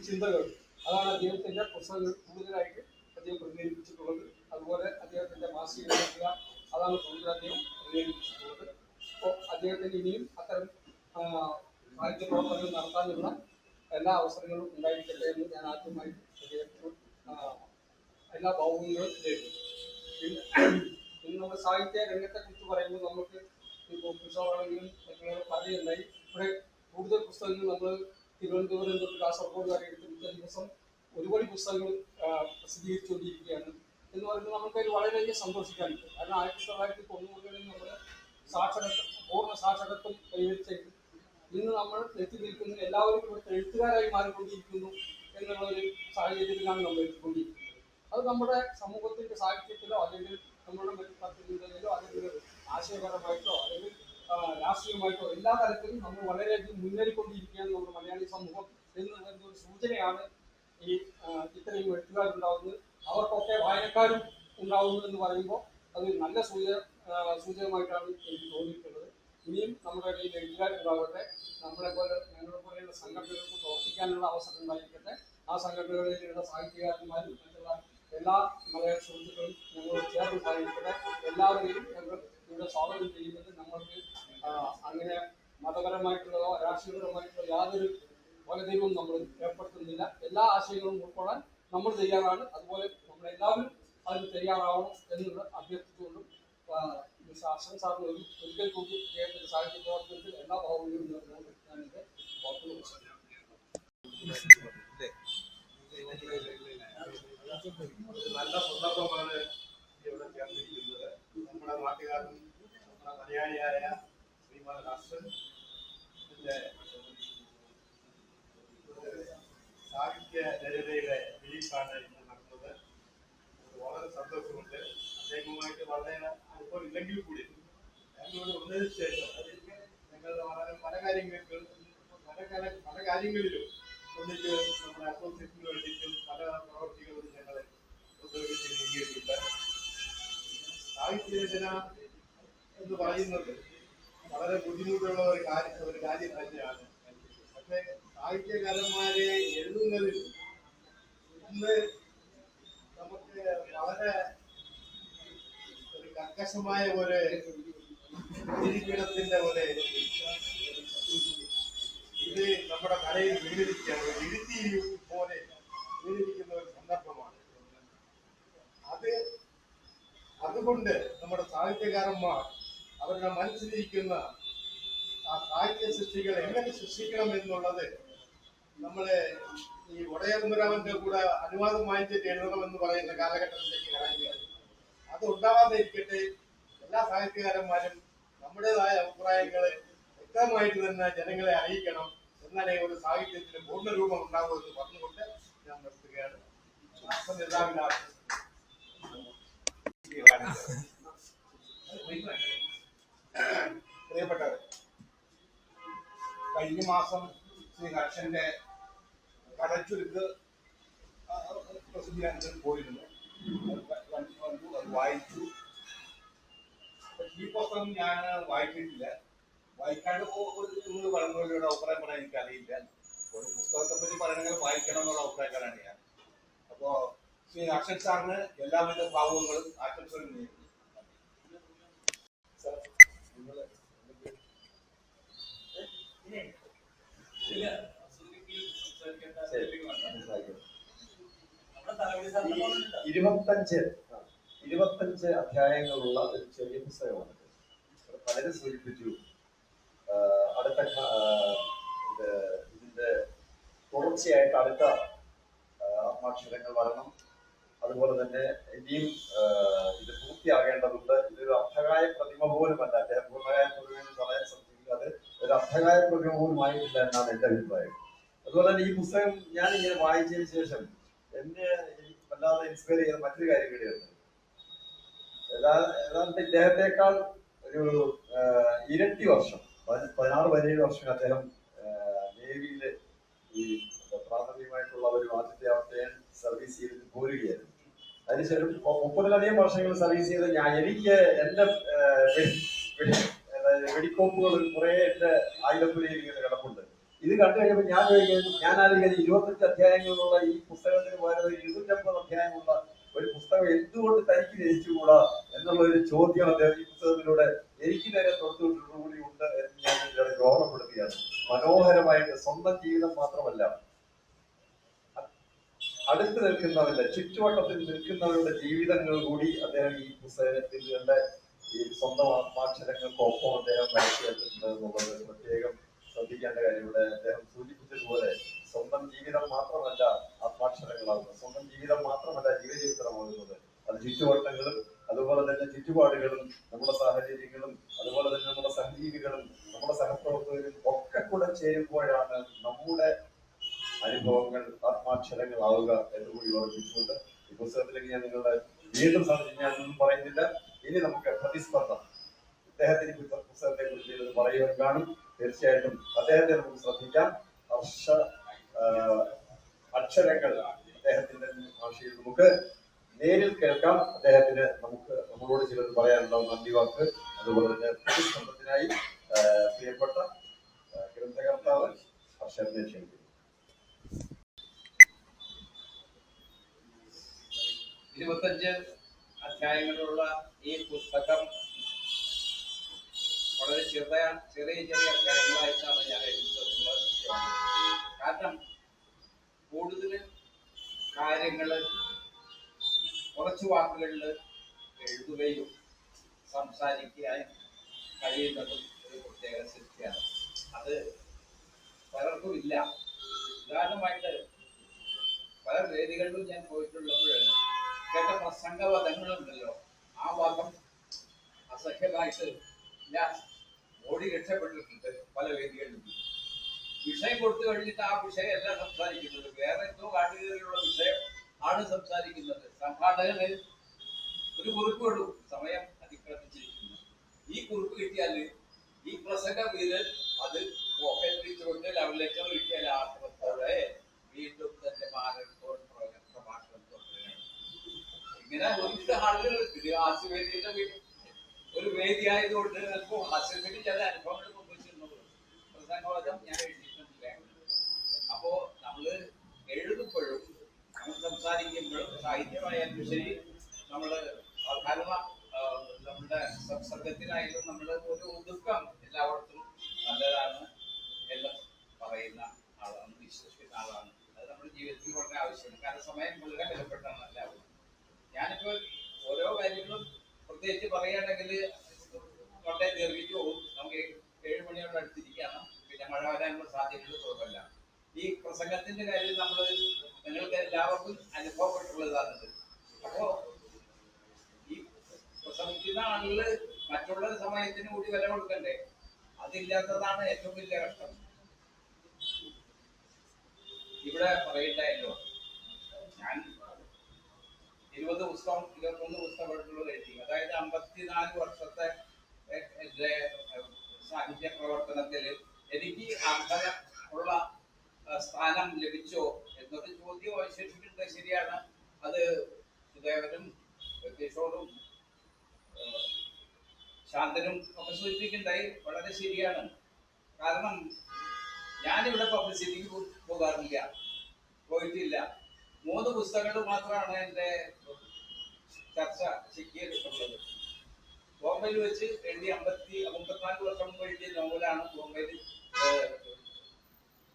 ചിന്തകളും അതാണ് അദ്ദേഹത്തിന്റെ പുസ്തകങ്ങൾ കൂടുതലായിട്ട് അദ്ദേഹം പ്രതിനിധീകരിച്ചിട്ടുള്ളത്. അതുപോലെ അദ്ദേഹത്തിന്റെ മാസിക അതാണ് കൂടുതൽ അദ്ദേഹം പ്രതിനിധീകരിച്ചിട്ടുള്ളത്. അപ്പോൾ അദ്ദേഹത്തിന് ഇനിയും അത്തരം സാഹിത്യ പ്രവർത്തനങ്ങൾ നടത്താനുള്ള എല്ലാ അവസരങ്ങളും ഉണ്ടായിരിക്കട്ടെ എന്ന് ഞാൻ ആദ്യമായി അദ്ദേഹത്തിന് എല്ലാ ഭാവങ്ങളും നേരിടുന്നു. ഇന്ന് നമ്മൾ സാഹിത്യ രംഗത്തെ കുറിച്ച് പറയുമ്പോൾ നമുക്ക് ഇപ്പോൾ പുസ്തകമാണെങ്കിലും മറ്റുള്ള പറയുണ്ടായി. ഇവിടെ കൂടുതൽ പുസ്തകങ്ങൾ നമ്മൾ തിരുവനന്തപുരം തൊട്ട് കാസർഗോഡ് വരെ എടുത്ത ദിവസം ഒരുപാട് പുസ്തകങ്ങൾ പ്രസിദ്ധീകരിച്ചുകൊണ്ടിരിക്കുകയാണ് എന്ന് പറയുമ്പോൾ നമുക്കതിൽ വളരെയധികം സന്തോഷിക്കാനുണ്ട്. കാരണം 1990കളിൽ നമ്മൾ പൂർണ്ണ സാക്ഷരത്വം കൈവരിച്ചത് ഇന്ന് നമ്മൾ എത്തി നിൽക്കുന്ന എല്ലാവരും ഇവിടുത്തെ എഴുത്തുകാരായി മാറിക്കൊണ്ടിരിക്കുന്നു എന്നുള്ള ഒരു സാഹചര്യത്തിലാണ് നമ്മൾ എത്തിക്കൊണ്ടിരിക്കുന്നത്. അത് നമ്മുടെ സമൂഹത്തിന്റെ സാഹിത്യത്തിലോ അല്ലെങ്കിൽ നമ്മുടെ മറ്റു പദ്ധതികളിലോ അല്ലെങ്കിൽ ആശയപരമായിട്ടോ അല്ലെങ്കിൽ രാഷ്ട്രീയമായിട്ടോ എല്ലാ തലത്തിലും നമ്മൾ വളരെയധികം മുന്നേറിക്കൊണ്ടിരിക്കുകയാണ് നമ്മുടെ മലയാളി സമൂഹം എന്നുള്ളതിന്റെ ഒരു സൂചനയാണ് ഈ ഇത്രയും എഴുത്തുകാരുണ്ടാവുന്നത്. അവർക്കൊക്കെ വായനക്കാരും ഉണ്ടാവുന്നു എന്ന് പറയുമ്പോൾ അത് നല്ല സൂചകമായിട്ടാണ് എനിക്ക് തോന്നിയിട്ടുള്ളത്. ഇനിയും നമ്മുടെ ഇടയിൽ എഴുത്തുകാരുണ്ടാവട്ടെ, ഞങ്ങളെ പോലെയുള്ള സംഘടനകൾക്ക് പ്രവർത്തിക്കാനുള്ള അവസരം ഉണ്ടായിരിക്കട്ടെ. ആ സംഘടനകളിലുള്ള സാഹിത്യകാരന്മാരും മറ്റുള്ള എല്ലാ മലയാള സുഹൃത്തുക്കളും ഞങ്ങളോട് ചേർന്ന് സഹായിക്കട്ടെ. എല്ലാവരെയും ഞങ്ങൾ ഇവിടെ സ്വാഗതം ചെയ്യുന്നത്. നമ്മൾക്ക് അങ്ങനെ മതപരമായിട്ടുള്ളതോ രാഷ്ട്രീയപരമായിട്ടുള്ള യാതൊരു വകതിരിവും നമ്മൾ ഏർപ്പെടുത്തുന്നില്ല. എല്ലാ ആശയങ്ങളും ഉൾക്കൊള്ളാൻ നമ്മൾ തയ്യാറാണ്. അതുപോലെ നമ്മളെല്ലാവരും അതിന് തയ്യാറാവണം എന്നുള്ള അഭ്യർത്ഥിച്ചുകൊണ്ടും ശാസ്ത്രം സാറിന് ഒരിക്കൽ കൂടി അദ്ദേഹത്തിന്റെ സാഹിത്യ പ്രവർത്തനത്തിൽ എല്ലാ ഭാവങ്ങളും ഞാൻ എന്റെ വാക്കുകൾ നല്ല സന്ദർഭമാണ് ഇവിടെ ചേർന്നിരിക്കുന്നത്. നമ്മുടെ നാട്ടുകാരൻ നമ്മുടെ മലയാളിയായ ശ്രീമാൻ ഹസൻ സാഹിത്യ ലളിതയുടെ റിലീസാണ് ഇന്ന് നടന്നത്. വളരെ സന്തോഷമുണ്ട്. അദ്ദേഹവുമായിട്ട് വളരെ അടുപ്പം ഇല്ലെങ്കിൽ കൂടി ഞങ്ങളോട് വന്നതിന് ശേഷം ഞങ്ങൾ വളരെ പല കാര്യങ്ങളിലും ഒന്നിച്ച് നമ്മുടെ അസോസിയേഷന് വേണ്ടിയിട്ടും പല പ്രവർത്തികളും ഞങ്ങൾ ഉപയോഗിച്ച് നീങ്ങിയിട്ടുണ്ട്. സാഹിത്യരചന എന്ന് പറയുന്നത് വളരെ ബുദ്ധിമുട്ടുള്ള ഒരു കാര്യം തന്നെയാണ്. പക്ഷേ സാഹിത്യകാരന്മാരെ എഴുതുന്നതിൽ ഇന്ന് നമുക്ക് വളരെ ഒരു കർക്കശമായ ഒരു നിരീക്ഷണത്തിന്റെ പോലെ ഇത് നമ്മുടെ കലയിൽ വീണിരിക്കുകയാണ്. ഒരു ഇരുത്തി പോലെ വീണിരിക്കുന്ന ഒരു സന്ദർഭമാണ്. അതുകൊണ്ട് നമ്മുടെ സാഹിത്യകാരന്മാർ അവരുടെ മനസ്സിലിരിക്കുന്ന ആ സാഹിത്യ സൃഷ്ടികൾ എങ്ങനെ സൃഷ്ടിക്കണം എന്നുള്ളത് നമ്മളെ ഈ ഒടയമ്പുരാമന്റെ കൂടെ അനുവാദം വാങ്ങിച്ചിട്ട് എഴുതണമെന്ന് പറയുന്ന കാലഘട്ടത്തിലേക്ക് കടക്കുകയാണ്. അത് ഉണ്ടാവാതെ ഇരിക്കട്ടെ. എല്ലാ സാഹിത്യകാരന്മാരും നമ്മുടേതായ അഭിപ്രായങ്ങളെ വ്യക്തമായിട്ട് തന്നെ ജനങ്ങളെ അറിയിക്കണം. എന്നാലേ ഒരു സാഹിത്യത്തിന് പൂർണ്ണരൂപം ഉണ്ടാകുമെന്ന് പറഞ്ഞുകൊണ്ട് ഞാൻ നിർത്തുകയാണ്. എല്ലാവരും പ്രിയപ്പെട്ടവർ, കഴിഞ്ഞ മാസം ശ്രീ ഹർഷന്റെ കടച്ചുരുക്ക് പ്രസിദ്ധീകരണത്തിൽ പോയിരുന്നു. അത് വായിച്ചു. ഈ പുസ്തകം ഞാൻ വായിച്ചിട്ടില്ല. വായിക്കാണ്ട് നിങ്ങൾ പറയുന്നവരുടെ അഭിപ്രായം പറയാൻ എനിക്കറിയില്ല. ഒരു പുസ്തകത്തെ പറ്റി പറയണമെങ്കിൽ വായിക്കണം എന്നുള്ള അഭിപ്രായക്കാരാണ് ഞാൻ. അപ്പോ ശ്രീ ഹർഷൻ സാറിന് എല്ലാവിധ ഭാവങ്ങളും ആശംസകളും നേരുന്നു. ഇരുപത്തഞ്ച് അധ്യായങ്ങളുള്ള ഒരു ചെറിയ പുസ്തകമാണ്. പലരും സൂചിപ്പിച്ചു ഇതിന്റെ തുടർച്ചയായിട്ട് അടുത്ത ആത്മാക്ഷരങ്ങൾ വരണം. അതുപോലെ തന്നെ ഇനിയും ഇത് പൂർത്തിയാകേണ്ടതുണ്ട്. ഇതൊരു അർത്ഥകായ പ്രതിമ പോലുമല്ല. അദ്ദേഹം പൂർണ്ണകായ പ്രതിമ എന്ന് പറയാൻ ശ്രമിക്കുന്നത് അത് ഒരു അർത്ഥകായ പ്രതിമ പോലും ആയിട്ടില്ല എന്നാണ് എന്റെ അഭിപ്രായം. അതുപോലെ തന്നെ ഈ പുസ്തകം ഞാൻ ഇങ്ങനെ വായിച്ചതിന് ശേഷം എന്നെ വല്ലാതെ ഇൻസ്പയർ ചെയ്ത മറ്റൊരു കാര്യം കൂടിയുണ്ട്. ഏതാണ്ട് ഇദ്ദേഹത്തെക്കാൾ ഒരു ഇരട്ടി വർഷം 16-17 വർഷം അദ്ദേഹം നേവിയില് ഈ പ്രാഥമികമായിട്ടുള്ള ഒരു ആദ്യത്തെ സർവീസ് ചെയ്ത് പോരുകയായിരുന്നു. അതിനുശേഷം 30-ലധികം വർഷങ്ങൾ സർവീസ് ചെയ്ത് എനിക്ക് എന്റെ വെടിക്കോപ്പുകൾ കുറെ എന്റെ ആയുധപ്പുരയിൽ ഇങ്ങനെ കിടപ്പുണ്ട്. ഇത് കണ്ടു കഴിഞ്ഞപ്പോൾ ഞാൻ ആലോചിക്കുന്നത് 25 അധ്യായങ്ങളുള്ള ഈ പുസ്തകത്തിന് പകരം 250 അധ്യായമുള്ള ഒരു പുസ്തകം എന്തുകൊണ്ട് തനിക്ക് രചിച്ചുകൂടാ എന്നുള്ള ഒരു ചോദ്യം അദ്ദേഹം ഈ പുസ്തകത്തിലൂടെ എനിക്ക് നേരെ തൊട്ടുകൂടി ഉണ്ട് എന്ന് ഞാൻ ഇതിലൂടെ ഓർമ്മപ്പെടുത്തുകയാണ്. മനോഹരമായിട്ട് സ്വന്തം ജീവിതം മാത്രമല്ല, അടുത്ത് നിൽക്കുന്നവരുടെ ചുറ്റുവട്ടത്തിൽ നിൽക്കുന്നവരുടെ ജീവിതങ്ങൾ കൂടി അദ്ദേഹം ഈ പുസ്തകത്തിന്റെ ഈ സ്വന്തം ആത്മാക്ഷരങ്ങൾക്കൊപ്പം അദ്ദേഹം മനസ്സിലാക്കിയിട്ടുണ്ട് എന്നുള്ളത് പ്രത്യേകം ശ്രദ്ധിക്കേണ്ട കാര്യം. ഇവിടെ അദ്ദേഹം സൂചിപ്പിച്ചതുപോലെ സ്വന്തം ജീവിതം മാത്രമല്ല ആത്മാക്ഷരങ്ങളാകുന്നത്, സ്വന്തം ജീവിതം മാത്രമല്ല ജീവചരിത്രമാകുന്നത്. അത് ചുറ്റുവട്ടങ്ങളും അതുപോലെ തന്നെ ചുറ്റുപാടുകളും നമ്മുടെ സാഹചര്യങ്ങളും അതുപോലെ തന്നെ നമ്മുടെ സഹജീവികളും നമ്മുടെ സഹപ്രവർത്തകരും ഒക്കെ കൂടെ ചേരുമ്പോഴാണ് നമ്മുടെ അനുഭവങ്ങൾ ആത്മാക്ഷരങ്ങളാവുക എന്നുകൂടി ഓർമ്മിച്ചുകൊണ്ട് ഈ പുസ്തകത്തിലേക്ക് ഞാൻ നിങ്ങളുടെ വീണ്ടും ഞാനൊന്നും പറയുന്നില്ല. ഇനി നമുക്ക് പ്രതിസ്പർദ്ധ അദ്ദേഹത്തിന് പുസ്തകത്തെ കുറിച്ച് പറയുവാൻ കാണും. തീർച്ചയായിട്ടും അദ്ദേഹത്തെ നമുക്ക് ശ്രദ്ധിക്കാം. അക്ഷരങ്ങൾ അദ്ദേഹത്തിന്റെ ഭാഷയിൽ നമുക്ക് നേരിൽ കേൾക്കാം. അദ്ദേഹത്തിന് നമ്മളോട് ചിലത് പറയാനുണ്ടാവും. നന്ദി വാക്ക്. അതുപോലെ തന്നെ പ്രതിസ്പർദ്ധത്തിനായി പ്രിയപ്പെട്ട ഗ്രന്ഥകർത്താവ് ഹർഷനെ ക്ഷണിക്കുന്നു. 25 അധ്യായങ്ങളുള്ള ഈ പുസ്തകം വളരെ ചെറിയ അധ്യായങ്ങളായിട്ടാണ് ഞാൻ എഴുതിയിട്ടുള്ളത്. കാരണം കൂടുതൽ കാര്യങ്ങൾ കുറച്ച് വാക്കുകളിൽ എഴുതുകയും സംസാരിക്കാൻ കഴിയുന്നതും ഒരു പ്രത്യേക സൃഷ്ടിയാണ്. അത് പലർക്കും ഇല്ല. ഉദാഹരണമായിട്ട് പല വേദികളിലും ഞാൻ പോയിട്ടുള്ളപ്പോൾ കേട്ട പ്രസംഗവധങ്ങളുണ്ടല്ലോ, ആ വാദം അസഹ്യമായിട്ട് ഞാൻ ഓടി രക്ഷപ്പെട്ടിട്ടുണ്ട് പല വേദികളിലും. വിഷയം കൊടുത്തു കഴിഞ്ഞിട്ട് ആ വിഷയമല്ല സംസാരിക്കുന്നത്, വേറെ എന്തോ കാട്ടുകയിലുള്ള വിഷയം ആണ് സംസാരിക്കുന്നത്. സംഘാടകന് ഒരു കുറിപ്പ് ഇടും, സമയം അതിക്രമിച്ചിരിക്കുന്നു. ഈ കുറിപ്പ് കിട്ടിയാൽ ഈ പ്രസംഗ വീരൻ അത് പോക്കറ്റിച്ചുകൊണ്ട് ലെവലിലേക്ക് കിട്ടിയാൽ ആശ്രമത്തോടെ വീണ്ടും തന്റെ മാരത്തോൺ പ്രഭാഷണം തുടരുകയാണ്. ഇങ്ങനെ ഒരുപാട് ആളുകൾ ഹാസ്യവേദിയുടെ ഒരു വേദി ആയതുകൊണ്ട് ചിലപ്പോൾ ഹാസ്യത്തിന് ചില അനുഭവങ്ങൾ സംഭവിച്ചിരുന്നത്. പ്രസംഗവാദം ഞാൻ എഴുതിയിട്ടില്ല. അപ്പോ നമ്മള് എഴുതുമ്പോഴും നമ്മൾ സംസാരിക്കുമ്പോഴും സാഹിത്യമായാലും ശരി, നമ്മള് സാധാരണ നമ്മുടെ സംസർഗത്തിനായാലും നമ്മള് ഒരു ഒതുക്കം എല്ലായിടത്തും നല്ലതാണ് എന്ന് പറയുന്ന ആളാണ്, വിശ്വസിക്കുന്ന ആളാണ്. അത് നമ്മുടെ ജീവിതത്തിൽ വളരെ ആവശ്യമാണ്. കാരണം സമയം വളരെ വിലപ്പെട്ടാണ് എല്ലാവരും. ഞാനിപ്പോ ഓരോ കാര്യങ്ങളും പ്രത്യേകിച്ച് പറയുകയാണെങ്കിൽ വളരെ ദീർഘിച്ചു പോകും. നമുക്ക് 7 മണിയോട് അടുത്തിരിക്കണം, പിന്നെ മഴ വരാനുള്ള സാധ്യതകൾ കുറവല്ല. ഈ പ്രസംഗത്തിന്റെ കാര്യം നമ്മൾ നിങ്ങൾക്ക് എല്ലാവർക്കും അനുഭവപ്പെട്ടുള്ളതാണിത്. അപ്പോ ഈ പ്രസംഗിക്കുന്ന ആളുകള് മറ്റുള്ള സമയത്തിന് കൂടി വില കൊടുക്കണ്ടേ? അതില്ലാത്തതാണ് ഏറ്റവും വലിയ കഷ്ടം. ഇവിടെ പറയണ്ടായല്ലോ, ഞാൻ 20 പുസ്തകം 21 പുസ്തകങ്ങളുള്ള എഴുതി. അതായത് 54 വർഷത്തെ എന്റെ സാഹിത്യ പ്രവർത്തനത്തിൽ എനിക്ക് അർഹത ഉള്ള സ്ഥാനം ലഭിച്ചോ എന്നൊരു ചോദ്യം അവശേഷിക്കുന്നത് ശരിയാണ്. അത് സുദേവനും കിഷോറും ശാന്തനും ഒക്കെ സൂചിപ്പിക്കുന്നുണ്ടായി. വളരെ ശരിയാണ്. കാരണം ഞാനിവിടെ പബ്ലിസിറ്റിക്ക് പോകാറില്ല, പോയിട്ടില്ല. 3 പുസ്തകങ്ങൾ മാത്രമാണ് എൻ്റെ ചർച്ച ശരിക്കുള്ളത്. ബോംബെയിൽ വെച്ച് എഴുതി 54 വർഷം മുമ്പ് എഴുതിയ നോവലാണ് ബോംബെയിൽ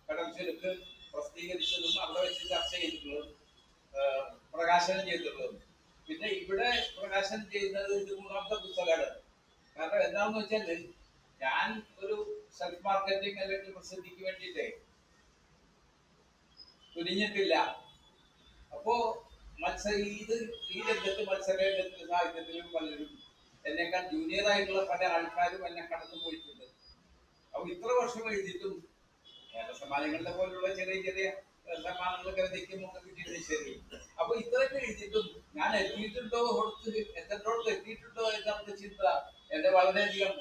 കടൽച്ചെടുക്ക് പ്രസിദ്ധീകരിച്ചതും അവിടെ വെച്ച് ചർച്ച ചെയ്തിട്ടുള്ളതും പ്രകാശനം ചെയ്തിട്ടുള്ളതും. പിന്നെ ഇവിടെ പ്രകാശനം ചെയ്യുന്നത് ഇത് 3ാമത്തെ പുസ്തകമാണ്. കാരണം എന്താണെന്ന് വെച്ചാൽ ഞാൻ ഒരു സെൽഫ് മാർക്കറ്റിംഗ് അല്ലെങ്കിൽ പ്രസിദ്ധിക്ക് വേണ്ടിയിട്ടേ തുനിഞ്ഞിട്ടില്ല. അപ്പോ ഈ രംഗത്ത് മത്സര രംഗത്ത് സാഹിത്യത്തിലും പലരും എന്നെക്കാൾ ജൂനിയർ ആയിട്ടുള്ള പല ആൾക്കാരും എന്നെ കടന്നു പോയിട്ടുണ്ട്. അപ്പൊ ഇത്ര വർഷം എഴുതിയിട്ടും സമ്മാനങ്ങളുടെ പോലുള്ള ചെറിയ ചെറിയ സമ്മാനങ്ങളൊക്കെ നിൽക്കുമ്പോൾ കിട്ടിയിട്ട് ശരി. അപ്പൊ ഇത്രയൊക്കെ എഴുതിയിട്ടും ഞാൻ എത്തിയിട്ടുണ്ടോ, എത്രത്തോളം എത്തിയിട്ടുണ്ടോ എന്നുള്ള ചിന്ത എന്നെ വളരെയധികം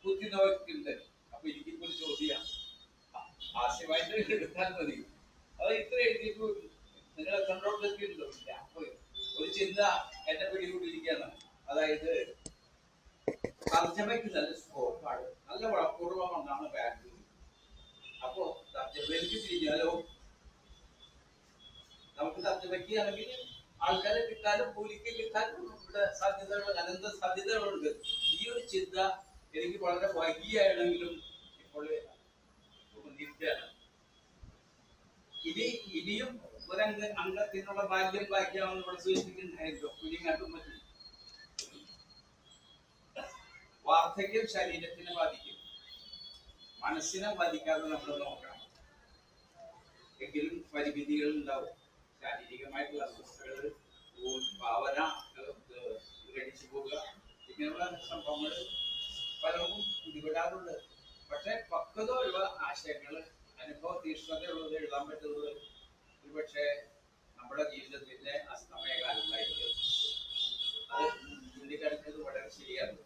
ബുദ്ധി നോക്കിയിട്ടുണ്ട്. അപ്പൊ എനിക്കിപ്പോ ഒരു ചോദ്യം ആശയമായിട്ട് എടുത്താൽ മതി. അത് ഇത്ര എഴുതിയിട്ടും നിങ്ങൾ എത്രത്തോളം എത്തിയിട്ടുണ്ടോ? അപ്പൊ ഒരു ചിന്ത എന്നെ പിടികൂടിയിരിക്കുകയാണ്. അതായത് തർജ്ജമയ്ക്ക് നല്ല സ്കോപ്പാണ്, നല്ല വളപൂർവ്വം കൊണ്ടാണ് ബാങ്ക്. അപ്പോ തർജ്ജമയ്ക്ക് തിരിഞ്ഞാലോ, നമുക്ക് തർജ്ജമയ്ക്കാണെങ്കിൽ ആൾക്കാരെ കിട്ടാനും കൂലിക്ക് കിട്ടാനും ഇവിടെ സാധ്യതകൾ, അനന്ത സാധ്യതകളുണ്ട്. ഈ ഒരു ചിന്ത എനിക്ക് വളരെ വൈകിയാണെങ്കിലും ഇപ്പോൾ നിൽക്കുകയാണ്. ഇനിയും അംഗത്തിനുള്ള ഭാഗ്യം ഭാഗ്യമാണെന്ന് ഇവിടെ സൂചിപ്പിക്കുന്നുണ്ടായിരുന്നു. കുഞ്ഞുങ്ങാട്ടും മറ്റും വാർദ്ധക്യം ശരീരത്തിനെ ബാധിക്കും, മനസ്സിനെ ബാധിക്കാതെ നമ്മൾ നോക്കണം. എങ്കിലും പരിമിതികൾ ഉണ്ടാവും. ശാരീരികമായിട്ടുള്ള അസ്വസ്ഥതകൾ, ഭാവന ഗ്രഹിച്ചു പോവുക, ഇങ്ങനെയുള്ള സംഭവങ്ങൾ പലർക്കും പിടിപെടാറുണ്ട്. പക്ഷെ പക്വതയുള്ള ആശയങ്ങൾ, അനുഭവ തീക്ഷ്ണതയുള്ളത് എഴുതാൻ പറ്റുന്നത് ഒരുപക്ഷെ നമ്മുടെ ജീവിതത്തിന്റെ അസ്തമയ കാലത്തായിരിക്കും. അത് ചൂണ്ടിക്കാണിച്ചത് വളരെ ശരിയാണ്.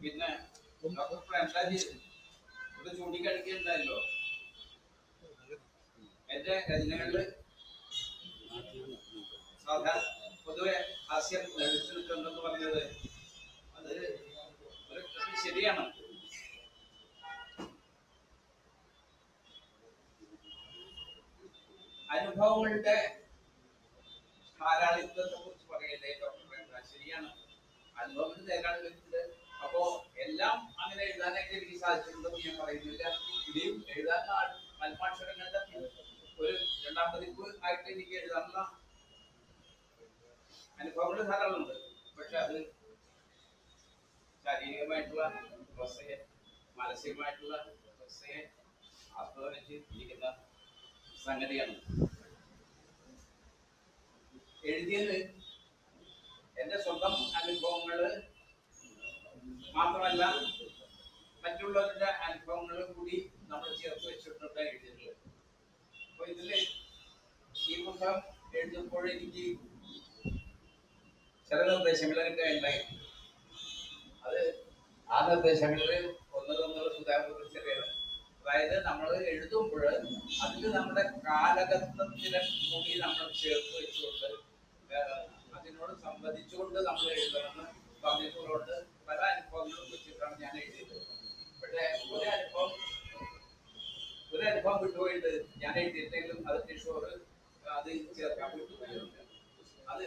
പിന്നെ ഡോക്ടർ പ്രേംരാജ് ഇവിടെ ചൂണ്ടിക്കാണിക്കുന്നുണ്ടല്ലോ, എന്റെ രചനകളില് സാധാരണ പൊതുവെ ഹാസ്യം നിലനിൽക്കുന്നുണ്ടെന്ന് പറഞ്ഞത് അത് ശരിയാണ്. അനുഭവങ്ങളുടെ ധാരാളിത്തത്തെ കുറിച്ച് പറയല്ലേ ഡോക്ടർ പ്രേംരാജ്? ശരിയാണ്, അനുഭവങ്ങൾ ധാരാളം വരുന്നത്. അപ്പോ എല്ലാം അങ്ങനെ എഴുതാനായിട്ട് എനിക്ക് സാധിച്ചിട്ടുണ്ടെന്ന് ഞാൻ പറയുന്നില്ല. ഇനിയും എഴുതാൻ അല്പാക്ഷരങ്ങളുടെ ഒരു 2ാം പതിപ്പ് ആയിട്ട് എനിക്ക് എഴുതാനുള്ള അനുഭവങ്ങൾ ധാരാളമുണ്ട്. പക്ഷെ അത് ശാരീരികമായിട്ടുള്ള അവസ്ഥയെ മാനസികമായിട്ടുള്ള അവസ്ഥയെ ആസ്വദിച്ച് ഇരിക്കുന്ന സംഗതിയാണ്. എഴുതിയത് എന്റെ സ്വന്തം അനുഭവങ്ങള് മാത്രമല്ല, മറ്റുള്ളവരുടെ അനുഭവങ്ങളും കൂടി നമ്മൾ ചേർത്ത് വെച്ചിട്ടുണ്ട് എഴുതിയിട്ടുള്ളത്. അപ്പൊ ഇതില് ഈ പുസ്തകം എഴുതുമ്പോൾ എനിക്ക് ചില നിർദ്ദേശങ്ങളൊക്കെ ഉണ്ടായി. അത് ആ നിർദ്ദേശങ്ങളിൽ ഒന്നൊരു സുധാകൃതിയാണ്. അതായത് നമ്മൾ എഴുതുമ്പോൾ അതിൽ നമ്മുടെ കാലഘട്ടത്തിലെ കൂടി നമ്മൾ ചേർത്ത് വെച്ചുകൊണ്ട് അതിനോട് സംബന്ധിച്ചുകൊണ്ട് നമ്മൾ എഴുതണമെന്ന് പറഞ്ഞിട്ടുള്ളതുകൊണ്ട് പല അനുഭവങ്ങളും വെച്ചിട്ടാണ് ഞാൻ എഴുതിയത്. പക്ഷേ ഒരു അനുഭവം വിട്ടുപോയിട്ട് ഞാൻ എഴുതിയിട്ടെങ്കിലും അത് കിഷോർ അത് ചേർക്കാൻ വിട്ടുപോയിട്ടുണ്ട്. അത്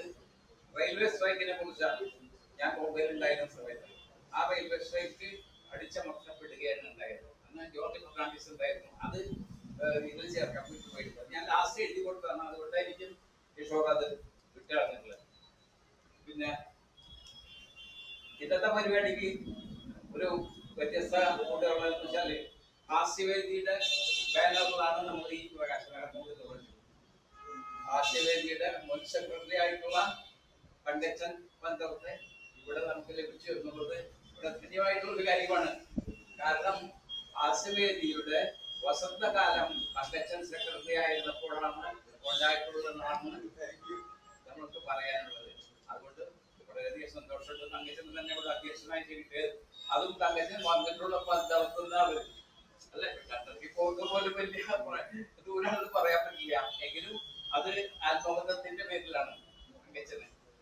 റെയിൽവേ സ്ട്രൈക്കിനെ കുറിച്ചാണ്. ഞാൻ മുംബൈയിൽ ഉണ്ടായിരുന്ന സമയത്ത് ആ റെയിൽവേ സ്ട്രൈക്ക് അടിച്ചമർത്തപ്പെടുകയാണ് ഉണ്ടായത്. അന്ന് ജോർജ് ഫെർണാണ്ടീസ് ഉണ്ടായിരുന്നു. അത് ഇതിൽ ചേർക്കാൻ വിട്ടുപോയിട്ടുണ്ട്. ഞാൻ ലാസ്റ്റ് എഴുതി കൊടുത്തതാണ്. അതുകൊണ്ടായിരിക്കും കിഷോർ അത് വിട്ടുകളഞ്ഞിട്ടുള്ളത്. പിന്നെ ഇന്നത്തെ പരിപാടിക്ക് ഒരു വ്യത്യസ്ത കൂട്ടുകളെന്ന് വെച്ചാല് ഹാസ്യവേദിയുടെ ബാനറിലാണ് നമ്മൾ ഈ പ്രകാശനം നിർവഹിച്ചത്. ഹാസ്യവേദിയുടെ മുൻ സെക്രട്ടറി ആയിട്ടുള്ള പങ്കച്ചൻ പന്തവത്തെ ഇവിടെ നമുക്ക് ലഭിച്ചു എന്നുള്ളത് പ്രധാനമായിട്ടുള്ള ഒരു കാര്യമാണ്. കാരണം ഹാസ്യവേദിയുടെ വസന്തകാലം പങ്കച്ചൻ സെക്രട്ടറി ആയിരുന്നപ്പോഴാണ് ഉണ്ടായിട്ടുള്ളതെന്നാണ് നമുക്ക് പറയാനുള്ളത്. അതുകൊണ്ട് വളരെയധികം സന്തോഷമുണ്ട്. തങ്കച്ചൻ തന്നെ ഇവിടെ അധ്യക്ഷനായിട്ട് കിട്ടിയത്. അതും തങ്കച്ചൻ വന്നിട്ടുള്ള പന്തവത്തുന്നവർ അല്ലെ, കണ്ടത്തി പോകുന്ന പോലും വലിയ ദൂരമെന്ന് പറയാൻ പറ്റില്ല. എങ്കിലും അത് ആത്മബന്ധത്തിന്റെ പേരിലാണ്.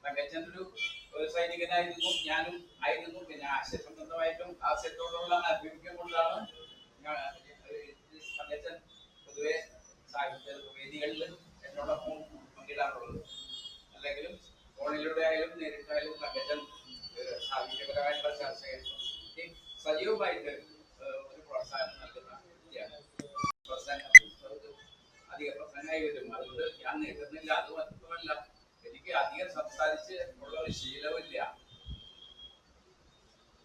തങ്കച്ചൻ ഒരു സൈനികനായിരുന്നു, ഞാനും ആയിരുന്നു. പിന്നെ ആശയ സംബന്ധമായിട്ടും ആശയത്തോടുള്ള ആഭിമുഖ്യം കൊണ്ടാണ് തങ്കച്ചൻ പൊതുവെ സാഹിത്യ വേദികളിൽ എന്നോടൊപ്പം പങ്കിടാറുള്ളത്. അല്ലെങ്കിലും ഫോണിലൂടെ ആയാലും നേരിട്ടായാലും തങ്കച്ചൻ സാഹിത്യപരമായിട്ടുള്ള ചർച്ചകൾ സജീവമായിട്ട് ഒരു പ്രോത്സാഹനം നൽകുന്ന വ്യക്തിയാണ്. അധിക പ്രസംഗമായി വരും. അതുകൊണ്ട് ഞാൻ നേരിടുന്നില്ല. അത് മാത്രമല്ല, എനിക്ക് അധികം സംസാരിച്ച് ഉള്ള ഒരു ശീലമില്ല.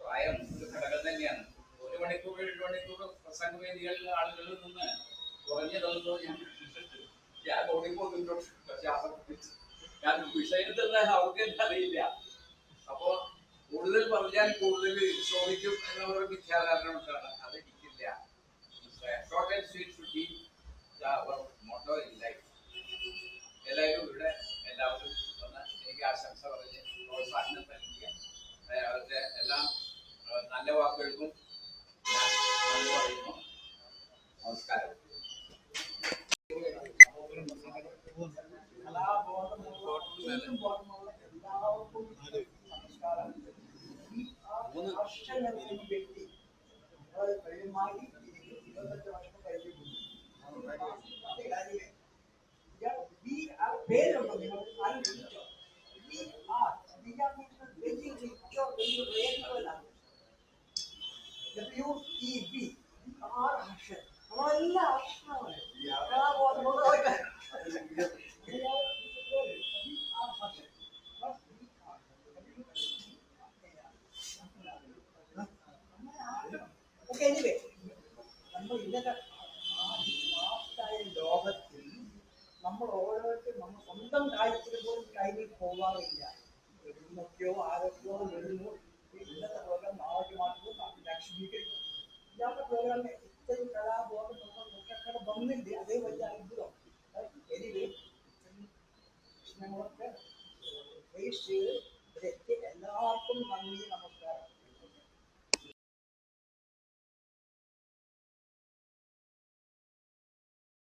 പ്രായം ഒരു ഘടകം തന്നെയാണ്. 1 മണിക്കൂർ 2 മണിക്കൂർ പ്രസംഗ വേദികളിൽ ആളുകളിൽ നിന്ന് കുറഞ്ഞതൊന്നും ഞാൻ ഓടിപ്പോകുന്നുണ്ടോ ശ്വാസം പിടിച്ച്. ഞാൻ വിഷയത്തിൽ അവർക്ക് അറിയില്ല. അപ്പോ കൂടുതൽ പറഞ്ഞാൽ കൂടുതൽ ചോദിക്കും എന്നുള്ള മിഥ്യാധാരണ ഉണ്ടാണ്. അത് എനിക്കില്ല. Short and sweet should be our motto in life. എല്ലാവരും ഇവിടെ എല്ലാവരും വന്ന് എനിക്ക് ആശംസ പറഞ്ഞ് പ്രോത്സാഹനം നൽകിയ അവരുടെ എല്ലാം നല്ല വാക്കുകൾക്കും ഞാൻ നന്ദി പറയുന്നു. നമസ്കാരം. പേരുണ്ടോ നിങ്ങൾ ആരും വിളിച്ചോ? വെരി റിച്ച് ഓർ വെരി റേറ്റ്ഫുൾ ആണ്. WEB ആർഷൻ നമ്മളെല്ലാം ആർഷനാണ്. എനിവേ നമ്മൾ ഇന്നത്തെ ലോകത്തിൽ നമ്മൾ ഓരോരുത്തരും നമ്മൾ സ്വന്തം കാര്യത്തിന് പോലും കയ്യിൽ പോകാറില്ല. എവിടുന്നൊക്കെയോ ആരൊക്കെയോ വരുന്നു. ഇന്നത്തെ പ്രോഗ്രാം നാളെ മാറ്റുന്നു, ലക്ഷ്മിക്ക് ഇല്ലാത്ത പ്രോഗ്രാമിന് ഇത്രയും കലാബോധം നമ്മൾ വന്നില്ലേ? അതേ വലിയ അത്ഭുതം. എനിവേ പ്രശ്നങ്ങളൊക്കെ ഫേസ് ചെയ്ത് എല്ലാവർക്കും നന്ദി.